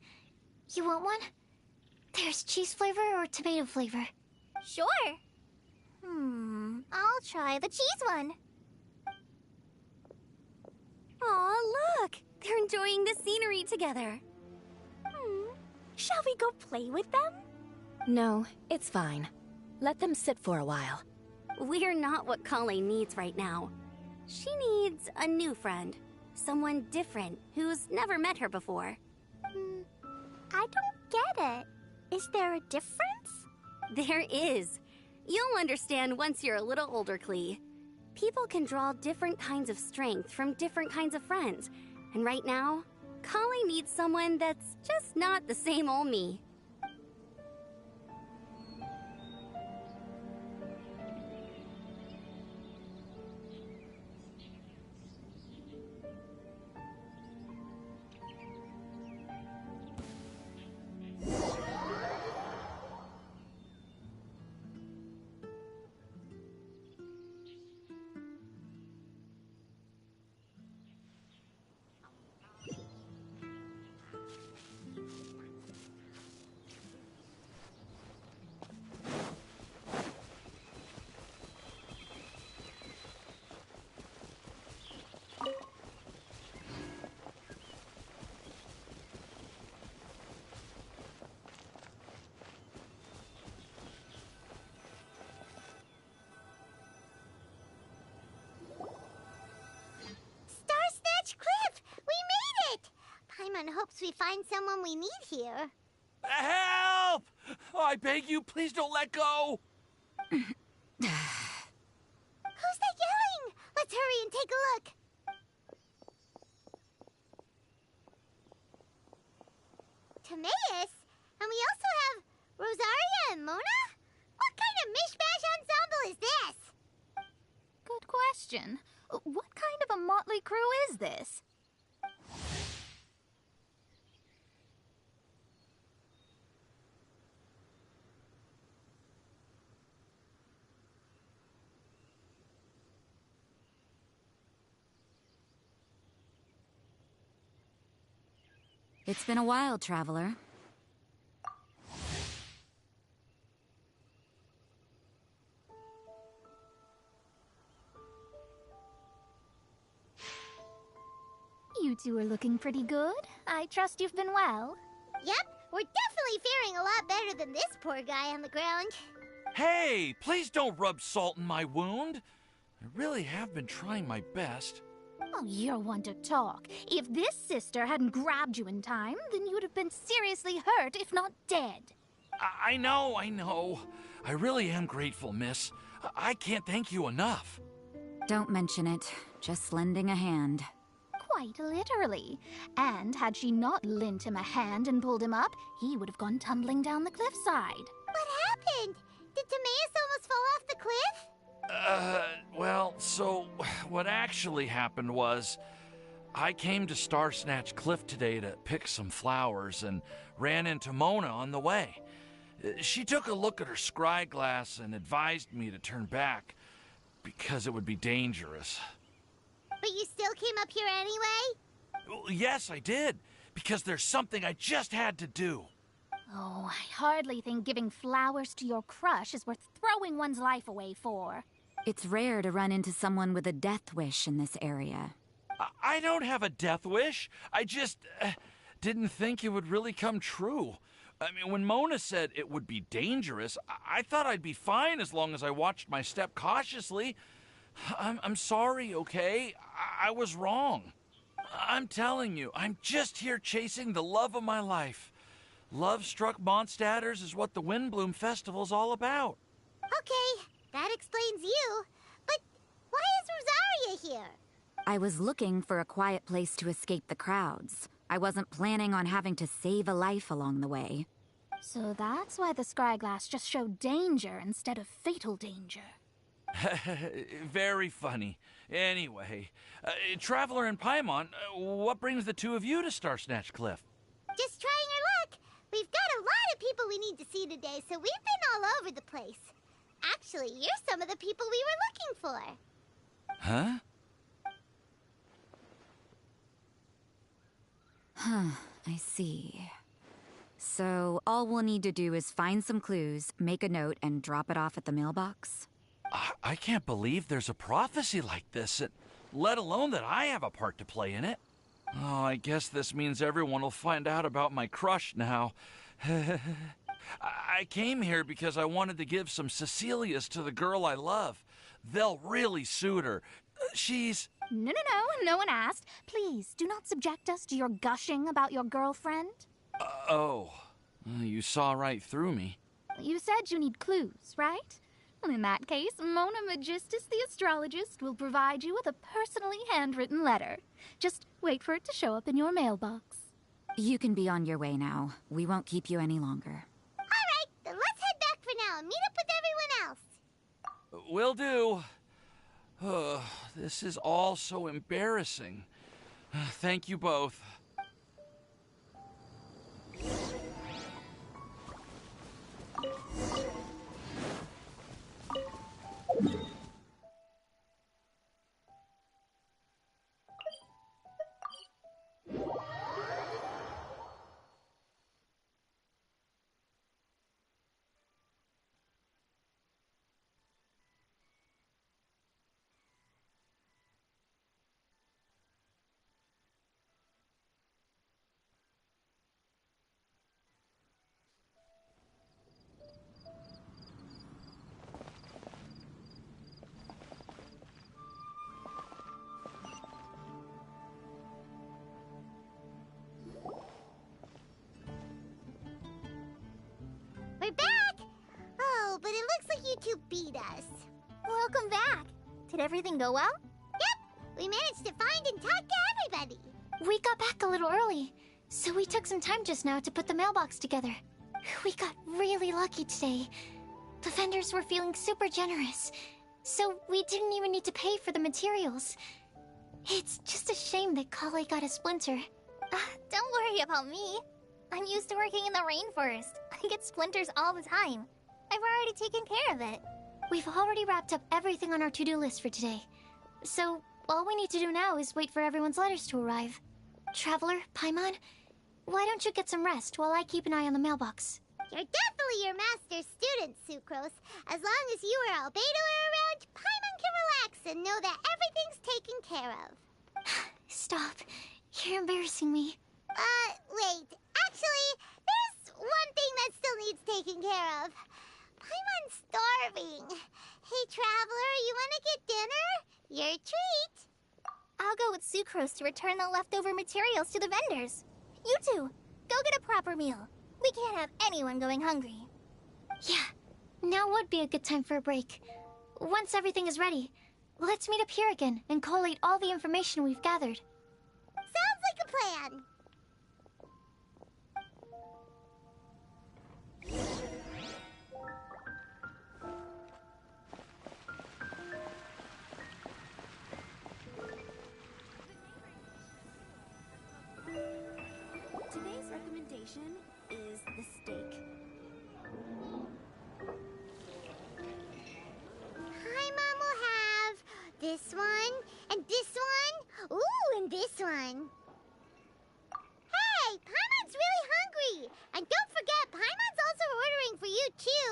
You want one? There's cheese flavor or tomato flavor. Sure. I'll try the cheese one. Aw, look! They're enjoying the scenery together. Shall we go play with them? No, it's fine. Let them sit for a while. We're not what Kale needs right now. She needs a new friend. Someone different, who's never met her before. I don't get it. Is there a difference? There is. You'll understand once you're a little older, Klee. People can draw different kinds of strength from different kinds of friends. And right now, Kale needs someone that's just not the same old me. Paimon hopes we find someone we need here. Help! Oh, I beg you, please don't let go! Who's that yelling? Let's hurry and take a look. Timaeus? And we also have Rosaria and Mona? What kind of mishmash ensemble is this? Good question. What kind of a motley crew is this? It's been a while, Traveler. You two are looking pretty good. I trust you've been well. Yep, we're definitely faring a lot better than this poor guy on the ground. Hey, please don't rub salt in my wound. I really have been trying my best. Oh, you're one to talk. If this sister hadn't grabbed you in time, then you'd have been seriously hurt, if not dead. I know. I really am grateful, miss. I can't thank you enough. Don't mention it. Just lending a hand. Quite literally. And had she not lent him a hand and pulled him up, he would have gone tumbling down the cliffside. What happened? Did Timaeus almost fall off the cliff? Well, so what actually happened was I came to Star Snatch Cliff today to pick some flowers and ran into Mona on the way. She took a look at her scry glass and advised me to turn back because it would be dangerous. But you still came up here anyway? Well, yes, I did, because there's something I just had to do. Oh, I hardly think giving flowers to your crush is worth throwing one's life away for. It's rare to run into someone with a death wish in this area. I don't have a death wish. I just didn't think it would really come true. I mean, when Mona said it would be dangerous, I thought I'd be fine as long as I watched my step cautiously. I'm sorry, okay? I was wrong. I'm telling you, I'm just here chasing the love of my life. Love-struck Mondstadters is what the Windblume Festival's all about. Okay, that explains you. But why is Rosaria here? I was looking for a quiet place to escape the crowds. I wasn't planning on having to save a life along the way. So that's why the scryglass just showed danger instead of fatal danger. Very funny. Anyway, Traveler and Paimon, what brings the two of you to Star Snatch Cliff? Just trying our luck. We've got a lot of people we need to see today, so we've been all over the place. Actually, you're some of the people we were looking for. Huh? I see. So, all we'll need to do is find some clues, make a note, and drop it off at the mailbox? I can't believe there's a prophecy like this, let alone that I have a part to play in it. Oh, I guess this means everyone will find out about my crush now. I came here because I wanted to give some Cecilias to the girl I love. They'll really suit her. She's... No one asked. Please, do not subject us to your gushing about your girlfriend. You saw right through me. You said you need clues, right? Well, in that case, Mona Magistus the astrologist will provide you with a personally handwritten letter. Just wait for it to show up in your mailbox. You can be on your way now. We won't keep you any longer. All right, then let's head back for now and meet up with everyone else. Will do. This is all so embarrassing. Thank you both. We're back! Oh, but it looks like you two beat us. Welcome back. Did everything go well? Yep, we managed to find and talk to everybody. We got back a little early, so we took some time just now to put the mailbox together. We got really lucky today. The vendors were feeling super generous, so we didn't even need to pay for the materials. It's just a shame that Kale got a splinter. Don't worry about me. I'm used to working in the rainforest. I get splinters all the time. I've already taken care of it. We've already wrapped up everything on our to-do list for today. So, all we need to do now is wait for everyone's letters to arrive. Traveler, Paimon, Why don't you get some rest while I keep an eye on the mailbox? You're definitely your master's student, Sucrose. As long as you or Albedo are around, Paimon can relax and know that everything's taken care of. Stop. You're embarrassing me. Wait. Actually, there's one thing that still needs taking care of. Paimon's starving. Hey, Traveler, you wanna get dinner? Your treat. I'll go with Sucrose to return the leftover materials to the vendors. You two, go get a proper meal. We can't have anyone going hungry. Yeah, now would be a good time for a break. Once everything is ready, let's meet up here again and collate all the information we've gathered. Sounds like a plan. Today's recommendation is the steak. Paimon will have this one, and this one, ooh, and this one. Hey, Paimon's really hungry! And don't forget, Paimon's also ordering for you, too.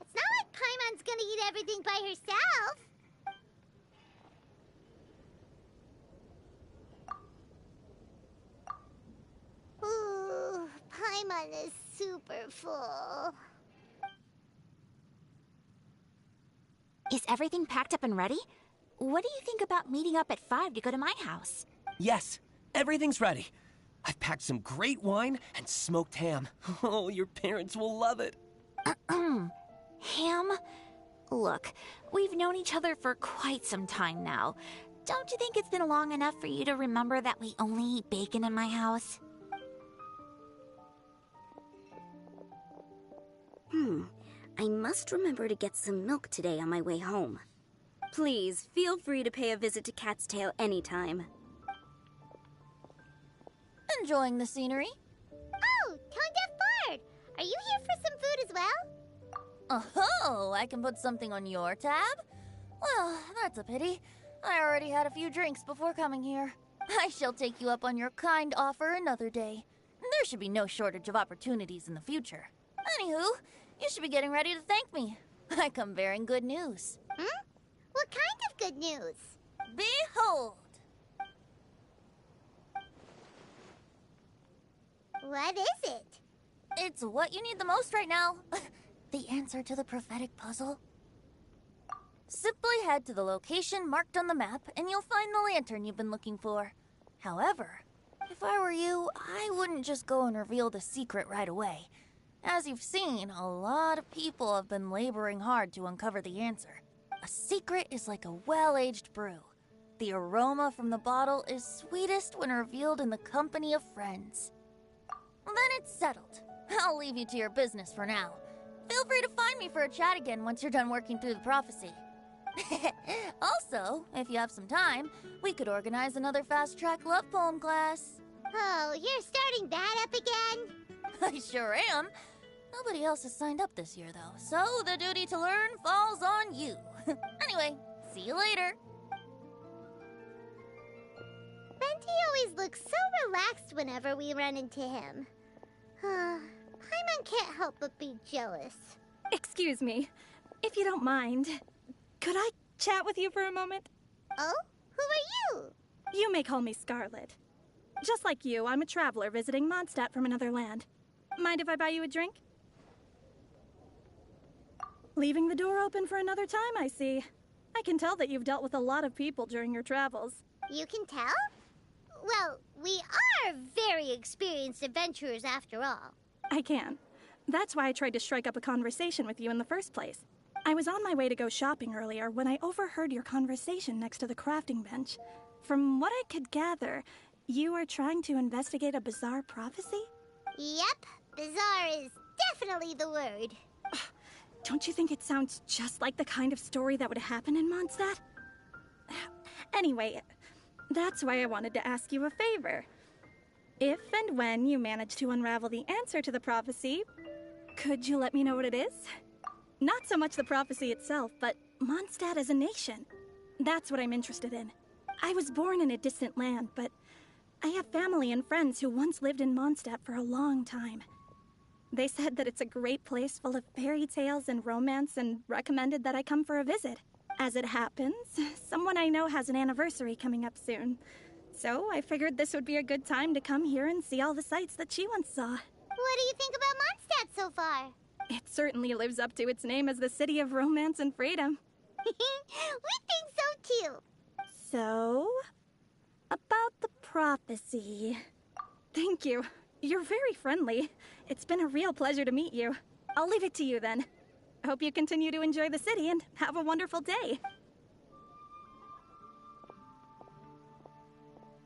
It's not like Paimon's gonna eat everything by herself. Ooh, Paimon is super full. Is everything packed up and ready? What do you think about meeting up at 5 to go to my house? Yes, everything's ready. I've packed some great wine and smoked ham. Oh, your parents will love it. Ham? Look, we've known each other for quite some time now. Don't you think it's been long enough for you to remember that we only eat bacon in my house? I must remember to get some milk today on my way home. Please, feel free to pay a visit to Cat's Tail anytime. Enjoying the scenery? Oh, Tone Deaf Bard! Are you here for some food as well? Oh, I can put something on your tab? Well, that's a pity. I already had a few drinks before coming here. I shall take you up on your kind offer another day. There should be no shortage of opportunities in the future. Anywho, you should be getting ready to thank me. I come bearing good news. What kind of good news? Behold! What is it? It's what you need the most right now. The answer to the prophetic puzzle. Simply head to the location marked on the map and you'll find the lantern you've been looking for. However, if I were you, I wouldn't just go and reveal the secret right away. As you've seen, a lot of people have been laboring hard to uncover the answer. A secret is like a well-aged brew. The aroma from the bottle is sweetest when revealed in the company of friends. Then it's settled. I'll leave you to your business for now. Feel free to find me for a chat again once you're done working through the prophecy. Also, if you have some time, we could organize another fast-track love poem class. Oh, you're starting that up again? I sure am. Nobody else has signed up this year, though, so the duty to learn falls on you. Anyway, see you later. Venti always looks so relaxed whenever we run into him. Paimon can't help but be jealous. Excuse me, if you don't mind, could I chat with you for a moment? Oh? Who are you? You may call me Scarlet. Just like you, I'm a traveler visiting Mondstadt from another land. Mind if I buy you a drink? Leaving the door open for another time, I see. I can tell that you've dealt with a lot of people during your travels. You can tell? Well, we are very experienced adventurers after all. I can. That's why I tried to strike up a conversation with you in the first place. I was on my way to go shopping earlier when I overheard your conversation next to the crafting bench. From what I could gather, you are trying to investigate a bizarre prophecy? Yep, bizarre is definitely the word. Don't you think it sounds just like the kind of story that would happen in Mondstadt? Anyway, that's why I wanted to ask you a favor. If and when you manage to unravel the answer to the prophecy, could you let me know what it is? Not so much the prophecy itself, but Mondstadt as a nation. That's what I'm interested in. I was born in a distant land, but I have family and friends who once lived in Mondstadt for a long time. They said that it's a great place full of fairy tales and romance and recommended that I come for a visit. As it happens, someone I know has an anniversary coming up soon. So I figured this would be a good time to come here and see all the sights that she once saw. What do you think about Mondstadt so far? It certainly lives up to its name as the city of romance and freedom. We think so too. So, about the prophecy. Thank you. You're very friendly. It's been a real pleasure to meet you. I'll leave it to you then. Hope you continue to enjoy the city and have a wonderful day.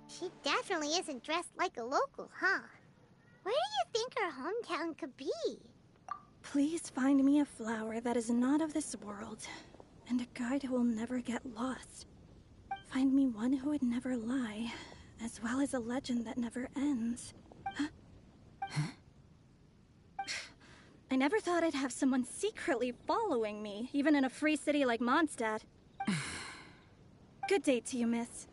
She definitely isn't dressed like a local, huh? Where do you think her hometown could be? Please find me a flower that is not of this world, and a guide who will never get lost. Find me one who would never lie, as well as a legend that never ends. Huh? I never thought I'd have someone secretly following me, even in a free city like Mondstadt. Good day to you, miss.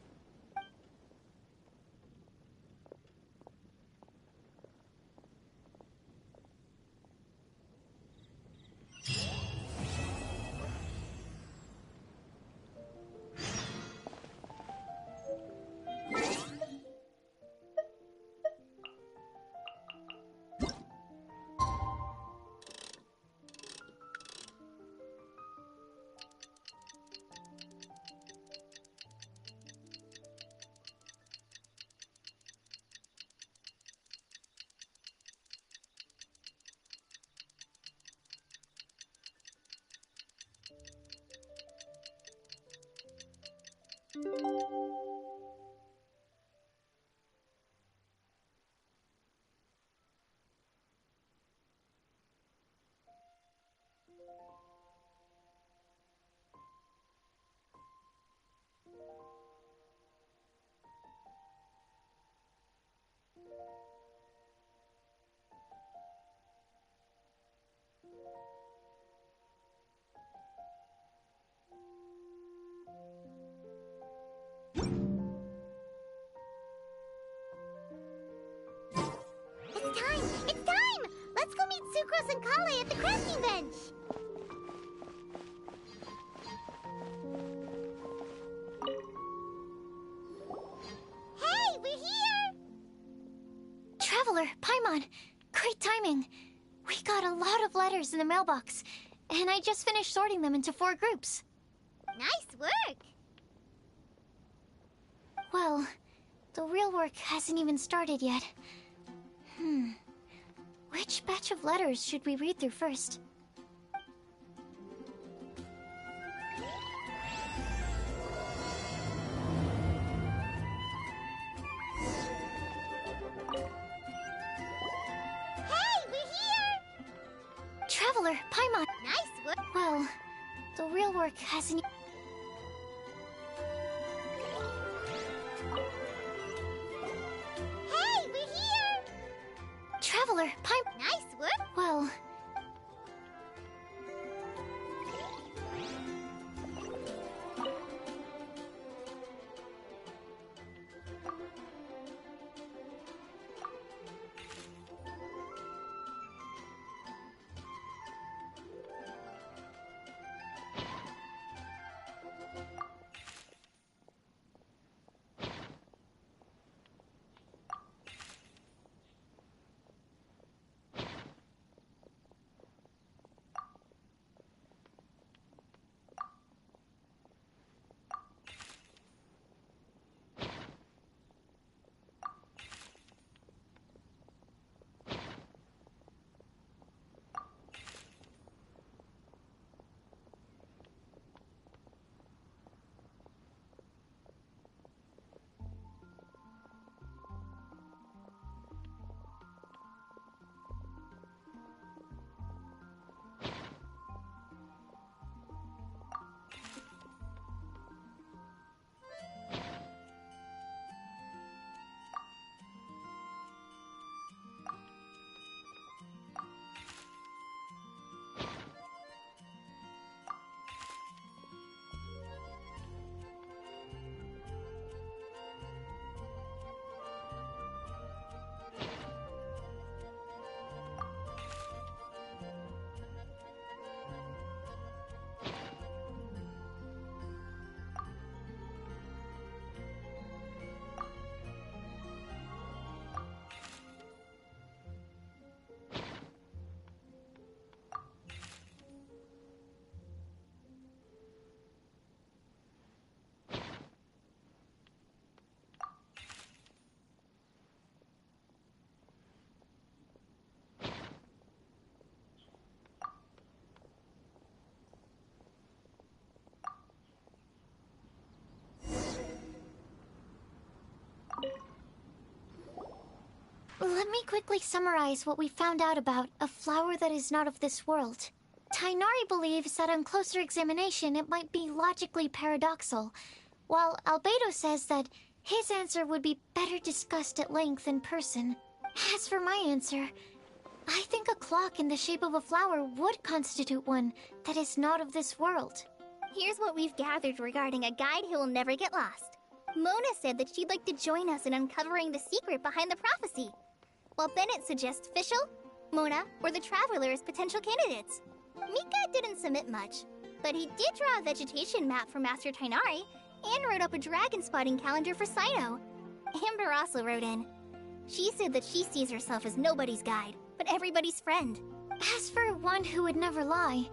It's time! It's time! Let's go meet Sucrose and Kale at the crafting bench! Hey, we're here! Traveler, Paimon, great timing. We got a lot of letters in the mailbox, and I just finished sorting them into 4 groups. Nice work! Well, the real work hasn't even started yet. Which batch of letters should we read through first? Hey, we're here! Traveler, Paimon. Nice work! Well, the real work hasn't... Hey, we're here! Traveler, Paimon. Nice work! Well... Let me quickly summarize what we found out about a flower that is not of this world. Tainari believes that on closer examination it might be logically paradoxal, while Albedo says that his answer would be better discussed at length in person. As for my answer, I think a clock in the shape of a flower would constitute one that is not of this world. Here's what we've gathered regarding a guide who will never get lost. Mona said that she'd like to join us in uncovering the secret behind the prophecy, while Bennett suggests Fischl, Mona, or the Traveler as potential candidates. Mika didn't submit much, but he did draw a vegetation map for Master Tainari and wrote up a dragon spotting calendar for Sino. Amber also wrote in. She said that she sees herself as nobody's guide, but everybody's friend. As for one who would never lie,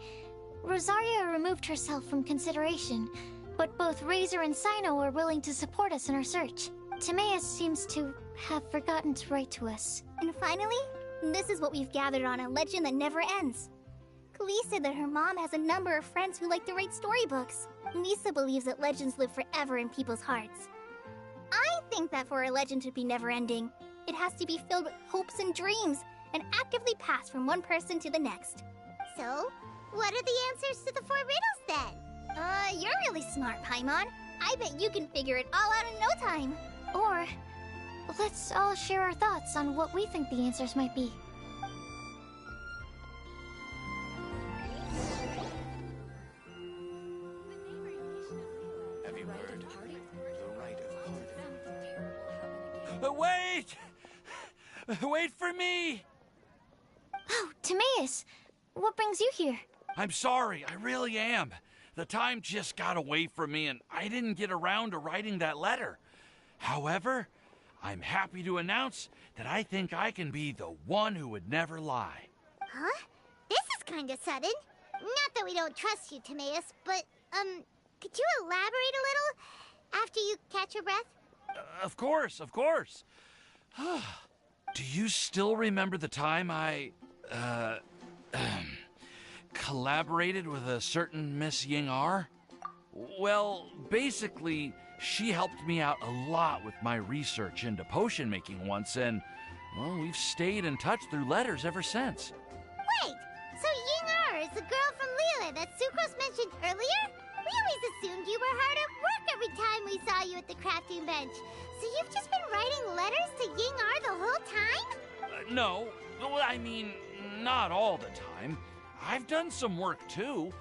Rosaria removed herself from consideration, but both Razor and Sino are willing to support us in our search. Timaeus seems to have forgotten to write to us. And finally, this is what we've gathered on a legend that never ends. Klee said that her mom has a number of friends who like to write storybooks. Lisa believes that legends live forever in people's hearts. I think that for a legend to be never-ending, it has to be filled with hopes and dreams, and actively passed from one person to the next. So, what are the answers to the 4 riddles then? You're really smart, Paimon. I bet you can figure it all out in no time. Or, let's all share our thoughts on what we think the answers might be. Have you heard? The rite of pardon. Wait! Wait for me! Oh, Timaeus! What brings you here? I'm sorry, I really am. The time just got away from me and I didn't get around to writing that letter. However, I'm happy to announce that I think I can be the one who would never lie. Huh? This is kind of sudden. Not that we don't trust you, Timaeus, but, could you elaborate a little after you catch your breath? Of course, of course. Do you still remember the time I, collaborated with a certain Miss Ying-ar? Well, basically, she helped me out a lot with my research into potion making once, and, well, we've stayed in touch through letters ever since. Wait, so Ying-ar is the girl from Lila that Sucrose mentioned earlier? We always assumed you were hard at work every time we saw you at the crafting bench. So you've just been writing letters to Ying-ar the whole time? No, well, I mean, not all the time. I've done some work too.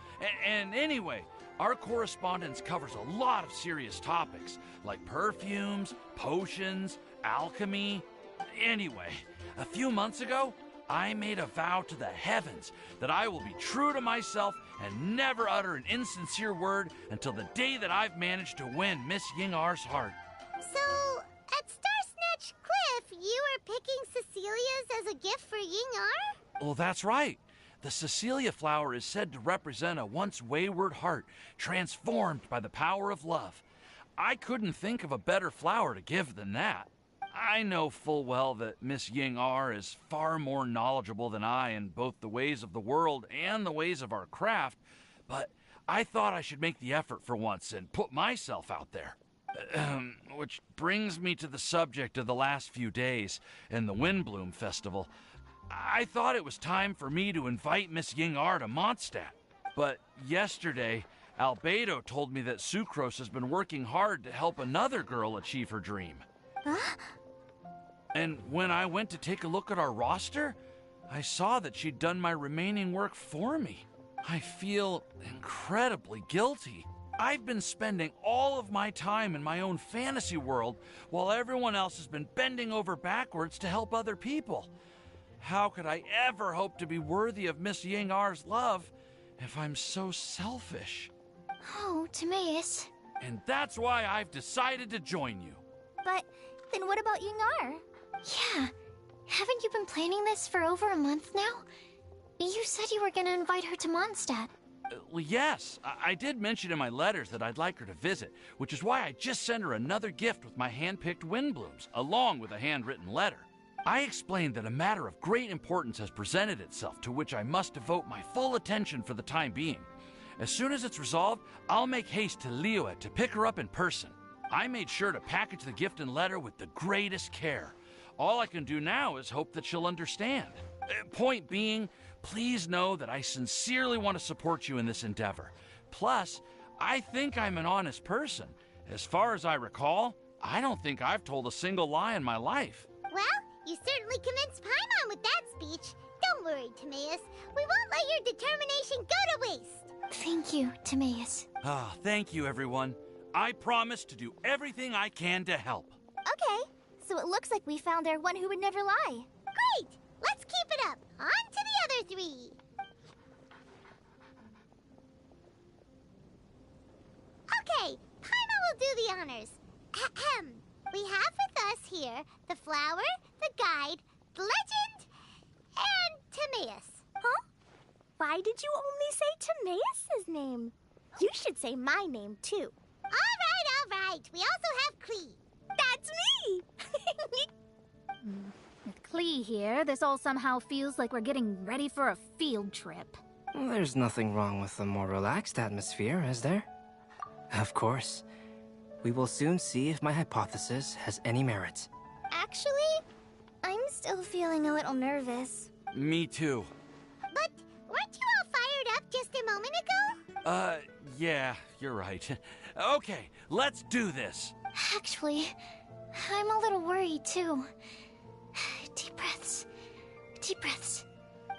And anyway, our correspondence covers a lot of serious topics, like perfumes, potions, alchemy. Anyway, a few months ago, I made a vow to the heavens that I will be true to myself and never utter an insincere word until the day that I've managed to win Miss Ying-ar's heart. So, at Star Snatch Cliff, you were picking Cecilia's as a gift for Ying-ar? Well, that's right. The Cecilia flower is said to represent a once wayward heart, transformed by the power of love. I couldn't think of a better flower to give than that. I know full well that Miss Ying-ar is far more knowledgeable than I in both the ways of the world and the ways of our craft, but I thought I should make the effort for once and put myself out there. Which brings me to the subject of the last few days and the Windblume Festival. I thought it was time for me to invite Miss Ying-ar to Mondstadt. But yesterday, Albedo told me that Sucrose has been working hard to help another girl achieve her dream. Huh? And when I went to take a look at our roster, I saw that she'd done my remaining work for me. I feel incredibly guilty. I've been spending all of my time in my own fantasy world while everyone else has been bending over backwards to help other people. How could I ever hope to be worthy of Miss Ying-ar's love if I'm so selfish? Oh, Timaeus. And that's why I've decided to join you. But then what about Ying-ar? Yeah. Haven't you been planning this for over a month now? You said you were gonna invite her to Mondstadt. Well, yes, I did mention in my letters that I'd like her to visit, which is why I just sent her another gift with my hand-picked Windblooms, along with a handwritten letter. I explained that a matter of great importance has presented itself to which I must devote my full attention for the time being. As soon as it's resolved, I'll make haste to Liyue to pick her up in person. I made sure to package the gift and letter with the greatest care. All I can do now is hope that she'll understand. Point being, please know that I sincerely want to support you in this endeavor. Plus, I think I'm an honest person. As far as I recall, I don't think I've told a single lie in my life. Well, you certainly convinced Paimon with that speech. Don't worry, Timaeus. We won't let your determination go to waste. Thank you, Timaeus. Ah, thank you, everyone. I promise to do everything I can to help. Okay, so it looks like we found our one who would never lie. Great! Let's keep it up. On to the other three. Okay, Paimon will do the honors. Ahem. We have with us here the flower, the guide, the legend, and Timaeus. Huh? Why did you only say Timaeus' name? You should say my name, too. All right. We also have Klee. That's me! With Klee here, this all somehow feels like we're getting ready for a field trip. There's nothing wrong with a more relaxed atmosphere, is there? Of course. We will soon see if my hypothesis has any merit. Actually, I'm still feeling a little nervous. Me too. But weren't you all fired up just a moment ago? Yeah, you're right. Okay, let's do this. Actually, I'm a little worried too. Deep breaths. Deep breaths.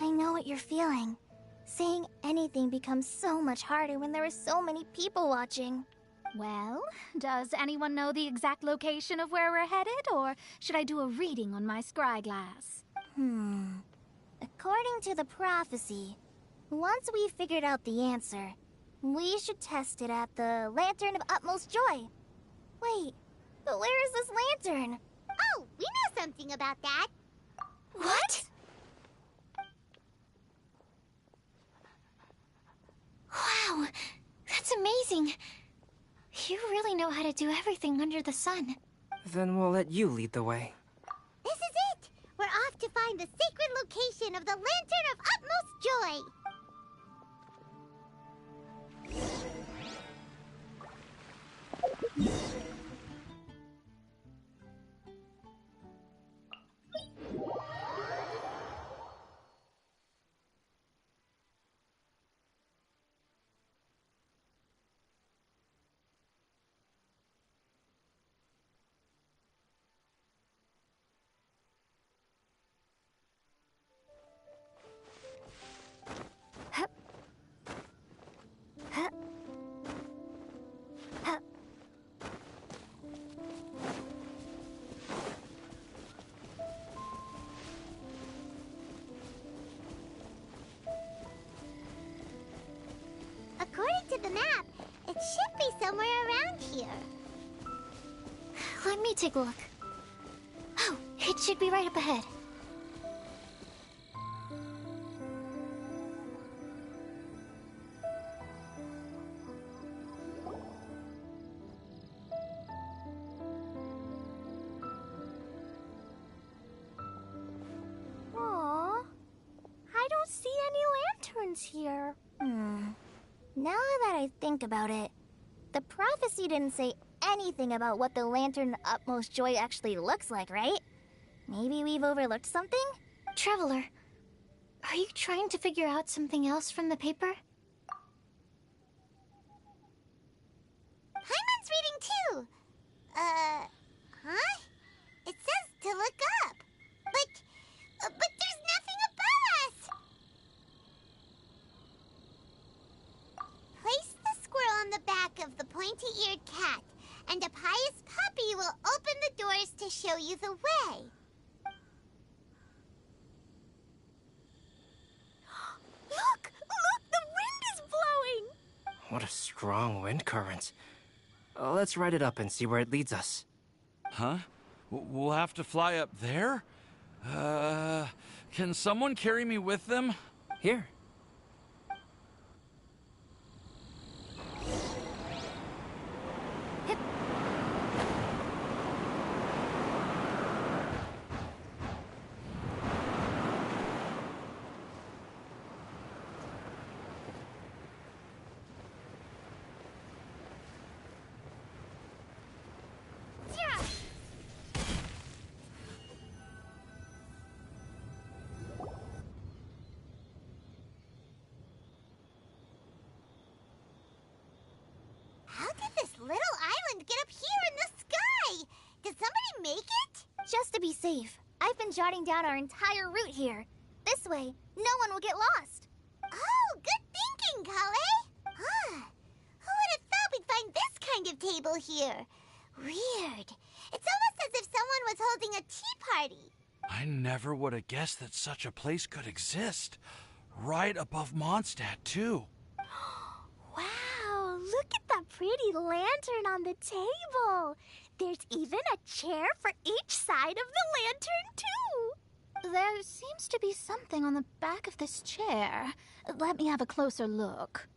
I know what you're feeling. Saying anything becomes so much harder when there are so many people watching. Well, does anyone know the exact location of where we're headed, or should I do a reading on my scry glass? According to the prophecy, once we figured out the answer, we should test it at the Lantern of Utmost Joy. Wait, but where is this lantern? Oh, we know something about that. What? Wow, that's amazing. You really know how to do everything under the sun. Then we'll let you lead the way. This is it! We're off to find the sacred location of the Lantern of Utmost Joy. According to the map, it should be somewhere around here. Let me take a look. Oh, it should be right up ahead. Aww. I don't see any lanterns here. Now that I think about it, the prophecy didn't say anything about what the Lantern of Utmost Joy actually looks like, right? Maybe we've overlooked something? Traveler, are you trying to figure out something else from the paper? Paimon's reading too. Huh? It says to look up. But there's nothing above us. Place the squirrel on the back of the pointy-eared cat, and a pious puppy will open the doors to show you the way. Look! The wind is blowing! What a strong wind current. Let's ride it up and see where it leads us. Huh? We'll have to fly up there? Can someone carry me with them? Here. safe. I've been jotting down our entire route here. This way, no one will get lost. Oh, good thinking, Kale. Huh. Who would have thought we'd find this kind of table here? Weird. It's almost as if someone was holding a tea party. I never would have guessed that such a place could exist. Right above Mondstadt, too. Wow, look at that pretty lantern on the table. There's even a chair for each side of the lantern, too. There seems to be something on the back of this chair. Let me have a closer look.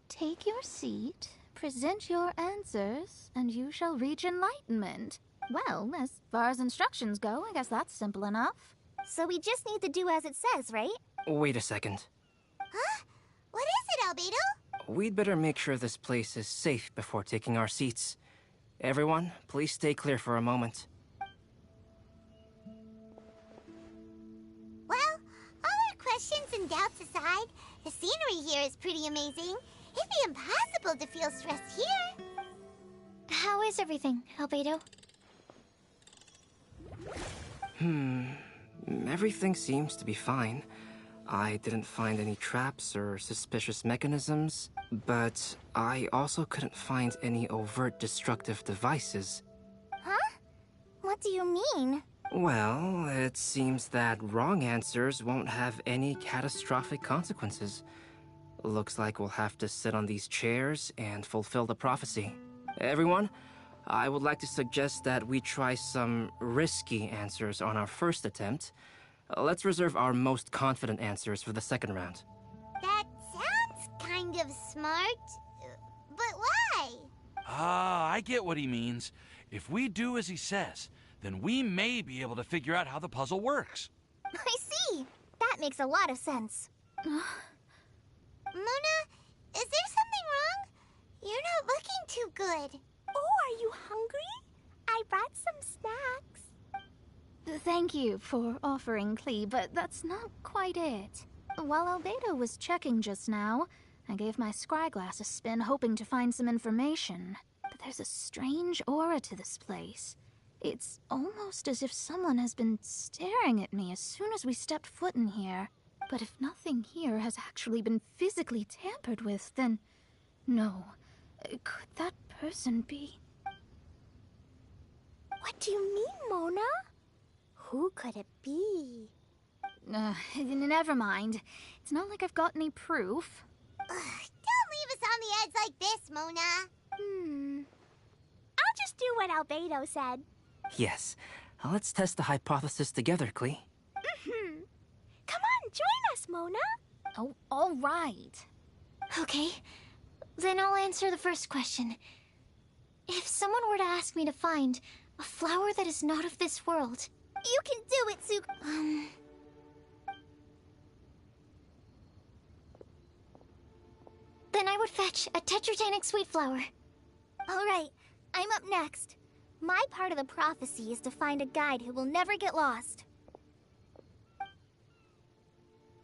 Take your seat, present your answers, and you shall reach enlightenment. Well, as far as instructions go, I guess that's simple enough. So we just need to do as it says, right? Wait a second. Huh? What is it, Albedo? We'd better make sure this place is safe before taking our seats. Everyone, please stay clear for a moment. Well, all our questions and doubts aside, the scenery here is pretty amazing. It'd be impossible to feel stressed here. How is everything, Albedo? Everything seems to be fine. I didn't find any traps or suspicious mechanisms, but I also couldn't find any overt destructive devices. Huh? What do you mean? Well, it seems that wrong answers won't have any catastrophic consequences. Looks like we'll have to sit on these chairs and fulfill the prophecy. Everyone, I would like to suggest that we try some risky answers on our first attempt. Let's reserve our most confident answers for the second round. That sounds kind of smart. But why? I get what he means. If we do as he says, then we may be able to figure out how the puzzle works. I see. That makes a lot of sense. Mona, is there something wrong? You're not looking too good. Oh, are you hungry? I brought some snacks. Thank you for offering, Klee, but that's not quite it. While Albedo was checking just now, I gave my scryglass a spin hoping to find some information. But there's a strange aura to this place. It's almost as if someone has been staring at me as soon as we stepped foot in here. But if nothing here has actually been physically tampered with, then no. Could that person be? What do you mean, Mona? Who could it be? Never mind. It's not like I've got any proof. Don't leave us on the edge like this, Mona. I'll just do what Albedo said. Yes, let's test the hypothesis together, Klee. Come on, join us, Mona. Oh, all right. Okay, then I'll answer the first question. If someone were to ask me to find a flower that is not of this world... You can do it, Suk... Then I would fetch a tetragenic sweet flower. Alright, I'm up next. My part of the prophecy is to find a guide who will never get lost.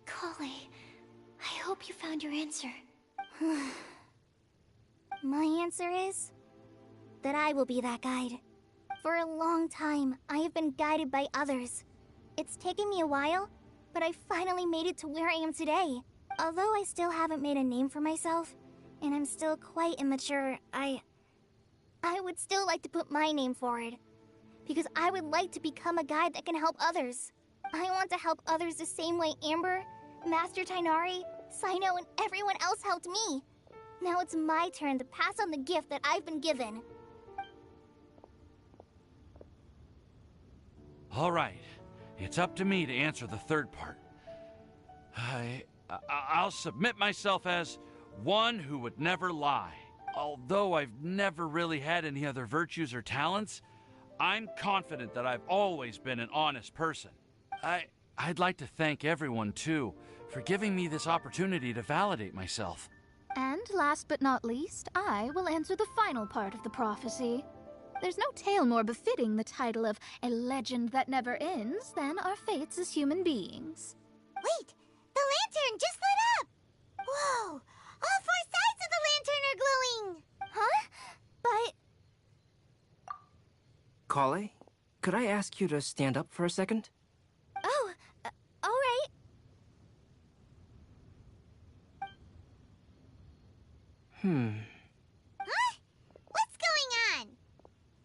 Kale, I hope you found your answer. My answer is that I will be that guide. For a long time, I have been guided by others. It's taken me a while, but I finally made it to where I am today. Although I still haven't made a name for myself, and I'm still quite immature, I would still like to put my name forward. Because I would like to become a guide that can help others. I want to help others the same way Amber, Master Tainari, Sino, and everyone else helped me. Now it's my turn to pass on the gift that I've been given. All right, it's up to me to answer the third part. I'll submit myself as one who would never lie. Although I've never really had any other virtues or talents, I'm confident that I've always been an honest person. I'd like to thank everyone, too, for giving me this opportunity to validate myself. And last but not least, I will answer the final part of the prophecy. There's no tale more befitting the title of a legend that never ends than our fates as human beings. Wait! The lantern just lit up! Whoa! All four sides of the lantern are glowing! Huh? But... Kale, could I ask you to stand up for a second? Oh, all right. Huh? What's going on?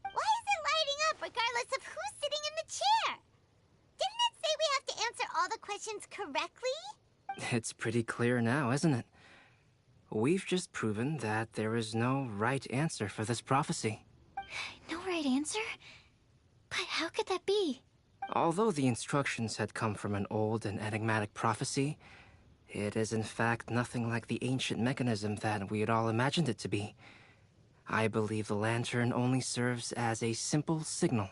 Why is it lighting up regardless of who's sitting in the chair? Didn't it say we have to answer all the questions correctly? It's pretty clear now, isn't it? We've just proven that there is no right answer for this prophecy. No right answer? But how could that be? Although the instructions had come from an old and enigmatic prophecy, it is in fact nothing like the ancient mechanism that we had all imagined it to be. I believe the lantern only serves as a simple signal.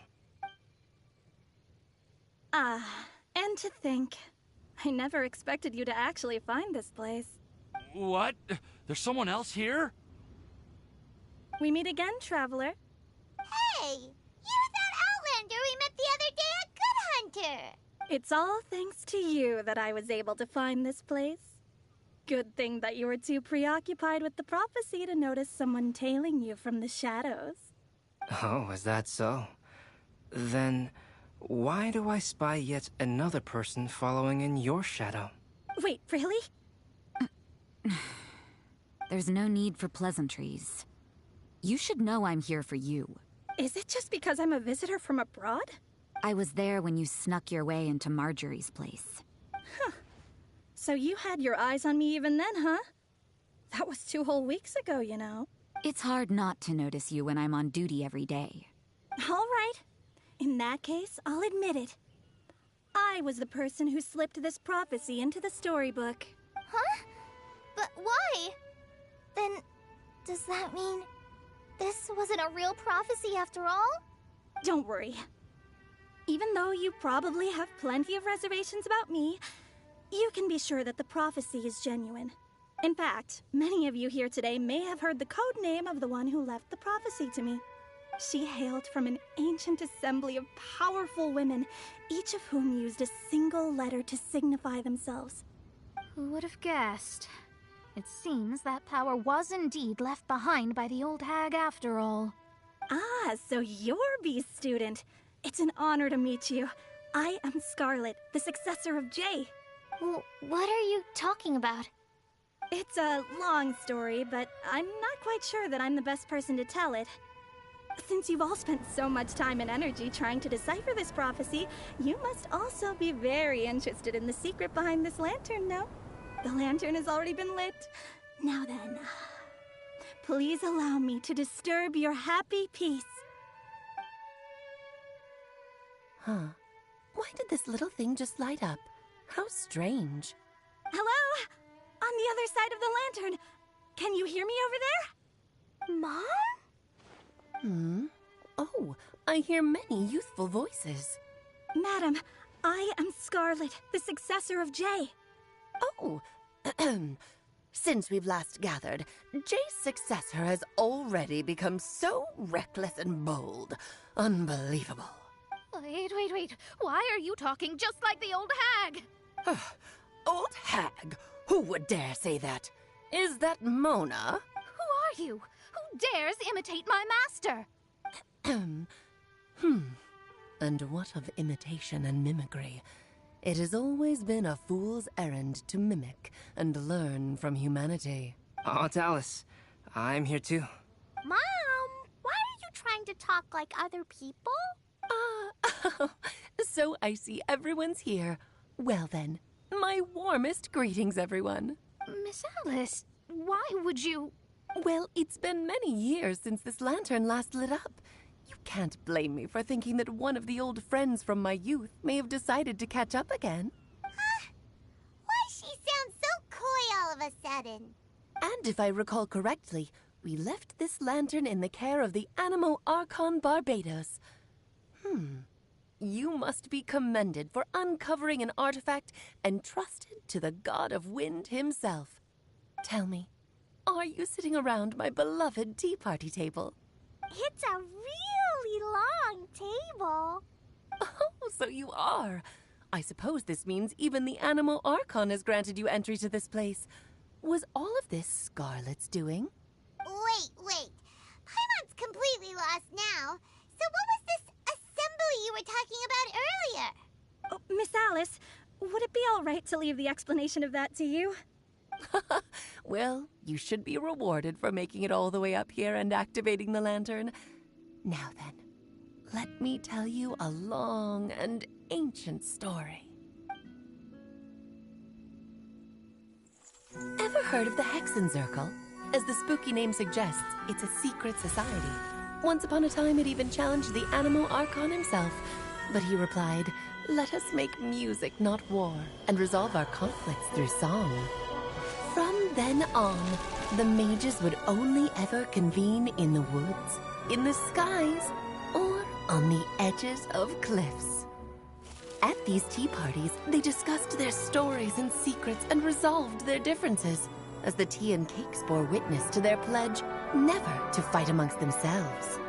And to think, I never expected you to actually find this place. What? There's someone else here? We meet again, traveler. Hey, you're that Outlander we met the other day at Good Hunter. It's all thanks to you that I was able to find this place. Good thing that you were too preoccupied with the prophecy to notice someone tailing you from the shadows. Oh, is that so? Then, why do I spy yet another person following in your shadow? Wait, really? There's no need for pleasantries. You should know I'm here for you. Is it just because I'm a visitor from abroad? I was there when you snuck your way into Marjorie's place. Huh. So you had your eyes on me even then, huh? That was 2 whole weeks ago, you know. It's hard not to notice you when I'm on duty every day. All right. In that case, I'll admit it. I was the person who slipped this prophecy into the storybook. Huh? But why? Then, does that mean this wasn't a real prophecy after all? Don't worry. Even though you probably have plenty of reservations about me, you can be sure that the prophecy is genuine. In fact, many of you here today may have heard the code name of the one who left the prophecy to me. She hailed from an ancient assembly of powerful women, each of whom used a single letter to signify themselves. Who would have guessed? It seems that power was indeed left behind by the old hag after all. Ah, so you're B's student. It's an honor to meet you. I am Scarlet, the successor of Jay. Well, what are you talking about? It's a long story, but I'm not quite sure that I'm the best person to tell it. Since you've all spent so much time and energy trying to decipher this prophecy, you must also be very interested in the secret behind this lantern, no? The lantern has already been lit. Now then, please allow me to disturb your happy peace. Huh. Why did this little thing just light up? How strange. Hello? On the other side of the lantern. Can you hear me over there? Mom? Oh, I hear many youthful voices. Madam, I am Scarlet, the successor of Jay. Oh, since we've last gathered, Jay's successor has already become so reckless and bold. Unbelievable. Wait. Why are you talking just like the old hag? Old hag? Who would dare say that? Is that Mona? Who are you? Who dares imitate my master? And what of imitation and mimicry? It has always been a fool's errand to mimic and learn from humanity. Oh, Dallas, I'm here too. Mom, why are you trying to talk like other people? So I see everyone's here. Well then, my warmest greetings, everyone. Miss Alice, why would you... Well, it's been many years since this lantern last lit up. You can't blame me for thinking that one of the old friends from my youth may have decided to catch up again. Huh? Why she sounds so coy all of a sudden? And if I recall correctly, we left this lantern in the care of the Animo Archon Barbados. You must be commended for uncovering an artifact entrusted to the god of wind himself. Tell me, are you sitting around my beloved tea party table? It's a really long table. Oh, so you are. I suppose this means even the Animo Archon has granted you entry to this place. Was all of this Scarlet's doing? Wait. Paimon's completely lost now. So what was this you were talking about earlier. Oh, Miss Alice, would it be all right to leave the explanation of that to you? Well, you should be rewarded for making it all the way up here and activating the lantern. Now then, let me tell you a long and ancient story. Ever heard of the Hexenzirkel? As the spooky name suggests, it's a secret society. Once upon a time, it even challenged the Animo Archon himself. But he replied, "Let us make music, not war, and resolve our conflicts through song." From then on, the mages would only ever convene in the woods, in the skies, or on the edges of cliffs. At these tea parties, they discussed their stories and secrets and resolved their differences, as the tea and cakes bore witness to their pledge never to fight amongst themselves.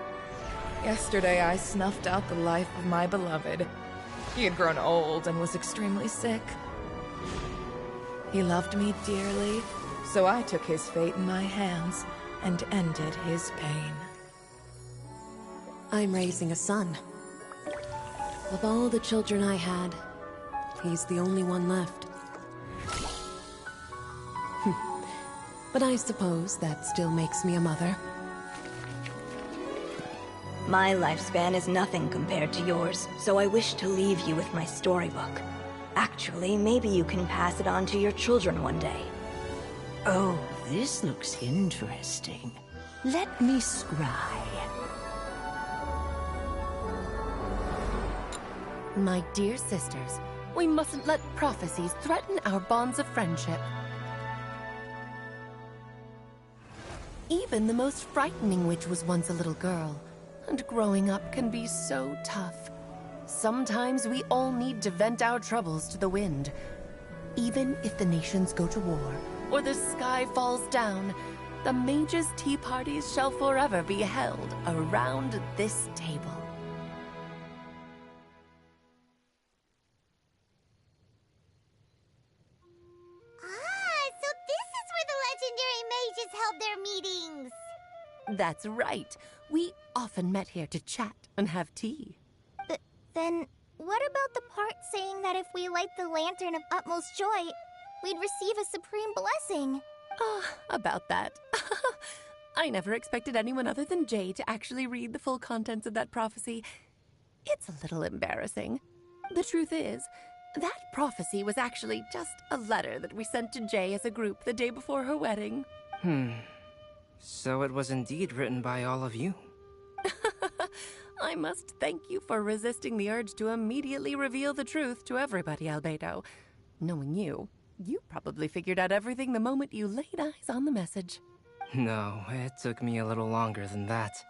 Yesterday, I snuffed out the life of my beloved. He had grown old and was extremely sick. He loved me dearly, so I took his fate in my hands and ended his pain. I'm raising a son. Of all the children I had, he's the only one left. But I suppose that still makes me a mother. My lifespan is nothing compared to yours, so I wish to leave you with my storybook. Actually, maybe you can pass it on to your children one day. Oh, this looks interesting. Let me scry. My dear sisters, we mustn't let prophecies threaten our bonds of friendship. Even the most frightening witch was once a little girl, and growing up can be so tough. Sometimes we all need to vent our troubles to the wind. Even if the nations go to war, or the sky falls down, the mages' tea parties shall forever be held around this table. So this is where the legendary mages held their meetings. That's right. We often met here to chat and have tea. Then, what about the part saying that if we light the lantern of utmost joy, we'd receive a supreme blessing? About that. I never expected anyone other than Jay to actually read the full contents of that prophecy. It's a little embarrassing. The truth is, that prophecy was actually just a letter that we sent to Jay as a group the day before her wedding. So it was indeed written by all of you. I must thank you for resisting the urge to immediately reveal the truth to everybody, Albedo. Knowing you, you probably figured out everything the moment you laid eyes on the message. No, it took me a little longer than that.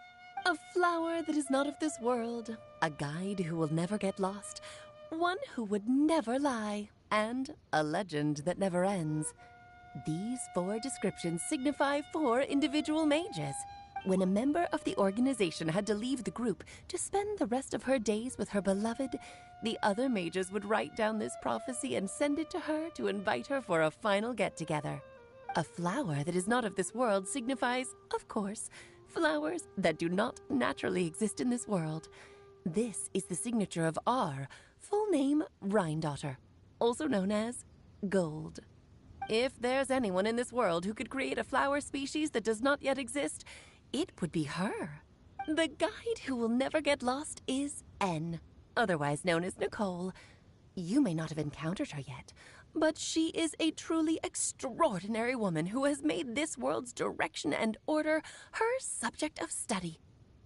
A flower that is not of this world, a guide who will never get lost, one who would never lie, and a legend that never ends. These 4 descriptions signify 4 individual mages. When a member of the organization had to leave the group to spend the rest of her days with her beloved, the other mages would write down this prophecy and send it to her to invite her for a final get-together. A flower that is not of this world signifies, of course, flowers that do not naturally exist in this world. This is the signature of our full name, Rhindaughter, also known as Gold. If there's anyone in this world who could create a flower species that does not yet exist, it would be her. The guide who will never get lost is N, otherwise known as Nicole. You may not have encountered her yet, but she is a truly extraordinary woman who has made this world's direction and order her subject of study.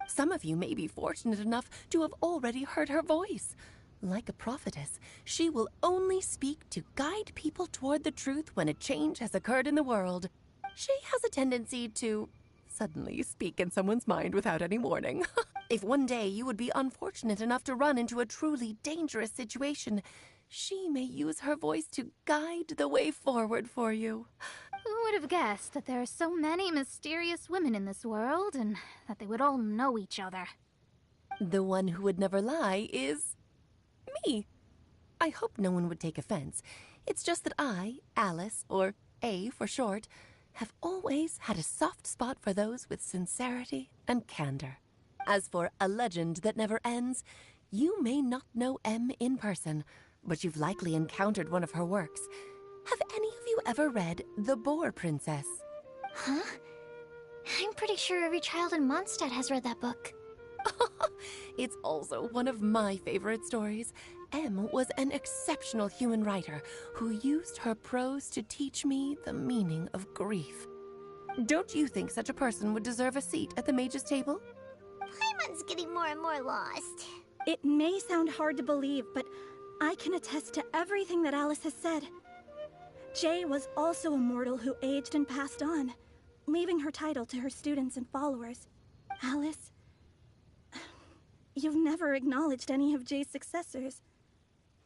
Some of you may be fortunate enough to have already heard her voice. Like a prophetess, she will only speak to guide people toward the truth when a change has occurred in the world. She has a tendency to suddenly speak in someone's mind without any warning. If one day you would be unfortunate enough to run into a truly dangerous situation, she may use her voice to guide the way forward for you. Who would have guessed that there are so many mysterious women in this world, and that they would all know each other? The one who would never lie is me. I hope no one would take offense. It's just that I, Alice, or A for short, have always had a soft spot for those with sincerity and candor. As for a legend that never ends, You may not know M in person, but you've likely encountered one of her works. Have any of you ever read The Boar Princess? Huh? I'm pretty sure every child in Mondstadt has read that book. It's also one of my favorite stories. M was an exceptional human writer who used her prose to teach me the meaning of grief. Don't you think such a person would deserve a seat at the mage's table? Paimon's getting more and more lost. It may sound hard to believe, but I can attest to everything that Alice has said. Jay was also a mortal who aged and passed on, leaving her title to her students and followers. Alice, you've never acknowledged any of Jay's successors.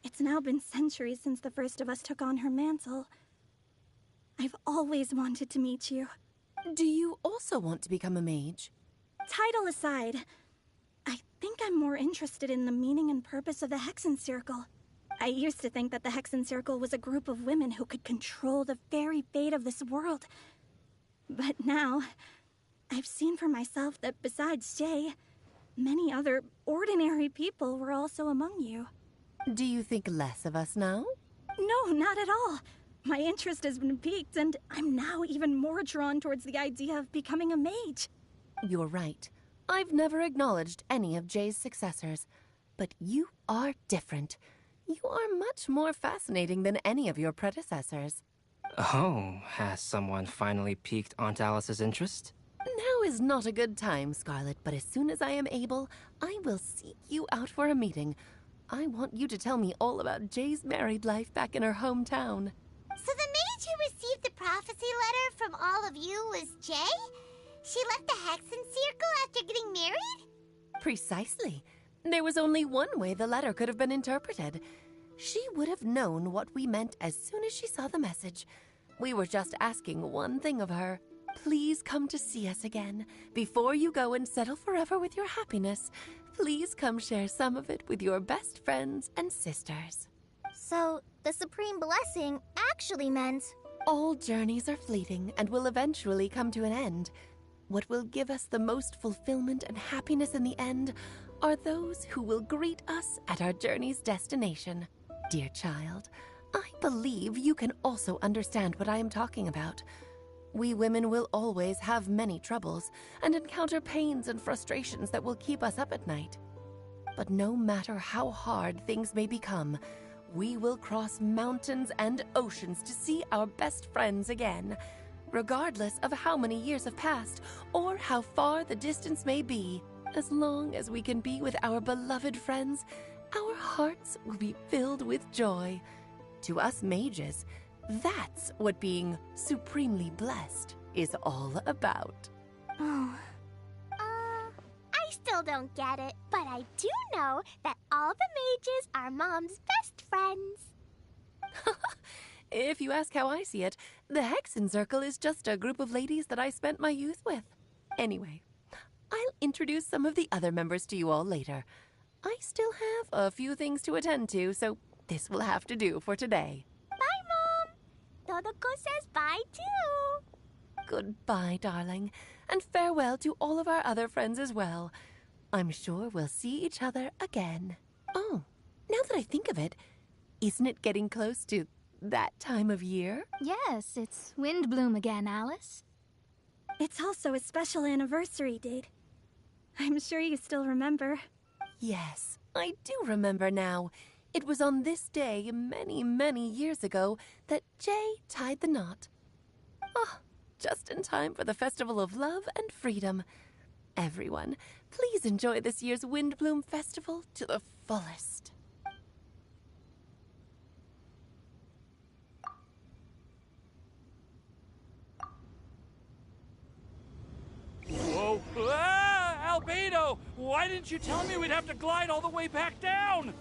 It's now been centuries since the first of us took on her mantle. I've always wanted to meet you. Do you also want to become a mage? Title aside, I think I'm more interested in the meaning and purpose of the Hexen Circle. I used to think that the Hexen Circle was a group of women who could control the very fate of this world. But now, I've seen for myself that besides Jay, many other ordinary people were also among you. Do you think less of us now? No, not at all. My interest has been piqued, and I'm now even more drawn towards the idea of becoming a mage. You're right. I've never acknowledged any of Jay's successors. But you are different. You are much more fascinating than any of your predecessors. Oh, has someone finally piqued Aunt Alice's interest? Now is not a good time, Scarlet, but as soon as I am able, I will seek you out for a meeting. I want you to tell me all about Jay's married life back in her hometown. So the mage who received the prophecy letter from all of you was Jay? She left the Hexen Circle after getting married? Precisely. There was only one way the letter could have been interpreted. She would have known what we meant as soon as she saw the message. We were just asking one thing of her. Please come to see us again. Before you go and settle forever with your happiness, please come share some of it with your best friends and sisters. So, the Supreme Blessing actually meant... All journeys are fleeting and will eventually come to an end. What will give us the most fulfillment and happiness in the end are those who will greet us at our journey's destination. Dear child, I believe you can also understand what I am talking about. We women will always have many troubles and encounter pains and frustrations that will keep us up at night. But no matter how hard things may become, we will cross mountains and oceans to see our best friends again. Regardless of how many years have passed or how far the distance may be, as long as we can be with our beloved friends, our hearts will be filled with joy. To us mages, that's what being supremely blessed is all about. Oh. I still don't get it, but I do know that all the mages are Mom's best friends. If you ask how I see it, the Hexen Circle is just a group of ladies that I spent my youth with. Anyway, I'll introduce some of the other members to you all later. I still have a few things to attend to, so this will have to do for today. Bye, Mom! Todoko says bye, too! Goodbye, darling, and farewell to all of our other friends as well. I'm sure we'll see each other again. Oh, now that I think of it, isn't it getting close to that time of year? Yes, it's Windblume again, Alice. It's also a special anniversary date. I'm sure you still remember. Yes, I do remember now. It was on this day many, many years ago that Jay tied the knot. Ah, just in time for the Festival of Love and Freedom. Everyone, please enjoy this year's Windblume Festival to the fullest. Whoa! Ah! Albedo! Why didn't you tell me we'd have to glide all the way back down?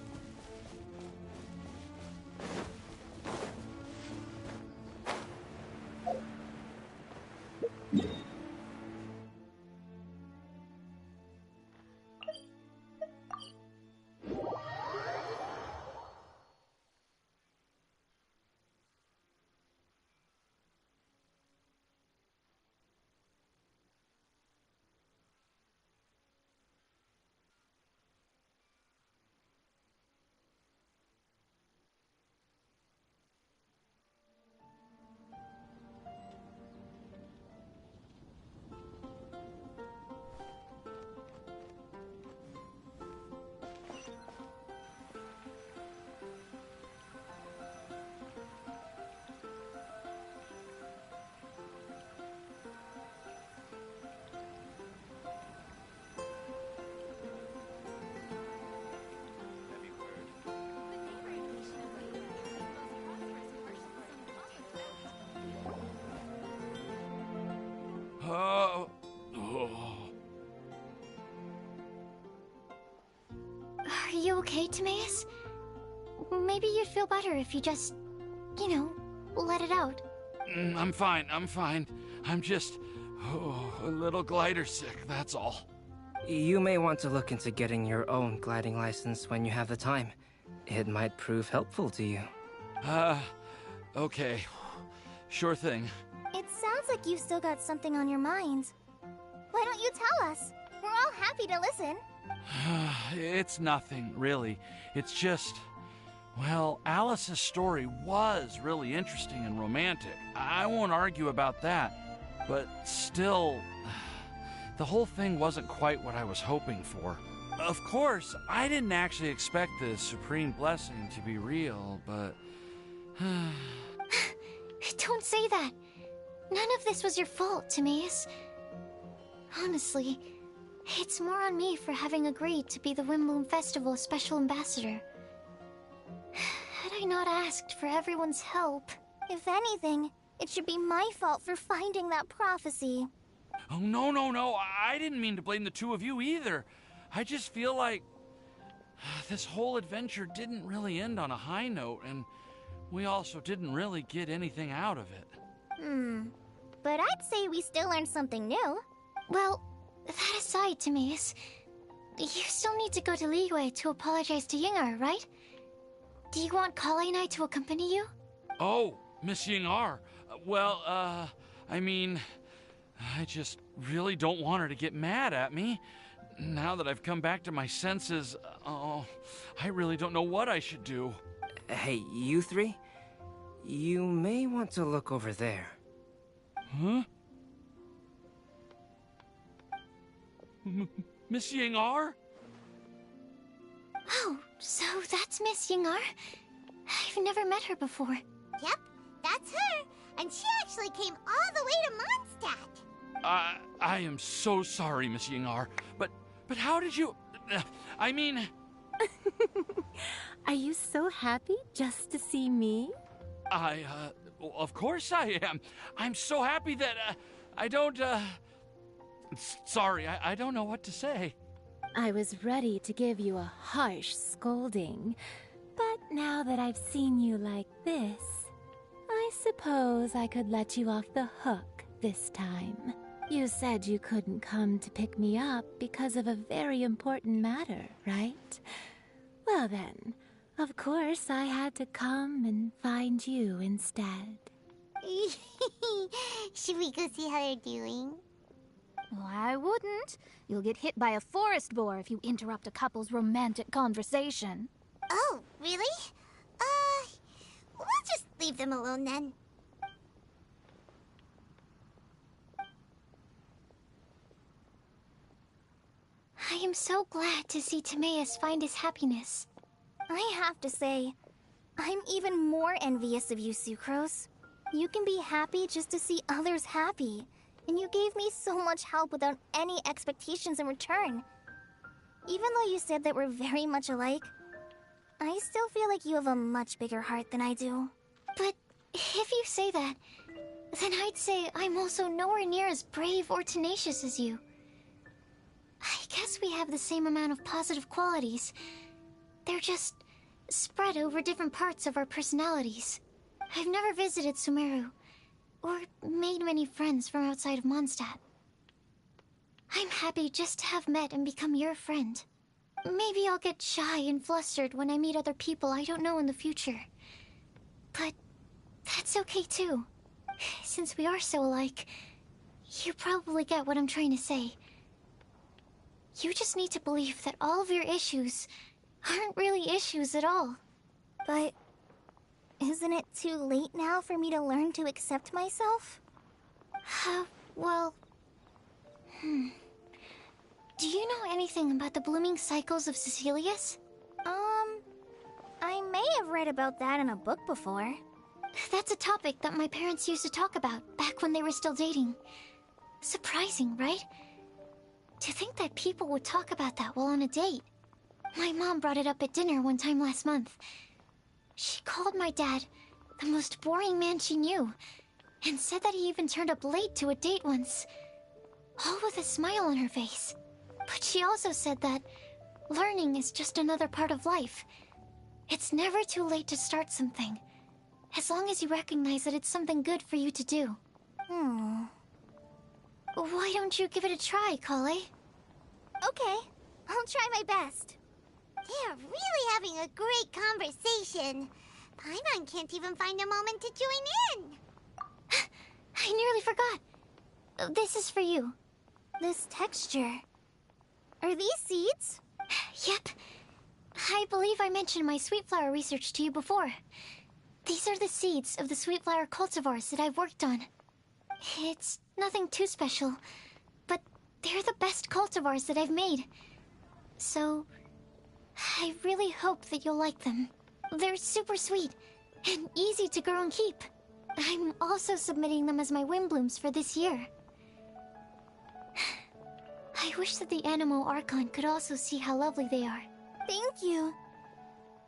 okay, Timaeus? Maybe you'd feel better if you just, you know, let it out. I'm fine, I'm fine. I'm just a little glider sick, that's all. You may want to look into getting your own gliding license when you have the time. It might prove helpful to you. Okay. Sure thing. It sounds like you've still got something on your mind. Why don't you tell us? We're all happy to listen. It's nothing, really. It's just... Well, Alice's story was really interesting and romantic. I won't argue about that. But still, the whole thing wasn't quite what I was hoping for. Of course, I didn't actually expect the supreme blessing to be real, but... Don't say that. None of this was your fault, Timaeus. Honestly, it's more on me for having agreed to be the Windblume Festival's special ambassador. Had I not asked for everyone's help... If anything, it should be my fault for finding that prophecy. Oh, no. I didn't mean to blame the two of you either. I just feel like this whole adventure didn't really end on a high note, and we also didn't really get anything out of it. But I'd say we still learned something new. Well, that aside, Timaeus, you still need to go to Liyue to apologize to Yingar, right? Do you want Kale and I to accompany you? Oh, Miss Yingar. Well, I mean, I just really don't want her to get mad at me. Now that I've come back to my senses, I really don't know what I should do. Hey, you three? You may want to look over there. Huh? Miss Yingar? Oh, so that's Miss Yingar? I've never met her before. Yep, that's her. And she actually came all the way to Mondstadt. I am so sorry, Miss Yingar. But how did you... I mean... Are you so happy just to see me? Well, of course I am. I'm so happy that, I don't, Sorry, I don't know what to say. I was ready to give you a harsh scolding, but now that I've seen you like this, I suppose I could let you off the hook this time. You said you couldn't come to pick me up because of a very important matter, right? Well then, of course I had to come and find you instead. Should we go see how they're doing? I wouldn't. You'll get hit by a forest boar if you interrupt a couple's romantic conversation. Oh, really? We'll just leave them alone then. I am so glad to see Timaeus find his happiness. I have to say, I'm even more envious of you, Sucrose. You can be happy just to see others happy. And you gave me so much help without any expectations in return. Even though you said that we're very much alike, I still feel like you have a much bigger heart than I do. But if you say that, then I'd say I'm also nowhere near as brave or tenacious as you. I guess we have the same amount of positive qualities. They're just spread over different parts of our personalities. I've never visited Sumeru, or made many friends from outside of Mondstadt. I'm happy just to have met and become your friend. Maybe I'll get shy and flustered when I meet other people I don't know in the future. But that's okay too. Since we are so alike, you probably get what I'm trying to say. You just need to believe that all of your issues aren't really issues at all. But isn't it too late now for me to learn to accept myself? Well... Do you know anything about the blooming cycles of Cecilius? I may have read about that in a book before. That's a topic that my parents used to talk about back when they were still dating. Surprising, right? To think that people would talk about that while on a date. My mom brought it up at dinner one time last month. She called my dad the most boring man she knew, and said that he even turned up late to a date once, all with a smile on her face. But she also said that Learning is just another part of life. It's never too late to start something, as long as you recognize that it's something good for you to do. Why don't you give it a try, Kale? Okay, I'll try my best. They're really having a great conversation. Paimon can't even find a moment to join in. I nearly forgot. This is for you. This texture. Are these seeds? Yep. I believe I mentioned my sweet flower research to you before. These are the seeds of the sweet flower cultivars that I've worked on. It's nothing too special, but they're the best cultivars that I've made. So, I really hope that you'll like them. They're super sweet and easy to grow and keep. I'm also submitting them as my Windblooms for this year. I wish that the Animo Archon could also see how lovely they are. Thank you.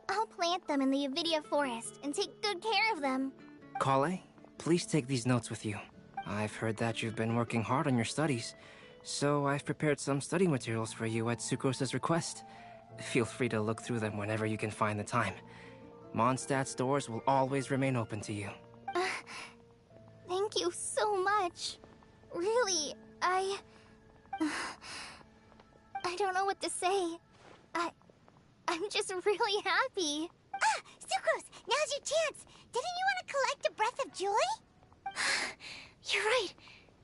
I'll plant them in the Avidia forest and take good care of them. Kale, please take these notes with you. I've heard that you've been working hard on your studies, so I've prepared some study materials for you at Sucrose's request. Feel free to look through them whenever you can find the time. Mondstadt's doors will always remain open to you. Thank you so much. Really, I don't know what to say. I'm just really happy. Ah, Sucrose, now's your chance. Didn't you want to collect a breath of joy? You're right.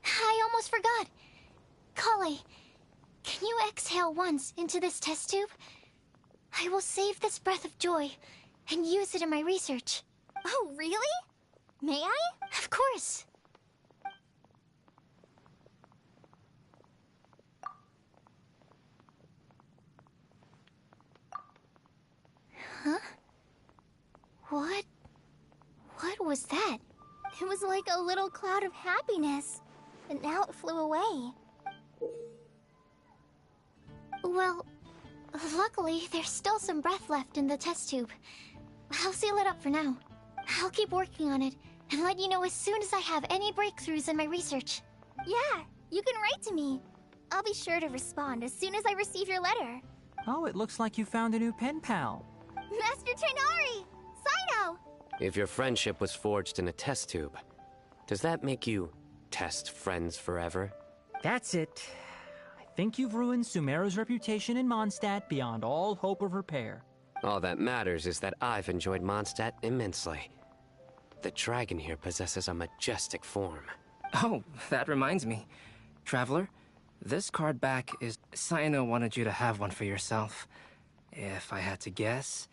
I almost forgot. Kale, can you exhale once into this test tube? I will save this breath of joy and use it in my research. Oh, really? May I? Of course. Huh? What was that? It was like a little cloud of happiness, but now it flew away. Well, luckily, there's still some breath left in the test tube. I'll seal it up for now. I'll keep working on it and let you know as soon as I have any breakthroughs in my research. Yeah, you can write to me. I'll be sure to respond as soon as I receive your letter. Oh, it looks like you found a new pen pal. Master Tainari! Sino! If your friendship was forged in a test tube, does that make you test friends forever? That's it. I think you've ruined Sumeru's reputation in Mondstadt beyond all hope of repair. All that matters is that I've enjoyed Mondstadt immensely. The dragon here possesses a majestic form. Oh, that reminds me. Traveler, this card back is... Sino wanted you to have one for yourself. If I had to guess,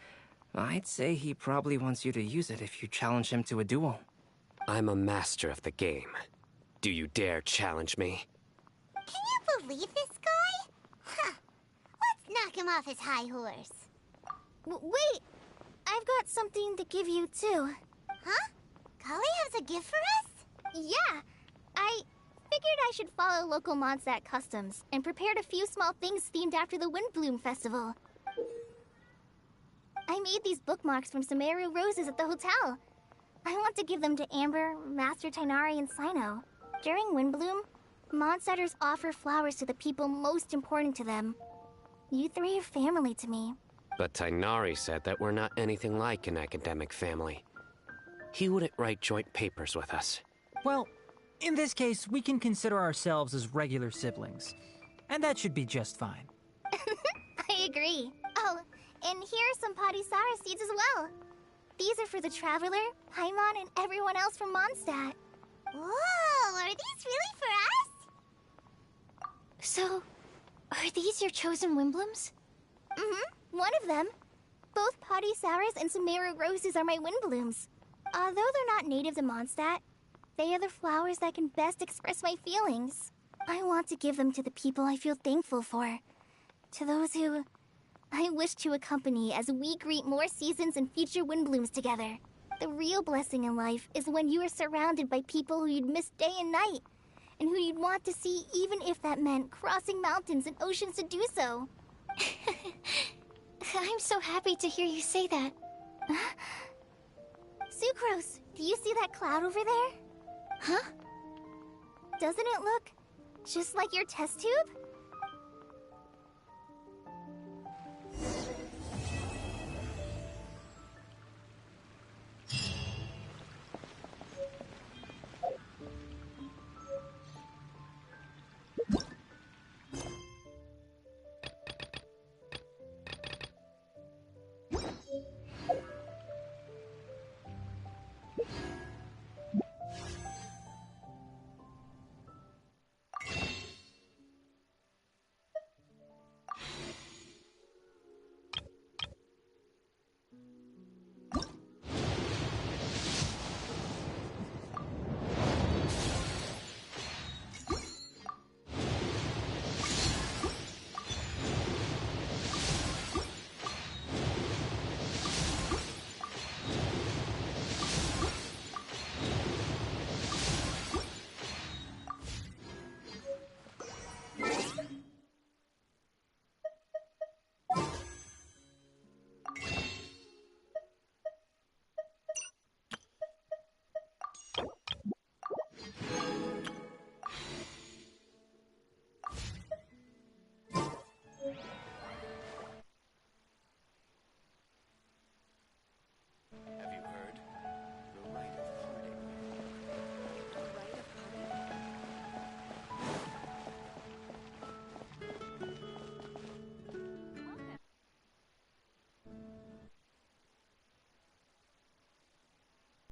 I'd say he probably wants you to use it if you challenge him to a duel. I'm a master of the game. Do you dare challenge me? Can you believe this guy? Huh. Let's knock him off his high horse. Wait! I've got something to give you, too. Huh? Kale has a gift for us? Yeah! I figured I should follow local Mondstadt customs and prepared a few small things themed after the Windblume festival. I made these bookmarks from Sumeru roses at the hotel. I want to give them to Amber, Master Tainari, and Sino. During Windblume, Mondstadters offer flowers to the people most important to them. You three are family to me. But Tainari said that we're not anything like an academic family. He wouldn't write joint papers with us. Well, in this case, we can consider ourselves as regular siblings. And that should be just fine. I agree. Oh, and here are some Padisara seeds as well. These are for the Traveler, Paimon, and everyone else from Mondstadt. Whoa, are these really for us? So, are these your chosen Windblooms? Mm-hmm, one of them. Both Padisaras and Sumeru roses are my Windblooms. Although they're not native to Mondstadt, they are the flowers that can best express my feelings. I want to give them to the people I feel thankful for. To those who I wish to accompany as we greet more seasons and future Windblooms together. The real blessing in life is when you are surrounded by people who you'd miss day and night, and who you'd want to see even if that meant crossing mountains and oceans to do so. I'm so happy to hear you say that. Sucrose, do you see that cloud over there? Huh? Doesn't it look just like your test tube?